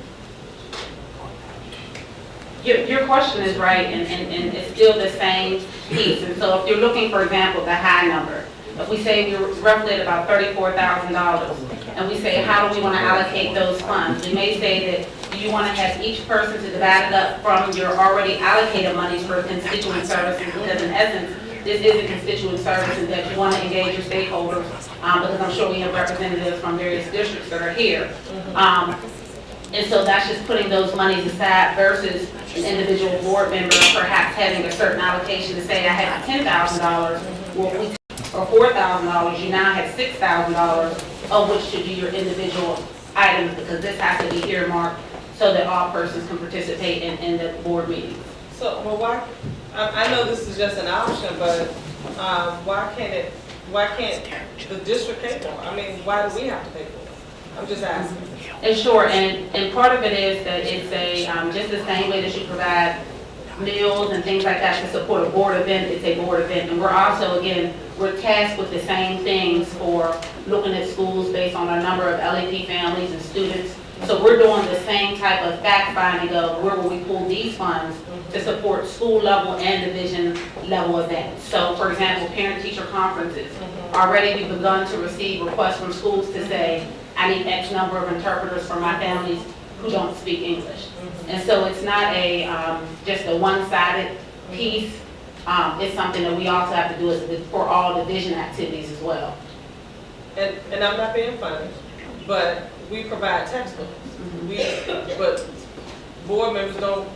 Speaker 18: Your question is right, and it's still the same piece. And so if you're looking, for example, the high number, if we say we're roughly at about $34,000, and we say, how do we want to allocate those funds? We may say that, do you want to have each person to divide it up from your already allocated monies for constituent services? Because in essence, this is a constituent service, and that you want to engage your stakeholders, because I'm sure we have representatives from various districts that are here. And so that's just putting those monies aside versus an individual board member perhaps having a certain allocation to say, I have $10,000, or $4,000, you now have $6,000 of which to do your individual items, because this has to be earmarked so that all persons can participate in the board meetings.
Speaker 8: so, well, why, I know this is just an option, but why can't the district pay for it? I mean, why do we have to pay for it? I'm just asking.
Speaker 18: And sure, and part of it is that it's a, just the same way that you provide meals and things like that to support a board event, it's a board event. And we're also, again, we're tasked with the same things for looking at schools based on a number of LAP families and students. So we're doing the same type of fact finding of where will we pull these funds to support school level and division level events. So for example, parent-teacher conferences. Already we've begun to receive requests from schools to say, I need X number of interpreters for my families who don't speak English. And so it's not a just a one-sided piece. It's something that we also have to do for all division activities as well.
Speaker 8: And I'm not being funny, but we provide textbooks. But board members don't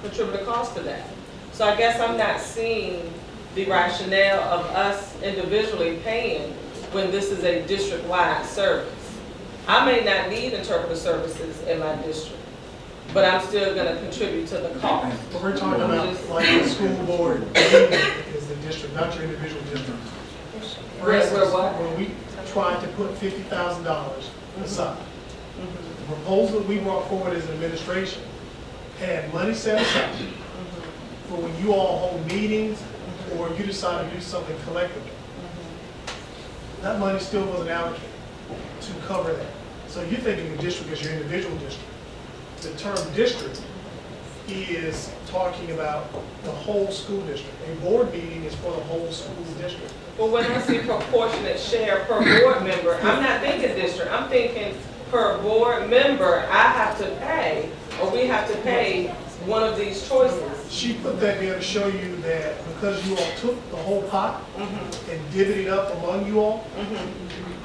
Speaker 8: contribute a cost to that. So I guess I'm not seeing the rationale of us individually paying when this is a district-wide service. I may not need interpreter services in my district, but I'm still gonna contribute to the cost.
Speaker 9: But we're talking about like the school board is the district, not your individual district. For instance, when we tried to put $50,000 aside, the proposal we brought forward as an administration had money set aside for when you all hold meetings or you decide to do something collectively. That money still wasn't allocated to cover that. So you're thinking the district is your individual district. The term district is talking about the whole school district. A board meeting is for the whole school district.
Speaker 8: Well, when I see proportionate share per board member, I'm not thinking district, I'm thinking per board member, I have to pay, or we have to pay one of these choices.
Speaker 9: She put that there to show you that because you all took the whole pot and divvied it up among you all,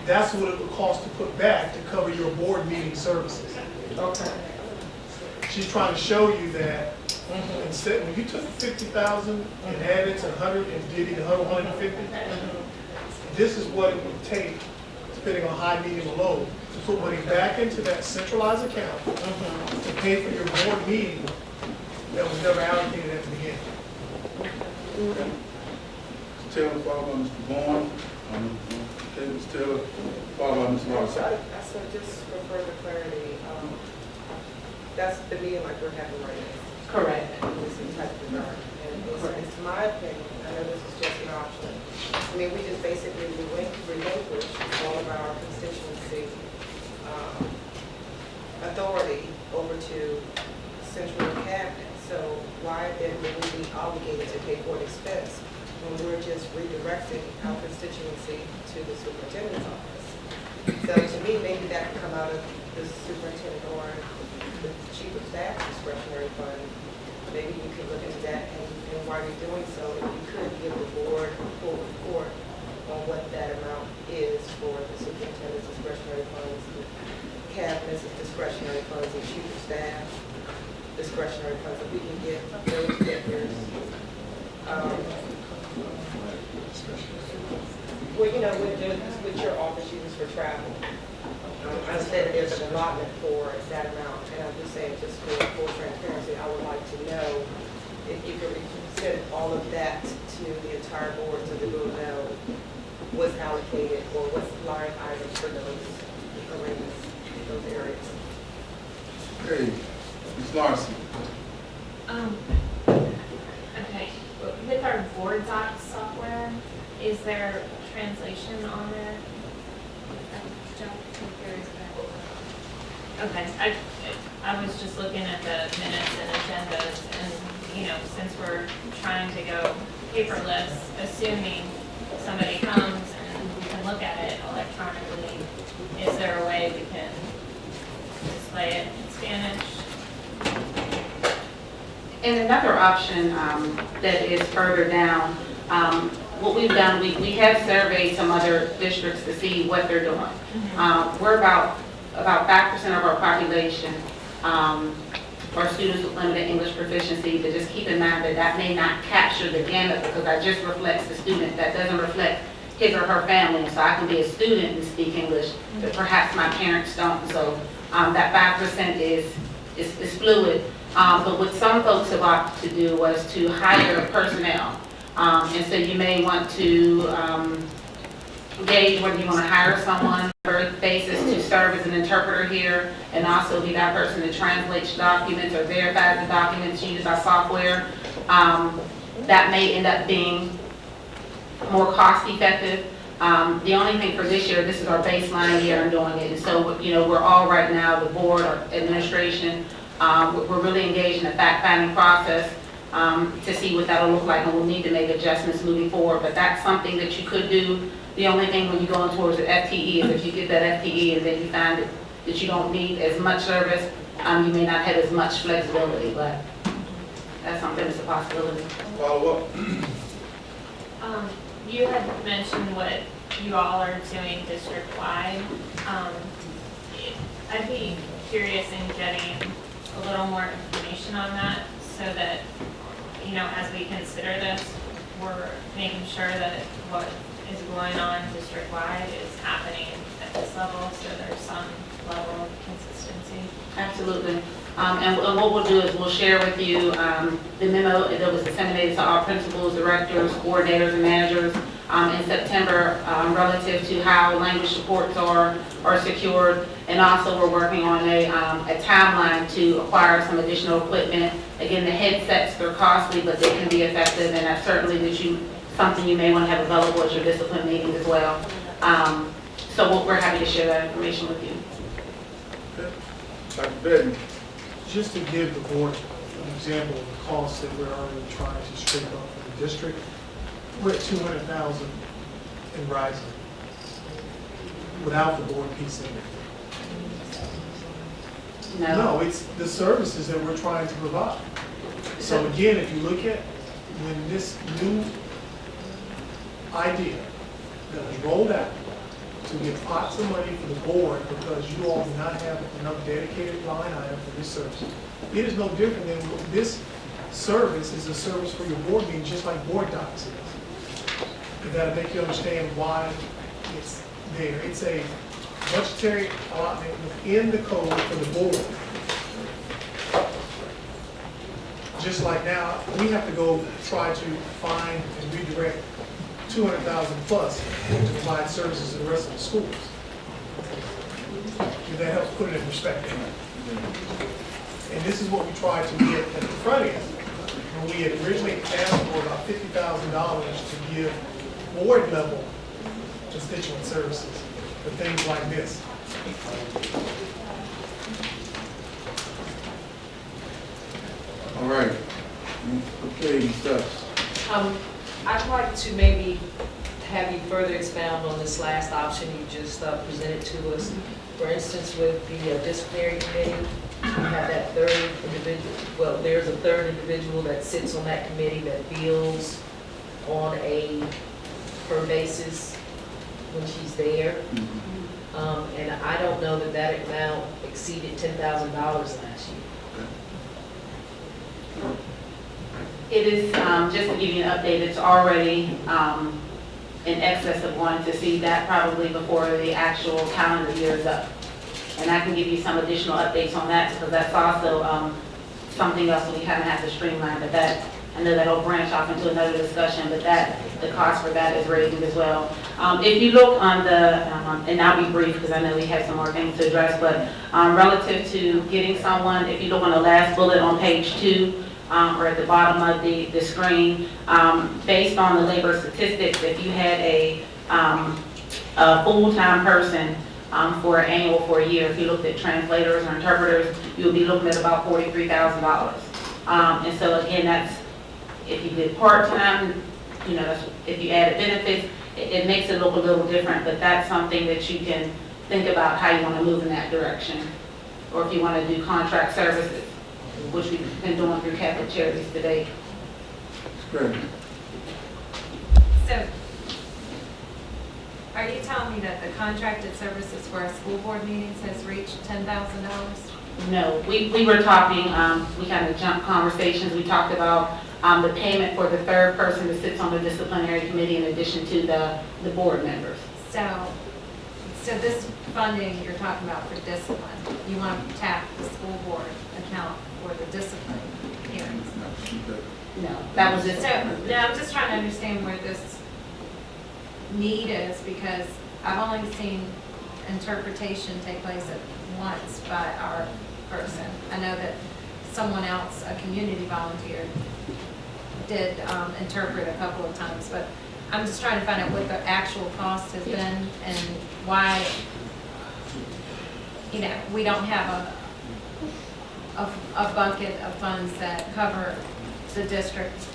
Speaker 9: that's what it would cost to put back to cover your board meeting services.
Speaker 8: Okay.
Speaker 9: She's trying to show you that instead, when you took 50,000 and added to 100 and divvied 150, this is what it would take, depending on high, medium, or low, to put money back into that centralized account to pay for your board meeting that was never allocated at the beginning.
Speaker 2: Mr. Taylor, followed by Mr. Vaughn. Okay, Mr. Taylor, followed by Mr. Larson.
Speaker 12: So just for further clarity, that's the meeting like we're having right now.
Speaker 7: Correct.
Speaker 12: This is type of environment. And it's my opinion, I know this is just an option. I mean, we just basically relinquish all of our constituency authority over to central cabinet. So why then would we be obligated to pay for an expense when we're just redirecting our constituency to the superintendent's office? So to me, maybe that could come out of the superintendent or the chief of staff discretionary fund. Maybe you could look into that, and while you're doing so, if you could give the board a full report on what that amount is for the superintendent's discretionary funds, the cabinet's discretionary funds, and chief of staff discretionary funds, if we can get those figures. Well, you know, with your office uses for travel. I understand there's an allotment for that amount, and I'm just saying, just for full transparency, I would like to know if you could send all of that to the entire board so that we'll know what's allocated or what's line items for those arenas, those areas.
Speaker 2: Okay, Ms. Larson.
Speaker 11: Okay, with our board docs software, is there translation on there? Okay, I was just looking at the minutes and agendas, and, you know, since we're trying to go paperless, assuming somebody comes and we can look at it electronically, is there a way we can display it in Spanish?
Speaker 18: And another option that is further down, what we've done, we have surveyed some other districts to see what they're doing. We're about 5% of our population are students with limited English proficiency, but just keep in mind that that may not capture the gamut because that just reflects the student. That doesn't reflect his or her family. So I can be a student and speak English, but perhaps my parents don't. So that 5% is fluid. But what some folks have opted to do was to hire personnel. And so you may want to gauge whether you want to hire someone on a basis to serve as an interpreter here and also be that person that translates documents or verifies the documents used by software. That may end up being more cost effective. The only thing for this year, this is our baseline year in doing it. And so, you know, we're all right now, the board or administration, we're really engaged in a fact-finding process to see what that'll look like, and we'll need to make adjustments moving forward. But that's something that you could do. The only thing when you're going towards the FTE is if you get that FTE and then you find that you don't need as much service, you may not have as much flexibility, but that's something that's a possibility.
Speaker 2: Follow up.
Speaker 11: You had mentioned what you all are doing district-wide. I'd be curious in getting a little more information on that so that, you know, as we consider this, we're making sure that what is going on district-wide is happening at this level, so there's some level of consistency.
Speaker 18: Absolutely. And what we'll do is we'll share with you the memo that was disseminated to all principals, directors, coordinators, and managers in September relative to how language supports are secured. And also we're working on a timeline to acquire some additional equipment. Again, the headsets, they're costly, but they can be effective, and that's certainly something you may want to have available at your discipline meetings as well. So we're happy to share that information with you.
Speaker 2: Okay. Dr. Benton.
Speaker 9: Just to give the board an example of the costs that we're already trying to scrape up for the district, we're at $200,000 in rising without the board piece in it. No, it's the services that we're trying to provide. So again, if you look at when this new idea that was rolled out to give pots of money for the board because you all do not have enough dedicated line item for this service, it is no different than this service is a service for your board meeting, just like board docs is. And that'll make you understand why it's there. It's a budgetary allotment within the code for the board. just like now, we have to go try to find and redirect 200,000 plus to provide services to the rest of the schools. If that helps put it in perspective. And this is what we tried to get at the front end. When we had originally asked for about $50,000 to give board level constituent services for things like this.
Speaker 2: All right. Okay, Ms. Stubbs.
Speaker 7: I'd like to maybe have you further expound on this last option you just presented to us. For instance, with the disciplinary committee, you have that third individual, well, there's a third individual that sits on that committee that bills on a per basis when she's there. And I don't know that that amount exceeded $10,000 last year.
Speaker 18: It is, just to give you an update, it's already in excess of wanting to see that probably before the actual calendar year is up. And I can give you some additional updates on that because that's also something else that we haven't had to streamline, but that, I know that'll branch off into another discussion, but that, the cost for that is raising as well. If you look on the, and I'll be brief because I know we have some more things to address, but relative to getting someone, if you look on the last bullet on page 2, or at the bottom of the screen, based on the labor statistics, if you had a full-time person for an annual for a year, if you looked at translators or interpreters, you would be looking at about $43,000. And so again, that's, if you did part-time, you know, that's, if you added benefits, it makes it look a little different, but that's something that you can think about how you want to move in that direction. Or if you want to do contract services, which we've been doing through Catholic Charities today.
Speaker 2: Great.
Speaker 11: So, are you telling me that the contracted services for our school board meetings has reached $10,000?
Speaker 18: No, we were talking, we kind of jumped conversations. We talked about the payment for the third person that sits on the disciplinary committee in addition to the board members.
Speaker 11: So this funding you're talking about for discipline, you want to tap the school board account for the discipline hearings?
Speaker 18: No, that was it.
Speaker 11: So, now I'm just trying to understand where this need is, because I've only seen interpretation take place at once by our person. I know that someone else, a community volunteer, did interpret a couple of times, but I'm just trying to find out what the actual cost has been and why, you know, we don't have a bucket of funds that cover the district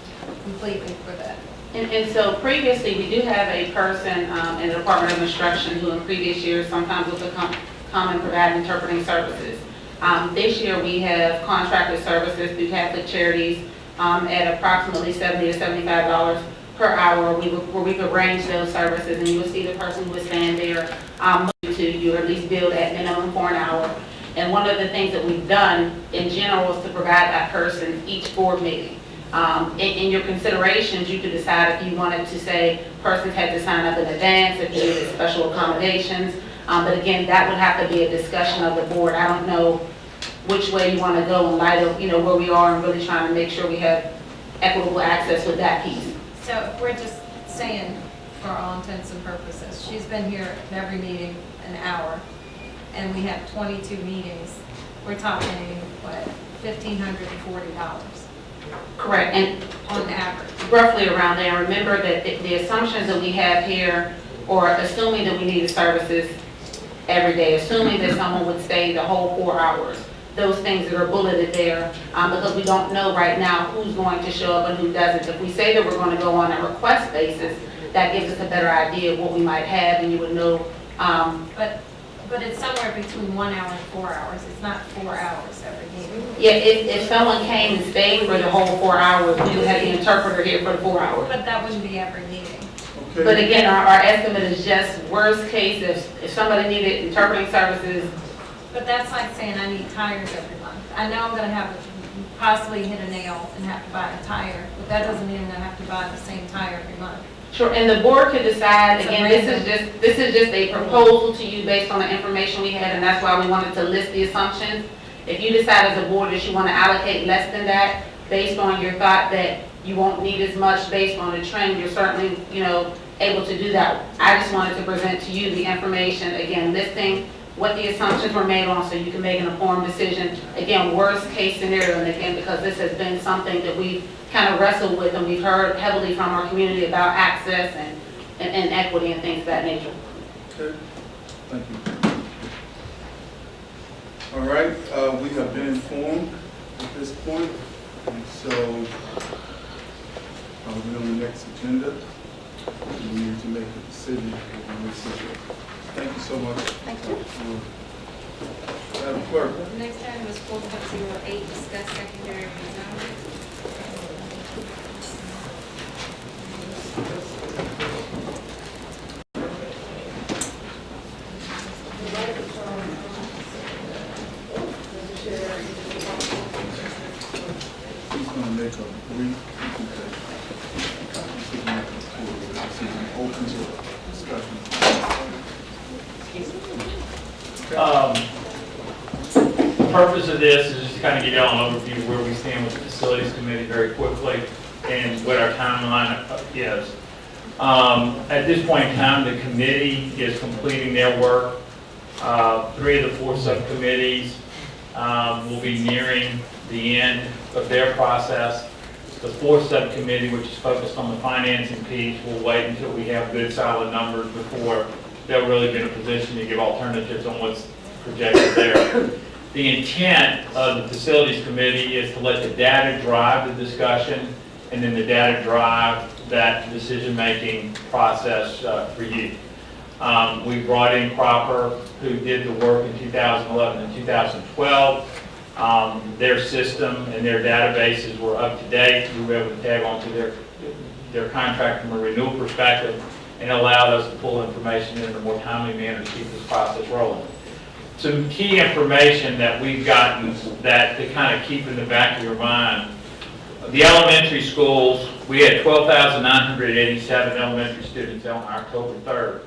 Speaker 11: completely for that.
Speaker 18: And so previously, we do have a person in the Department of Instruction who in previous years sometimes would come and provide interpreting services. This year, we have contracted services through Catholic Charities at approximately $70 to $75 per hour, where we could range those services, and you would see the person who would stand there you at least bill at minimum for an hour. And one of the things that we've done in general is to provide that person each board meeting. In your considerations, you could decide if you wanted to say persons had to sign up in advance, if you needed special accommodations. But again, that would have to be a discussion of the board. I don't know which way you want to go in light of, you know, where we are and really trying to make sure we have equitable access with that piece.
Speaker 11: So if we're just saying, for all intents and purposes, she's been here at every meeting an hour, and we have 22 meetings, we're talking, what, $1,540?
Speaker 18: Correct, and
Speaker 11: on average.
Speaker 18: Roughly around there. Remember that the assumptions that we have here, or assuming that we needed services every day, assuming that someone would stay the whole 4 hours, those things that are bulleted there, because we don't know right now who's going to show up and who doesn't. If we say that we're going to go on a request basis, that gives us a better idea of what we might have, and you would know.
Speaker 11: But it's somewhere between 1 hour and 4 hours. It's not 4 hours every meeting.
Speaker 18: Yeah, if someone came and stayed for the whole 4 hours, we would have the interpreter here for the 4 hours.
Speaker 11: But that wouldn't be every meeting.
Speaker 2: Okay.
Speaker 18: But again, our estimate is just worst case, if somebody needed interpreting services.
Speaker 11: But that's like saying I need tires every month. I know I'm gonna have to possibly hit a nail and have to buy a tire, but that doesn't mean I have to buy the same tire every month.
Speaker 18: Sure, and the board could decide, again, this is just a proposal to you based on the information we had, and that's why we wanted to list the assumptions. If you decide as a board that you want to allocate less than that, based on your thought that you won't need as much based on the trend, you're certainly, able to do that. I just wanted to present to you the information, again, listing what the assumptions were made on so you can make an informed decision. Again, worst case scenario, and again, because this has been something that we've kind of wrestled with and we've heard heavily from our community about access and equity and things of that nature.
Speaker 2: Okay, thank you. All right, we have been informed at this point, and so we're on the next agenda. We need to make a decision on this issue. Thank you so much.
Speaker 1: Thank you.
Speaker 2: Madam Clerk.
Speaker 1: The next item is 4.08, discuss secondary rezoning.
Speaker 2: He's going to make a brief presentation. Open to discussion.
Speaker 17: The purpose of this is just to kind of give you all an overview of where we stand with the facilities committee very quickly and what our timeline is. At this point in time, the committee is completing their work. 3 of the 4 subcommittees will be nearing the end of their process. The 4th subcommittee, which is focused on the financing piece, will wait until we have good solid numbers before they'll really be in a position to give alternatives on what's projected there. The intent of the facilities committee is to let the data drive the discussion and then the data drive that decision-making process for you. We brought in Cropper, who did the work in 2011 and 2012. Their system and their databases were up to date. We were able to tag onto their contract from a renewal perspective and allowed us to pull information in a more timely manner to keep this process rolling. Some key information that we've gotten that to kind of keep in the back of your mind. The elementary schools, we had 12,987 elementary students on October 3rd.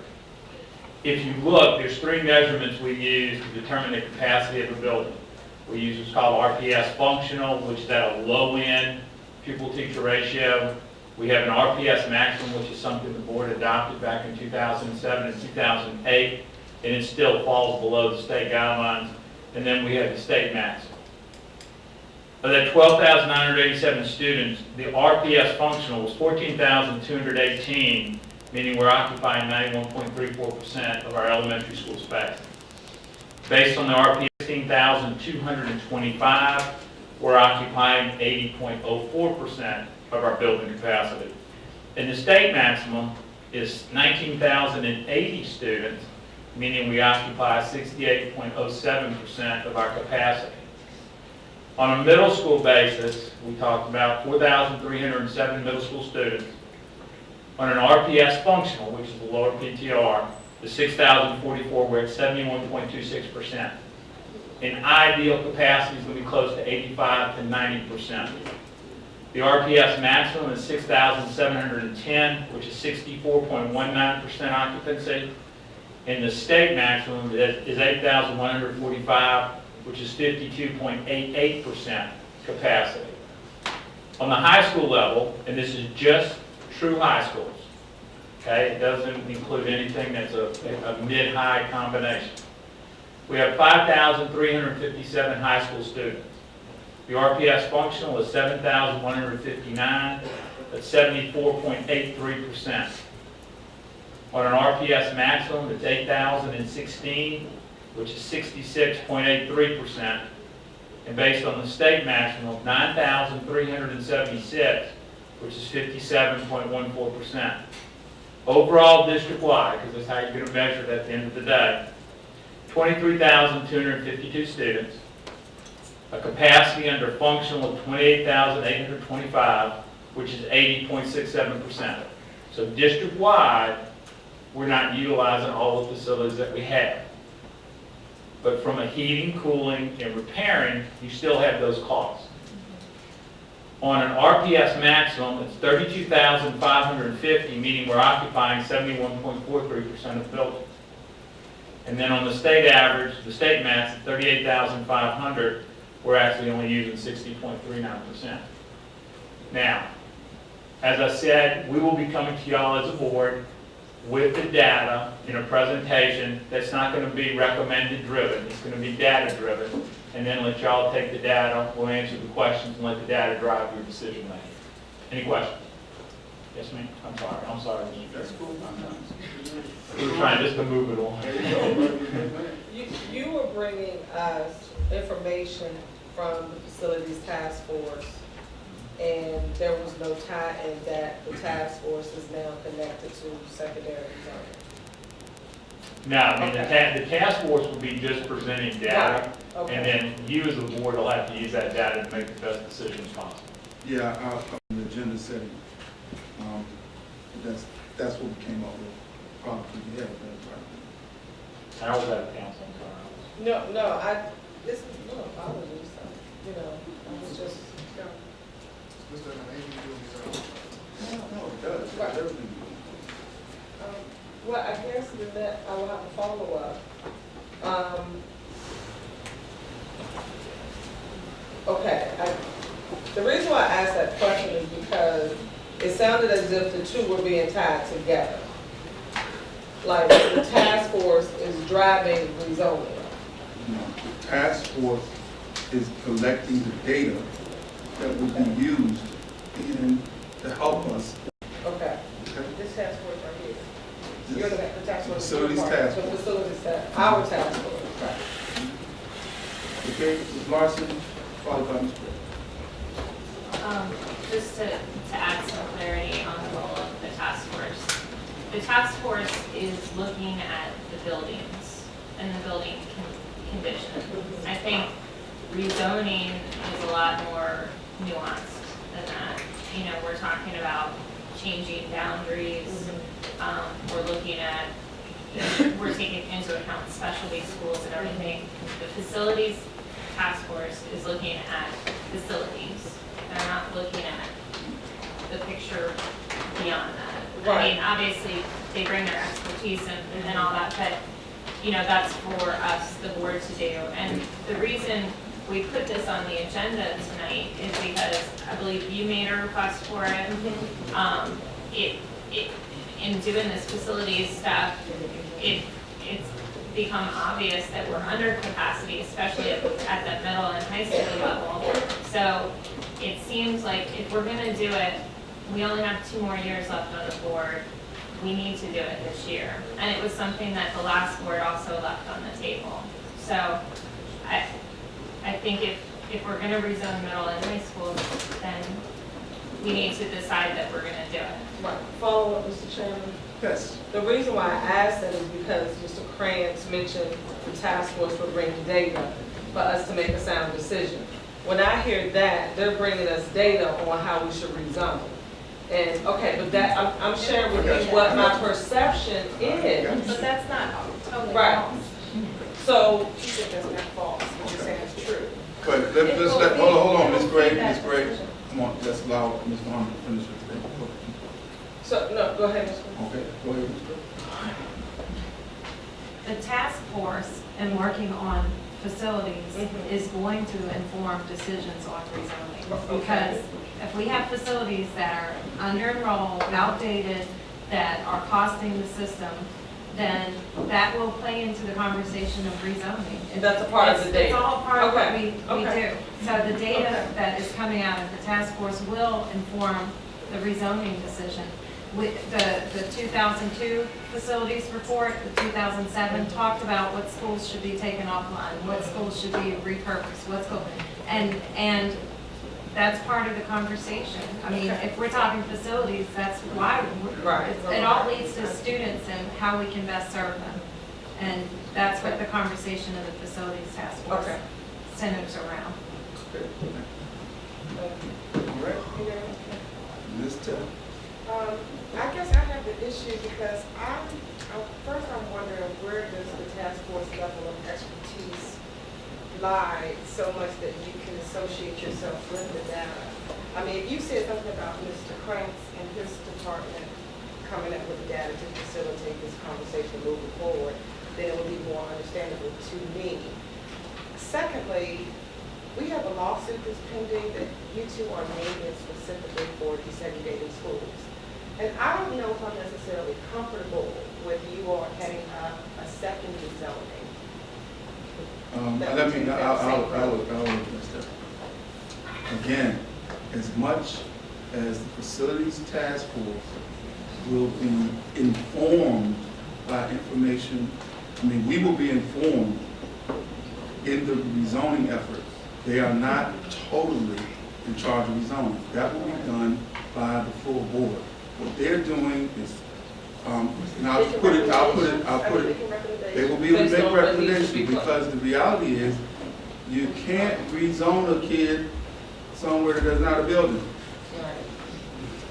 Speaker 17: If you look, there's 3 measurements we use to determine the capacity of a building. We use what's called RPS functional, which is at a low end pupil-teacher ratio. We have an RPS maximum, which is something the board adopted back in 2007 and 2008, and it still falls below the state guidelines. And then we have the state maximum. Of that 12,987 students, the RPS functional was 14,218, meaning we're occupying 91.34% of our elementary school space. Based on the RPS 16,225, we're occupying 80.04% of our building capacity. And the state maximum is 19,080 students, meaning we occupy 68.07% of our capacity. On a middle school basis, we talked about 4,307 middle school students. On an RPS functional, which is the lower PTR, the 6,044, we're at 71.26%. In ideal capacity is going to be close to 85 to 90%. The RPS maximum is 6,710, which is 64.19% occupancy. And the state maximum is 8,145, which is 52.88% capacity. On the high school level, and this is just true high schools, okay? It doesn't include anything that's a mid-high combination. We have 5,357 high school students. The RPS functional is 7,159, that's 74.83%. On an RPS maximum, it's 8,016, which is 66.83%. And based on the state maximum, 9,376, which is 57.14%. Overall district-wide, because that's how you're going to measure it at the end of the day, 23,252 students, a capacity under functional of 28,825, which is 80.67%. So district-wide, we're not utilizing all the facilities that we have. But from a heating, cooling, and repairing, you still have those costs. On an RPS maximum, it's 32,550, meaning we're occupying 71.43% of the building. And then on the state average, the state max at 38,500, we're actually only using 60.39%. Now, as I said, we will be coming to y'all as a board with the data in a presentation that's not going to be recommended driven. It's going to be data driven. And then let y'all take the data, we'll answer the questions and let the data drive your decision making. Any questions? Yes, ma'am? I'm sorry.
Speaker 2: That's cool.
Speaker 17: We're trying just to move it on.
Speaker 8: You were bringing us information from the facilities task force, and there was no tie in that the task force is now connected to secondary zoning.
Speaker 17: No, I mean, the task force will be just presenting data,
Speaker 8: Right. Okay.
Speaker 17: and then you as a board will have to use that data to make the best decisions possible.
Speaker 2: Yeah, the agenda setting, that's what we came up with, probably, yeah, that's right.
Speaker 17: How was that, council?
Speaker 8: No, this is, no apologies, I was just,
Speaker 3: This doesn't have anything to do with these
Speaker 2: No, it does,
Speaker 8: Right.
Speaker 2: everything.
Speaker 8: well, I guess that I will have a follow-up. Okay, the reason why I asked that question is because it sounded as if the two were being tied together. Like the task force is driving rezoning.
Speaker 2: No, the task force is collecting the data that will be used to help us.
Speaker 8: Okay.
Speaker 2: Okay?
Speaker 8: This task force right here. You're the task force.
Speaker 2: Facilities task
Speaker 8: The
Speaker 2: force.
Speaker 8: facilities task, our task force, right.
Speaker 2: Okay, Ms. Larson, followed by Ms. Gray.
Speaker 11: Just to add some clarity on the role of the task force. The task force is looking at the buildings and the building condition. I think rezoning is a lot more nuanced than that. You know, we're talking about changing boundaries. We're looking at, we're taking into account specialty schools and everything. The facilities task force is looking at facilities. They're not looking at the picture beyond that. I mean, obviously, they bring their expertise and all that, but, you know, that's for us, the board, to do. And the reason we put this on the agenda tonight is because I believe you made a request for it. In doing this facilities stuff, it's become obvious that we're under capacity, especially at the middle and high school level. So it seems like if we're gonna do it, we only have 2 more years left on the board. We need to do it this year. And it was something that the last board also left on the table. So I think if we're gonna rezone middle and high school, then we need to decide that we're gonna do it.
Speaker 8: Right. Follow up, Mr. Chairman.
Speaker 2: Yes.
Speaker 8: The reason why I asked that is because Mr. Krantz mentioned the task force would bring data for us to make a sound decision. When I hear that, they're bringing us data on how we should rezone. And, okay, but that, I'm sharing with you what my perception is.
Speaker 12: But that's not totally
Speaker 8: Right.
Speaker 12: false.
Speaker 8: So,
Speaker 12: You said that's not false, what you're saying is true.
Speaker 2: But let's let, hold on, Ms. Gray, come on, let's allow Ms. Muhammad to finish her thing.
Speaker 8: so, no, go ahead, Mr. Krantz.
Speaker 2: Okay, go ahead, Ms. Gray.
Speaker 11: The task force and working on facilities is going to inform decisions on rezoning. Because if we have facilities that are under-enrolled, outdated, that are costing the system, then that will play into the conversation of rezoning.
Speaker 8: And that's a part of the data.
Speaker 11: It's all part of what we
Speaker 8: Okay.
Speaker 11: do. So the data that is coming out of the task force will inform the rezoning decision. With the 2002 facilities report, the 2007 talked about what schools should be taken offline, what schools should be repurposed, and that's part of the conversation. I mean, if we're talking facilities, that's why, it all leads to students and how we can best serve them. And that's what the conversation of the facilities task force centers around.
Speaker 2: All right. Ms. Taylor.
Speaker 12: I guess I have the issue because first I'm wondering where does the task force level of expertise lie so much that you can associate yourself with the data? I mean, if you said something about Mr. Krantz and his department coming up with the data to facilitate this conversation moving forward, then it would be more understandable to me. Secondly, we have a lawsuit that's pending that you two are naming specifically for desegregating schools. And I don't know if I'm necessarily comfortable with you all having a second rezoning.
Speaker 2: I'll address that. Again, as much as the facilities task force will be informed by information, we will be informed in the rezoning effort. They are not totally in charge of rezoning. That will be done by the full board. What they're doing is, and I'll put it, they will be able to make recommendations, because the reality is, you can't rezone a kid somewhere that there's not a building.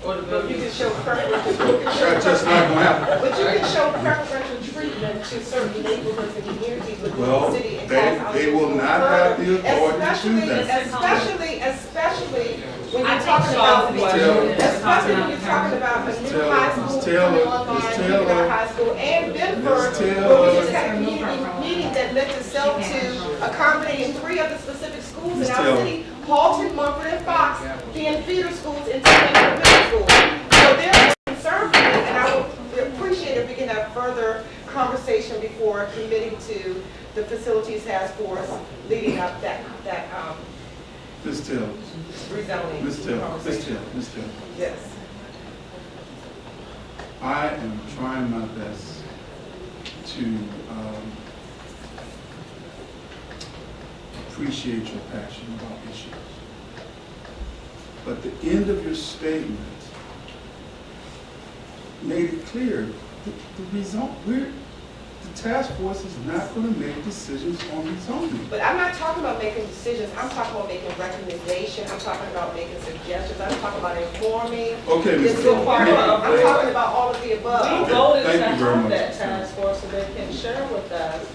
Speaker 8: Or the
Speaker 12: But
Speaker 8: building.
Speaker 12: you can show preference.
Speaker 2: That's just not gonna happen.
Speaker 12: But you can show preferential treatment to certain neighborhoods and communities within
Speaker 2: Well,
Speaker 12: the city. And cause our
Speaker 2: they will
Speaker 12: schools
Speaker 2: not
Speaker 12: further.
Speaker 2: have the authority to do that.
Speaker 12: Especially when
Speaker 15: I
Speaker 12: you're
Speaker 15: think
Speaker 12: talking about, especially when
Speaker 2: Taylor.
Speaker 12: you're talking about a new
Speaker 2: Taylor,
Speaker 12: high school
Speaker 2: Ms. Taylor,
Speaker 12: coming online,
Speaker 2: Ms.
Speaker 12: Huguenot
Speaker 2: Taylor.
Speaker 12: High School, and Bedford,
Speaker 2: Ms. Taylor.
Speaker 12: where we just had a community meeting that lent itself to accommodating 3 of the specific schools
Speaker 2: Ms.
Speaker 12: in our
Speaker 2: Taylor.
Speaker 12: city, Halton, Mumford, and Fox, being feeder schools into Bedford Middle School. So there's a concern for me, and I would appreciate if we can have further conversation before committing to the facilities task force leading up that
Speaker 2: Ms. Taylor,
Speaker 12: rezoning
Speaker 2: Ms. Taylor, Ms.
Speaker 12: conversation.
Speaker 2: Taylor, Ms. Taylor.
Speaker 12: Yes.
Speaker 2: I am trying my best to appreciate your passion about issues. But the end of your statement made it clear the task force is not going to make decisions on rezoning.
Speaker 12: But I'm not talking about making decisions, I'm talking about making recommendations, I'm talking about making suggestions, I'm talking about informing.
Speaker 2: Okay, Ms.
Speaker 12: It's
Speaker 2: Taylor.
Speaker 12: a part of, I'm talking about all of the
Speaker 8: We
Speaker 12: above.
Speaker 8: voted to
Speaker 2: Thank you very
Speaker 8: have
Speaker 2: much,
Speaker 8: that
Speaker 2: Ms. Taylor.
Speaker 8: task force so they can share with us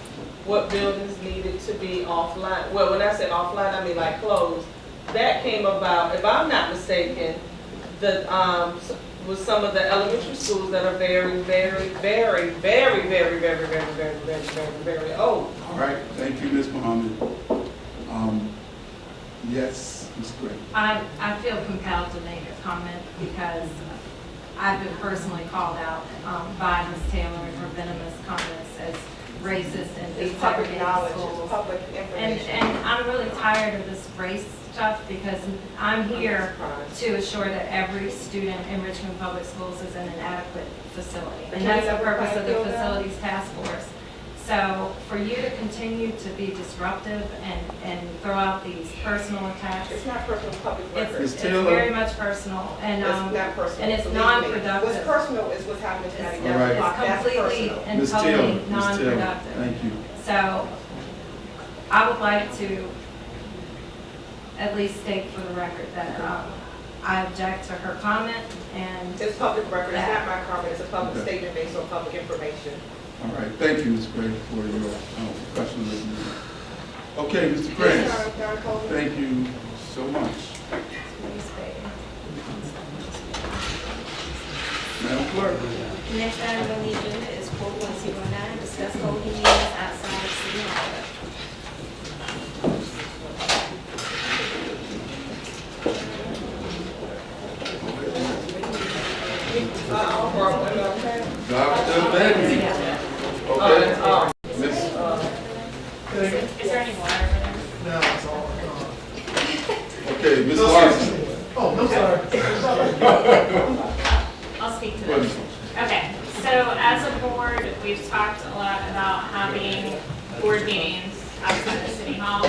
Speaker 8: what buildings needed to be offline. Well, when I say offline, I mean like closed. That came about, if I'm not mistaken, with some of the elementary schools that are very, very, very, very, very, very, very, very, very, very, very old.
Speaker 2: All right, thank you, Ms. Muhammad. Yes, Ms. Gray.
Speaker 11: I feel compelled to make a comment because I've been personally called out by Ms. Taylor for venomous comments as racist and
Speaker 12: It's public
Speaker 11: desegregated
Speaker 12: knowledge,
Speaker 11: schools.
Speaker 12: it's public information.
Speaker 11: And I'm really tired of this race stuff because I'm here to assure that every student in Richmond Public Schools is in an adequate facility.
Speaker 12: But
Speaker 11: And
Speaker 12: can
Speaker 11: that's
Speaker 12: we
Speaker 11: the
Speaker 12: never
Speaker 11: purpose
Speaker 12: plan
Speaker 11: of the
Speaker 12: to do that?
Speaker 11: Facilities Task Force. So for you to continue to be disruptive and throw out these personal attacks,
Speaker 12: It's not personal public record.
Speaker 11: it's
Speaker 2: Ms. Taylor.
Speaker 11: very much personal and,
Speaker 12: It's not personal.
Speaker 11: and it's
Speaker 12: believe me.
Speaker 11: non-productive.
Speaker 12: What's personal is what's happening tonight.
Speaker 11: It's-
Speaker 2: All
Speaker 12: That's
Speaker 2: right.
Speaker 12: not- that's
Speaker 11: completely
Speaker 12: personal.
Speaker 11: and
Speaker 2: Ms.
Speaker 11: totally
Speaker 2: Taylor, Ms. Taylor,
Speaker 11: non-productive.
Speaker 2: thank you.
Speaker 11: So I would like to at least state for the record that I object to her comment and
Speaker 12: It's public record, it's
Speaker 11: Yeah.
Speaker 12: not my comment, it's a public
Speaker 2: Okay.
Speaker 12: statement based on public information.
Speaker 2: All right, thank you, Ms. Gray, for your professionalism. Okay, Mr. Grant, thank you so much. Madam Clerk.
Speaker 1: Next item on the agenda is 4.09, discuss holding meetings outside of City Hall.
Speaker 2: Dr. Becky. Okay. Miss,
Speaker 15: Is there any water over there?
Speaker 9: No, it's all,
Speaker 2: okay, Ms. Larson.
Speaker 9: oh, no, sorry.
Speaker 15: I'll speak to
Speaker 2: Go
Speaker 15: this.
Speaker 2: ahead.
Speaker 15: Okay, so as a board, we've talked a lot about having board meetings outside of City Hall.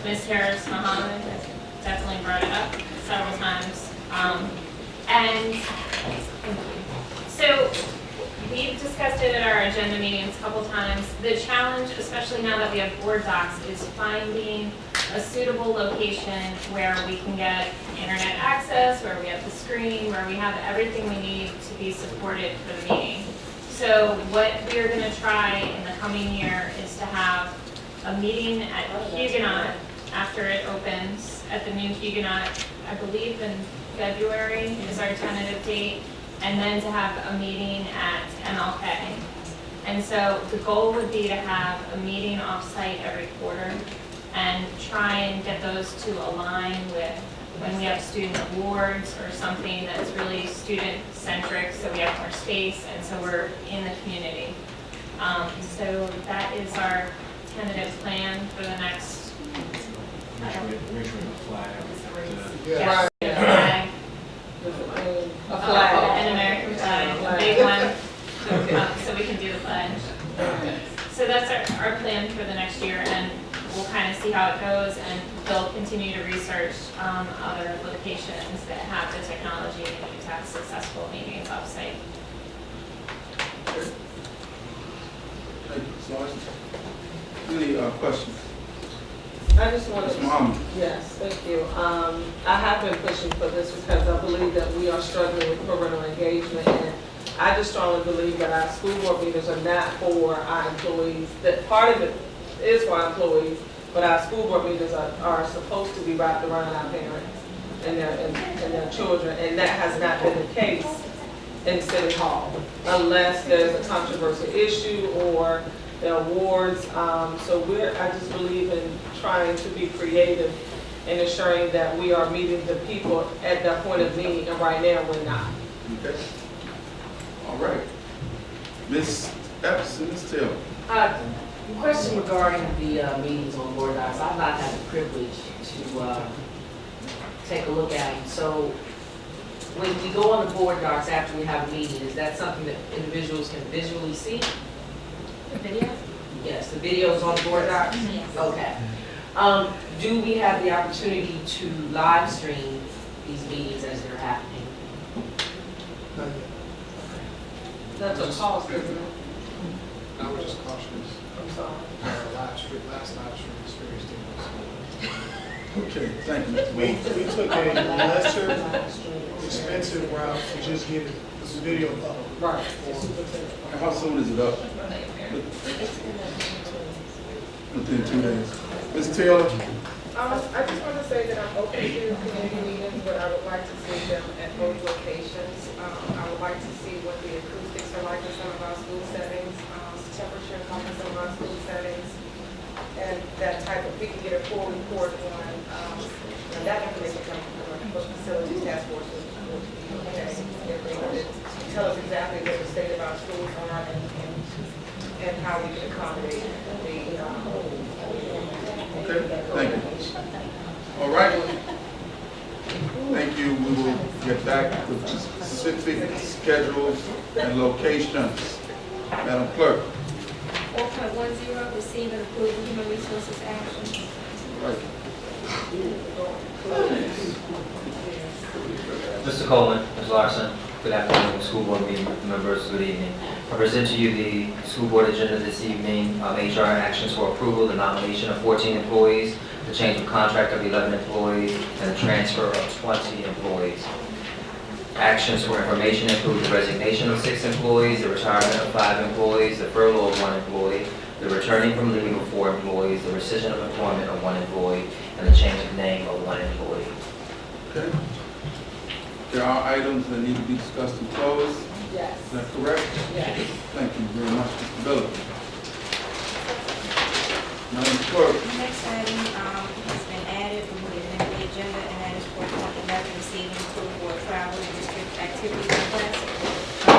Speaker 15: Ms. Harris Muhammad has definitely brought it up several times. And so we've discussed it at our agenda meetings a couple times. The challenge, especially now that we have board docs, is finding a suitable location where we can get internet access, where we have the screen, where we have everything we need to be supported for the meeting. So what we're going to try in the coming year is to have a meeting at Huguenot after it opens, at the new Huguenot, I believe in February is our tentative date, and then to have a meeting at MLK. And so the goal would be to have a meeting off-site every quarter. and try and get those to align with when we have student awards or something that's really student-centric, so we have more space, and so we're in the community. So that is our tentative plan for the next.
Speaker 14: Make sure we have a flag.
Speaker 15: Yes, a flag,
Speaker 8: A flag.
Speaker 15: an American flag, a big one, so we can do the pledge. So that's our plan for the next year, and we'll kind of see how it goes, and they'll continue to research other locations that have the technology and use have successful meetings offsite.
Speaker 2: Thank you, Ms. Larson. Any questions?
Speaker 8: I just wanted
Speaker 2: Ms.
Speaker 8: to.
Speaker 2: Muhammad?
Speaker 8: Yes, thank you. I have been pushing for this because I believe that we are struggling with parental engagement, and I just strongly believe that our school board meetings are not for our employees. That part of it is for our employees, but our school board meetings are supposed to be wrapped around our parents and their children, and that has not been the case in City Hall, unless there's a controversial issue or the awards. So I just believe in trying to be creative and ensuring that we are meeting the people at their point of need, and right now we're not.
Speaker 2: Okay. All right. Ms. Epps and Ms. Taylor.
Speaker 7: Question regarding the meetings on board docs. I've not had the privilege to take a look at them. So when we go on the board docs after we have a meeting, is that something that individuals can visually see?
Speaker 15: The video?
Speaker 7: Yes, the videos on the board docs?
Speaker 15: Yes.
Speaker 7: Okay. Do we have the opportunity to live stream these meetings as they're happening?
Speaker 8: That's a cost, isn't it?
Speaker 9: I was just cautious.
Speaker 8: I'm sorry.
Speaker 9: Last live stream experience didn't
Speaker 2: Okay, thank you.
Speaker 9: we took a lesser expensive route to just get this video up.
Speaker 8: Right.
Speaker 2: And how soon is it up? Within 2 days. Ms. Taylor?
Speaker 12: I just want to say that I'm open to community meetings, but I would like to see them at both locations. I would like to see what the acoustics are like in some of our school settings, temperature like in some of our school settings, and that type of, we can get a full report on, and that information comes from the facilities task force, which would be okay. If they would tell us exactly what the state of our schools are and how we can accommodate the,
Speaker 2: Okay, thank you. All right. Thank you. We will get back with specific schedules and locations. Madam Clerk.
Speaker 1: 4.10, receive and approve human resources action.
Speaker 2: Right.
Speaker 19: Mr. Coleman, Ms. Larson, good afternoon, school board meeting members, good evening. I present to you the school board agenda this evening, HR actions for approval, the nomination of 14 employees, the change of contract of 11 employees, and the transfer of 20 employees. Actions for information include the resignation of 6 employees, the retirement of 5 employees, the furlough of 1 employee, the returning from leave of 4 employees, the rescission of employment of 1 employee, and the change of name of 1 employee.
Speaker 2: Okay. There are items that need to be discussed and closed.
Speaker 8: Yes.
Speaker 2: Is that correct?
Speaker 8: Yes.
Speaker 2: Thank you very much, Mr. Billings. Madam Clerk.
Speaker 1: The next item has been added, we will amend the agenda, and that is 4.11, receiving approval of travel and district activity request.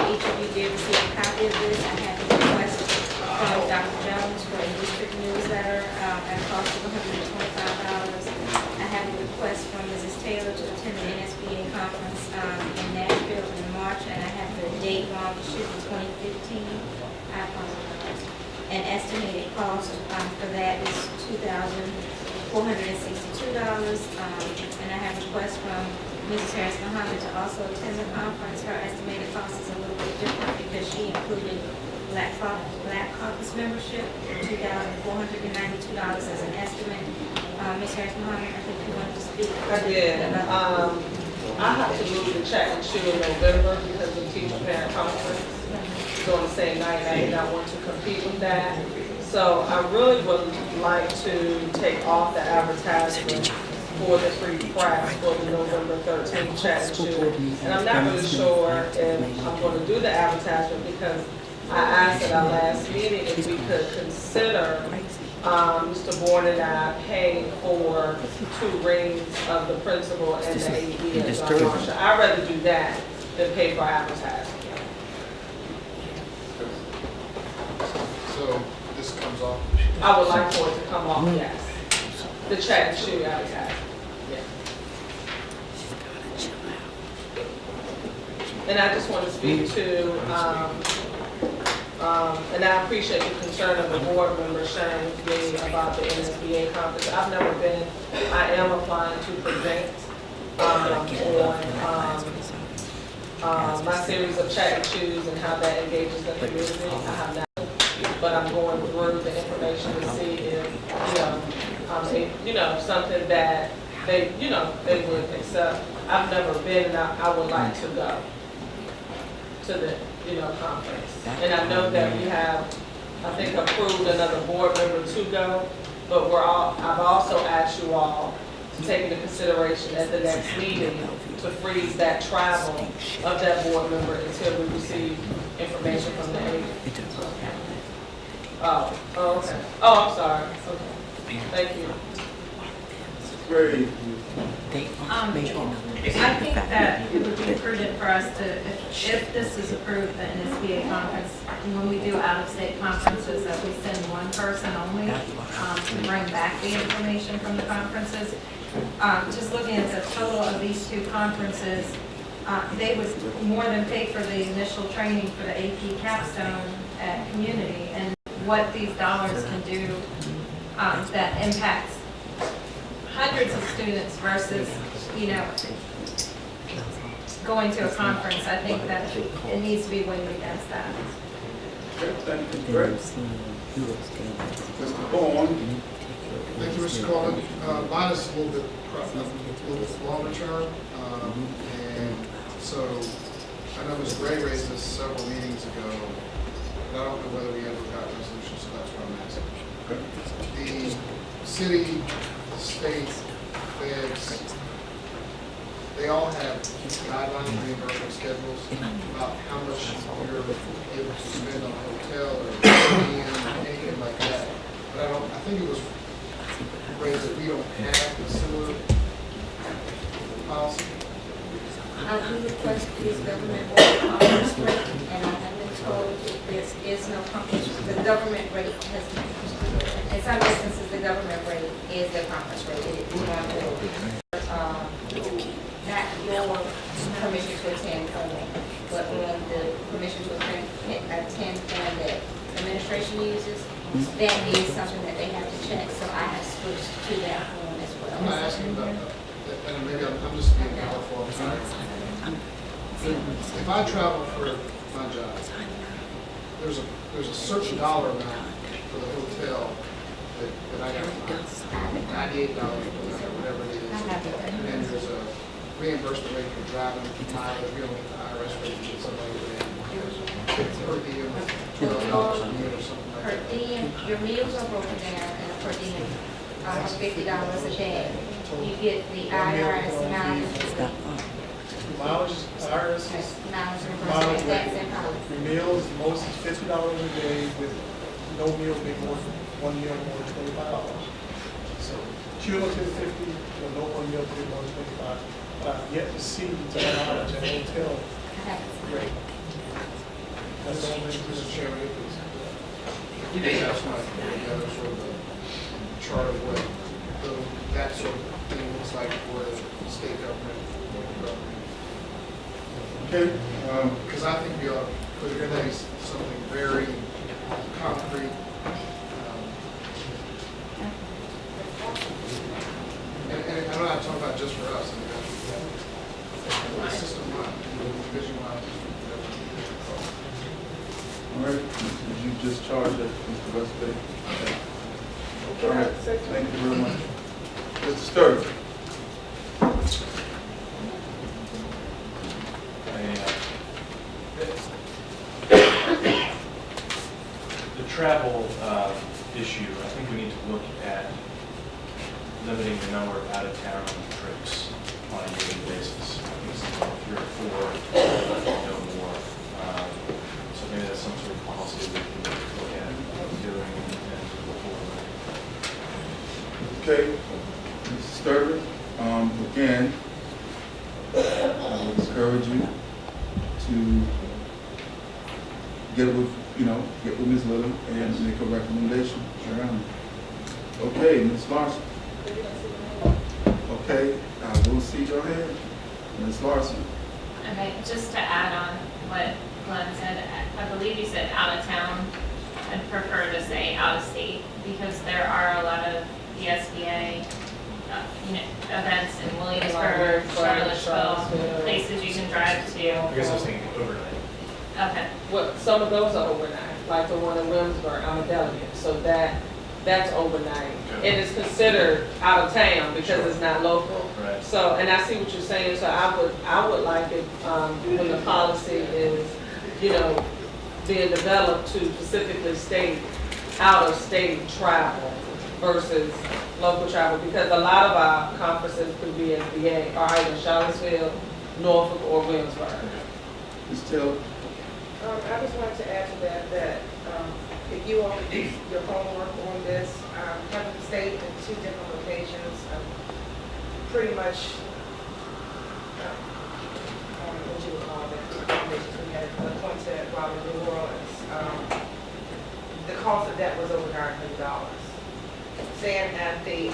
Speaker 1: Each of you did receive a copy of this. I have a request from Dr. Jones for a district newsletter at a cost of $125. I have a request from Mrs. Taylor to attend the NSBA conference in Nashville in March, and I have the date wrong. It should be 2015. I apologize. An estimated cost for that is $2,462. And I have a request from Mrs. Harris Muhammad to also attend the conference. Her estimated cost is a little bit different because she included Black Caucus membership, $2,492 as an estimate. Ms. Harris Muhammad, I think you wanted to speak.
Speaker 8: I did. I have to move the check to November because of the teacher parent conference. It's on the same night, and I did not want to compete with that. So I really would like to take off the advertisement for the free press for the November 13th chat and shoot. And I'm not really sure if I'm going to do the advertisement because I asked at our last meeting if we could consider Mr. Bourne and I paid for 2 rings of the principal and the AD and John Marshall. I'd rather do that than pay for advertising.
Speaker 3: So this comes off.
Speaker 8: I would like for it to come off, yes. The check and shoe advertising, yes. And I just want to speak to, and I appreciate the concern of the board members sharing with me about the NSBA conference. I've never been, I am applying to present on my series of chat and choose and how that engages the community. I have not, but I'm going through the information to see if, something that they, they would accept. I've never been, and I would like to go to the, conference. And I know that we have, I think, approved another board member to go, but I've also asked you all to take into consideration at the next meeting to freeze that travel of that board member until we receive information from the agency. Oh, okay. Oh, I'm sorry. Okay. Thank you.
Speaker 2: Great.
Speaker 11: I think that it would be prudent for us to, if this is approved, the NSBA conference, when we do out-of-state conferences, that we send one person only to bring back the information from the conferences. Just looking at the total of these 2 conferences, they would more than pay for the initial training for the AP capstone at community, and what these dollars can do that impacts hundreds of students versus, going to a conference. I think that it needs to be weighed against that.
Speaker 2: Okay, thank you. Great. Mr. Bourne.
Speaker 3: Thank you, Mr. Coleman. Mine is a little bit longer term. And so I know Ms. Gray raised this several meetings ago, but I don't know whether we ever got a resolution, so that's what I'm asking. The city, state, feds, they all have guidelines, reimbursement schedules about how much you're able to spend on a hotel or anything like that. But I think it was raised that we don't have a similar policy.
Speaker 1: We request this government conference rate, and I have been told that there is no conference. The government rate has, in some instances, the government rate is the conference rate. It is not your permission to attend only, but on the permission to attend form that administration uses, that is something that they have to check. So I have switched to that form as well.
Speaker 3: I'm not asking about that, and maybe I'm just being powerful. If I travel for my job, there's a certain dollar amount for the hotel that I got $98 whatever it is, and then there's a reimbursement rate for driving mileage. We don't get the IRS rate to get somebody per diem, $12 a meal or something like
Speaker 1: Per
Speaker 3: that.
Speaker 1: diem, your meals are broken down in a per diem, almost $50 a day. You get the IRS mileage.
Speaker 9: Mileage, IRS,
Speaker 1: Mileage
Speaker 9: mileage
Speaker 1: reimbursement, that's in policy.
Speaker 9: for meals, most is $50 a day with no meal being more than one meal more than $25. So cumulative 50, no one meal being more than 25. But I've yet to see the mileage at a hotel rate. That's the only thing Mr. Chairman is.
Speaker 3: That's my other sort of a chart of what that sort of thing looks like for the state government, local government.
Speaker 2: Okay.
Speaker 3: Because I think we ought to put in place something very concrete. And I'm not talking about just for us. I mean, that's system-wide, division-wide.
Speaker 2: All right. Did you just charge it, Mr. Westby? All right. Thank you very much. Mr. Sturgis.
Speaker 14: The travel issue, I think we need to look at limiting the number of out-of-town trips on a yearly basis. I think it's about 3 or 4, no more. So maybe that's some sort of policy we can look at doing and go forward.
Speaker 2: Okay, Mr. Sturman, again, I would encourage you to get with Ms. Little and make a recommendation around it. Okay, Ms. Larson. Okay, I will see your hand. Ms. Larson.
Speaker 15: Okay, just to add on what Glenn said, I believe you said out of town. I'd prefer to say out of state because there are a lot of ESBA, events in Williamsburg, Charlottesville, places you can drive to.
Speaker 14: I guess I was thinking overnight.
Speaker 15: Okay.
Speaker 8: Well, some of those are overnight, like the one in Williamsburg, I'm a delegate, so that's overnight.
Speaker 14: Okay.
Speaker 8: And it's considered out of town because it's not local.
Speaker 14: Right.
Speaker 8: So, and I see what you're saying, so I would like it, when the policy is, being developed to specifically state out-of-state travel versus local travel, because a lot of our conferences through VSBA are either Charlottesville, Norfolk, or Williamsburg.
Speaker 2: Ms. Taylor.
Speaker 12: I just wanted to add to that if you all do your homework on this, having the state in two different locations, pretty much, what you would call it, accommodations we had appointed while in New Orleans. The cost of that was over $900. Saying at the,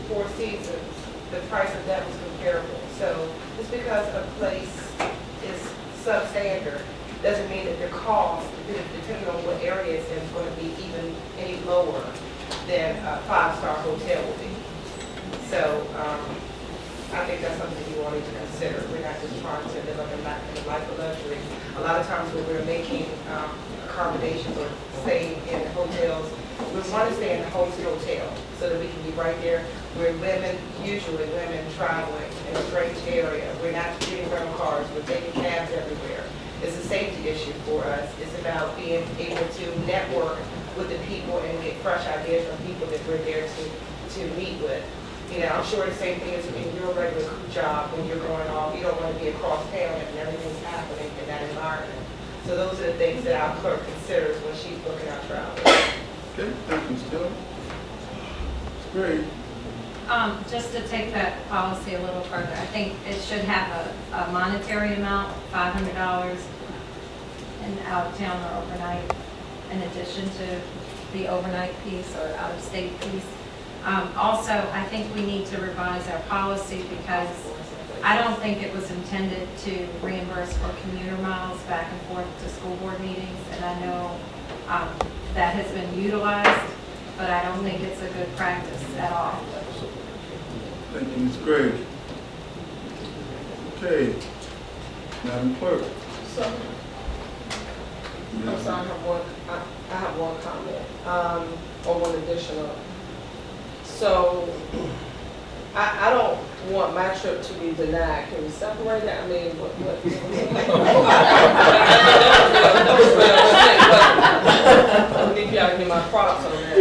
Speaker 12: Four Seasons, the price of that was comparable. So just because a place is substandard doesn't mean that the cost, depending on what area it's in, is going to be even any lower than a five-star hotel will be. So I think that's something you all need to consider. We're not just trying to live up in a life of luxury. A lot of times when we're making accommodations or staying in hotels, we want to stay in the host hotel so that we can be right there. We're usually women traveling in a strange area. We're not getting rental cars, we're taking cabs everywhere. It's a safety issue for us. It's about being able to network with the people and get fresh ideas from people that we're there to meet with. I'm sure the same thing is in your regular job when you're going off. You don't want to be across town and everything's happening in that environment. So those are the things that our clerk considers when she's looking at travel.
Speaker 2: Okay, thank you, Ms. Taylor. Great.
Speaker 11: Just to take that policy a little further, I think it should have a monetary amount, $500, and out of town or overnight, in addition to the overnight piece or out of state piece. Also, I think we need to revise our policy because I don't think it was intended to reimburse for commuter miles back and forth to school board meetings, and I know that has been utilized, but I don't think it's a good practice at all.
Speaker 2: Thank you, Ms. Gregg. Okay, Madam Clerk.
Speaker 8: So, I'm sorry, I have one comment, or one additional. So, I don't want my trip to be denied. Can we separate that? I mean, what? I need y'all to give my props on that.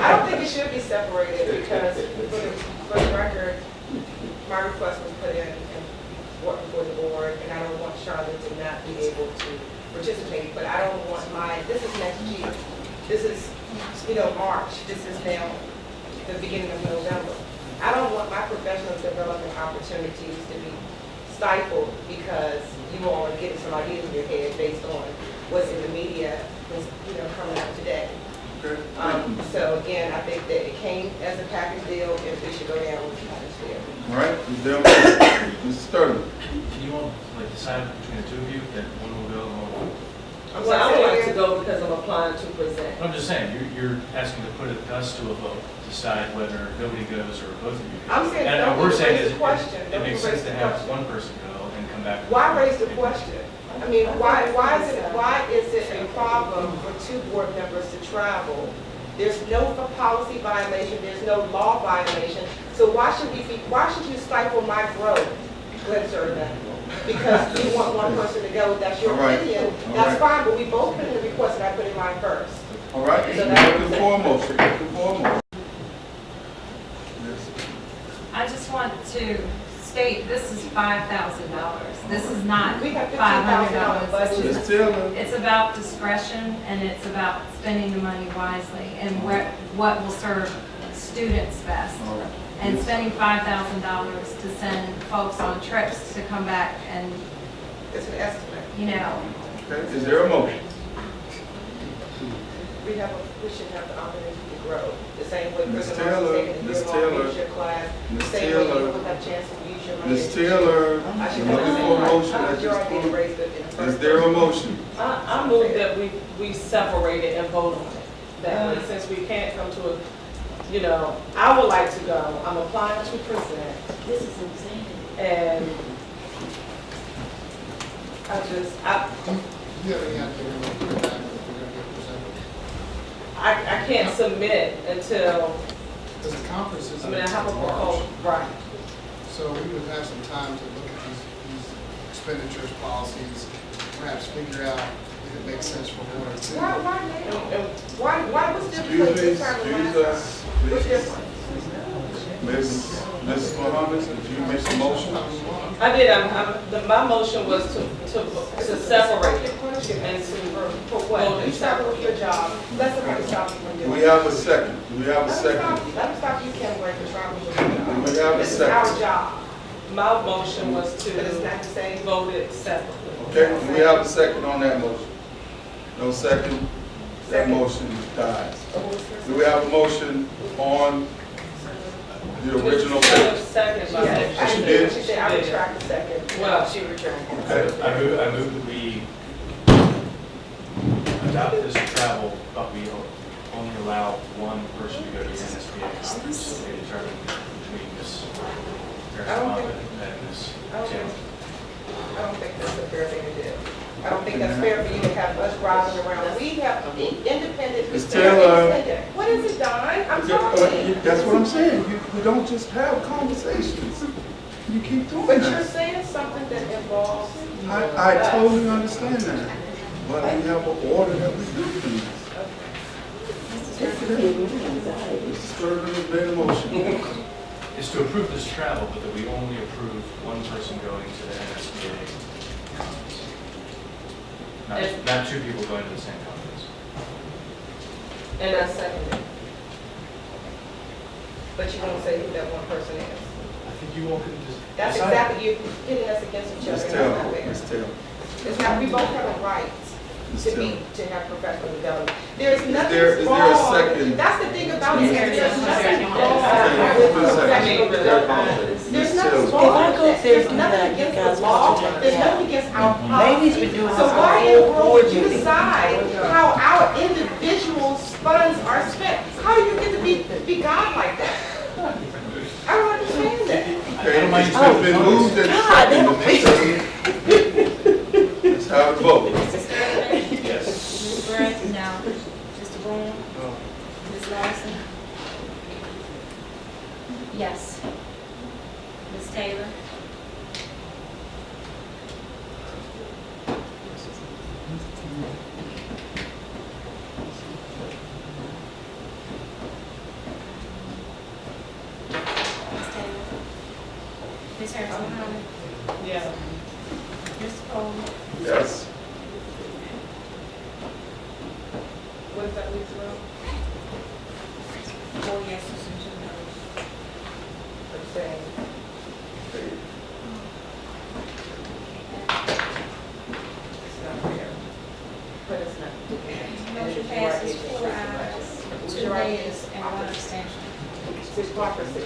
Speaker 8: I don't think it should be separated because, for the record, my request was put in and brought before the board, and I don't want Charlotte to not be able to participate, but I don't want this is next year. This is, March. This is now the beginning of November. I don't want my professional development opportunities to be stifled because you all are getting some ideas in your head based on what's in the media, coming out today.
Speaker 2: Okay.
Speaker 14: So again, I think that it came as a package deal, and we should go down with the package deal.
Speaker 2: All right, Mr. Sturman.
Speaker 17: Can you all decide between the two of you that one will go and one will?
Speaker 8: So I would like to go because I'm applying to present.
Speaker 17: I'm just saying, you're asking to put us to a vote, decide whether nobody goes or both of you go.
Speaker 14: I'm saying,
Speaker 17: And
Speaker 14: don't
Speaker 17: what we're saying
Speaker 14: raise
Speaker 17: is,
Speaker 14: the question.
Speaker 17: it
Speaker 14: Don't
Speaker 17: makes
Speaker 14: raise
Speaker 17: sense to
Speaker 14: the
Speaker 17: have
Speaker 14: question.
Speaker 17: one person go and come back.
Speaker 14: Why raise the question? I mean, why is it a problem for two board members to travel? There's no policy violation, there's no law violation, so why should you stifle my growth, Glenn Sturman? Because you want one person to go, that's your opinion, that's fine, but we both put in the request that I put in mine first.
Speaker 2: All right,
Speaker 14: So
Speaker 2: looking for a motion, Yes.
Speaker 11: I just want to state, this is $5,000. This is not
Speaker 12: We have $15,000
Speaker 11: $500.
Speaker 12: budget.
Speaker 2: Ms. Taylor,
Speaker 11: It's about discretion and it's about spending the money wisely and what will serve students best.
Speaker 2: all right.
Speaker 11: And spending $5,000 to send folks on trips to come back and,
Speaker 12: It's an estimate.
Speaker 11: you know,
Speaker 2: Okay, is there a motion?
Speaker 12: We should have the opportunity to grow, the same way
Speaker 2: Ms.
Speaker 12: President
Speaker 2: Taylor,
Speaker 12: Martin taking
Speaker 2: Ms.
Speaker 12: a year-long
Speaker 2: Taylor,
Speaker 12: leadership class, the
Speaker 2: Ms.
Speaker 12: same way you
Speaker 2: Taylor,
Speaker 12: will have a chance to use your money.
Speaker 2: Ms. Taylor,
Speaker 12: I should
Speaker 2: I'm
Speaker 12: have
Speaker 2: looking for a motion
Speaker 12: I'm
Speaker 2: at
Speaker 12: sure I
Speaker 2: this
Speaker 12: didn't
Speaker 2: point.
Speaker 12: raise it in the first
Speaker 2: Is there a
Speaker 12: place.
Speaker 2: motion?
Speaker 8: I move that we separate it and vote on it. That way, since we can't come to a, you know, I would like to go, I'm applying to present.
Speaker 1: This is insane.
Speaker 8: And I
Speaker 3: Do you have any idea when we're going to get presented?
Speaker 8: I can't submit until,
Speaker 3: Because the conference is
Speaker 8: I
Speaker 3: in
Speaker 8: mean, I have a
Speaker 3: March.
Speaker 8: proposal, right.
Speaker 3: So we would have some time to look at these expenditures, policies, perhaps figure out if it makes sense for one or two.
Speaker 12: Why now? Why was
Speaker 2: Excuse me,
Speaker 12: different this time
Speaker 2: excuse
Speaker 12: around?
Speaker 2: us,
Speaker 12: What's
Speaker 2: please.
Speaker 12: different?
Speaker 2: Mrs. Mohammed, did you make a motion?
Speaker 8: I did, my motion was to separate it and to,
Speaker 12: For what?
Speaker 8: vote
Speaker 12: You
Speaker 8: it
Speaker 12: stop with your
Speaker 8: separately.
Speaker 12: job. Let somebody stop you from
Speaker 2: Do
Speaker 12: doing
Speaker 2: we
Speaker 12: it.
Speaker 2: have a second? Do we have a
Speaker 12: Let
Speaker 2: second?
Speaker 12: me stop you, Kim, where you're trying to do your
Speaker 2: Do
Speaker 12: job.
Speaker 2: we have a
Speaker 12: This is our
Speaker 2: second?
Speaker 12: job,
Speaker 8: My motion was
Speaker 12: but it's
Speaker 8: to
Speaker 12: not the same.
Speaker 8: vote it separately.
Speaker 2: Okay, do we have a second on that motion? No second? That
Speaker 12: Second.
Speaker 2: motion dies. Do we have a motion on the original?
Speaker 8: Second, my
Speaker 12: Yes, I
Speaker 2: She
Speaker 8: motion.
Speaker 2: did?
Speaker 12: She said, I retract the second.
Speaker 8: Well,
Speaker 12: She retracted.
Speaker 2: Okay.
Speaker 14: I move that we adopt this travel, but we only allow one person to go to the NSBA conference, so they determine between Ms. Harrison and Ms. Taylor.
Speaker 12: I don't think that's a fair thing to do. I don't think that's fair for you to have us driving around. We have independent.
Speaker 2: Ms. Taylor.
Speaker 12: What is it, Don? I'm talking.
Speaker 2: That's what I'm saying. You don't just have conversations. You keep doing
Speaker 12: But you're
Speaker 2: that.
Speaker 12: saying something that involves.
Speaker 2: I totally understand that. But we have an order that we do things. Mr. Sterling has made a motion.
Speaker 14: Is to approve this travel, but that we only approve one person going to the NSBA conference. Not two people going to the same conference.
Speaker 8: And I second it.
Speaker 12: But you won't say who that one person is.
Speaker 14: I think you all can just.
Speaker 12: That's
Speaker 14: decide.
Speaker 12: exactly, you're pitting us against each other.
Speaker 2: Ms.
Speaker 12: and
Speaker 2: Taylor,
Speaker 12: that's not fair.
Speaker 2: Ms. Taylor,
Speaker 12: It's not, we both have a right
Speaker 2: Ms.
Speaker 12: to
Speaker 2: Taylor.
Speaker 12: to have professional development. There's nothing
Speaker 2: there a
Speaker 12: wrong.
Speaker 2: second?
Speaker 12: That's the thing about it,
Speaker 11: Is there
Speaker 12: there's
Speaker 11: a
Speaker 12: nothing
Speaker 11: second?
Speaker 12: wrong
Speaker 2: Okay,
Speaker 12: with
Speaker 2: one second.
Speaker 12: professional development. There's nothing wrong with that. There's nothing against the law, there's nothing against our policy. So why in the world would you decide how our individual funds are spent? How do you get to be God like that? I don't understand that.
Speaker 2: Okay, it's been moved and seconded. Let's have a vote.
Speaker 1: Mr. Sterling?
Speaker 14: Yes.
Speaker 1: Ms. Grant? No. Mr. Boone?
Speaker 2: No.
Speaker 1: Ms. Lawson? Yes. Ms. Taylor? Ms. Taylor? Ms. Harrison Muhammad?
Speaker 8: Yeah.
Speaker 1: Mr. Cole?
Speaker 2: Yes.
Speaker 12: What is that, Lisa?
Speaker 1: 4 yeses and 2 noes.
Speaker 12: Abstain. It's not fair. But it's not.
Speaker 1: Motion passes 4 ayes, 2 nays, and 1 abstention.
Speaker 12: Hypocrisy.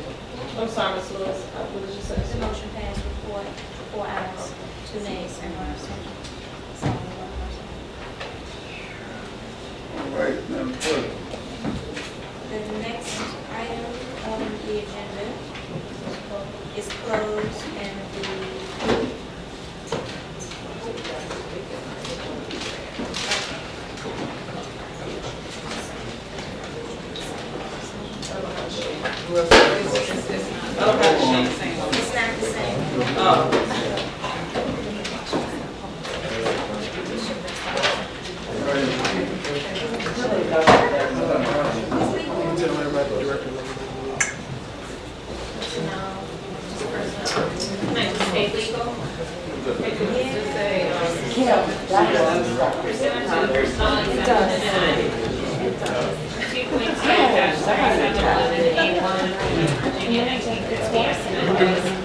Speaker 8: I'm sorry, Ms. Lewis, what did you say?
Speaker 1: The motion passed with 4 ayes, 2 nays, and 1 abstention. So, 1 person.
Speaker 2: All right, Madam Clerk.
Speaker 1: The next item on the agenda is closed and the it's not the same. No, just personal.
Speaker 15: Pursuant to the personnel exemption act, 2.2-3711A1, Virginia 1950 as amended,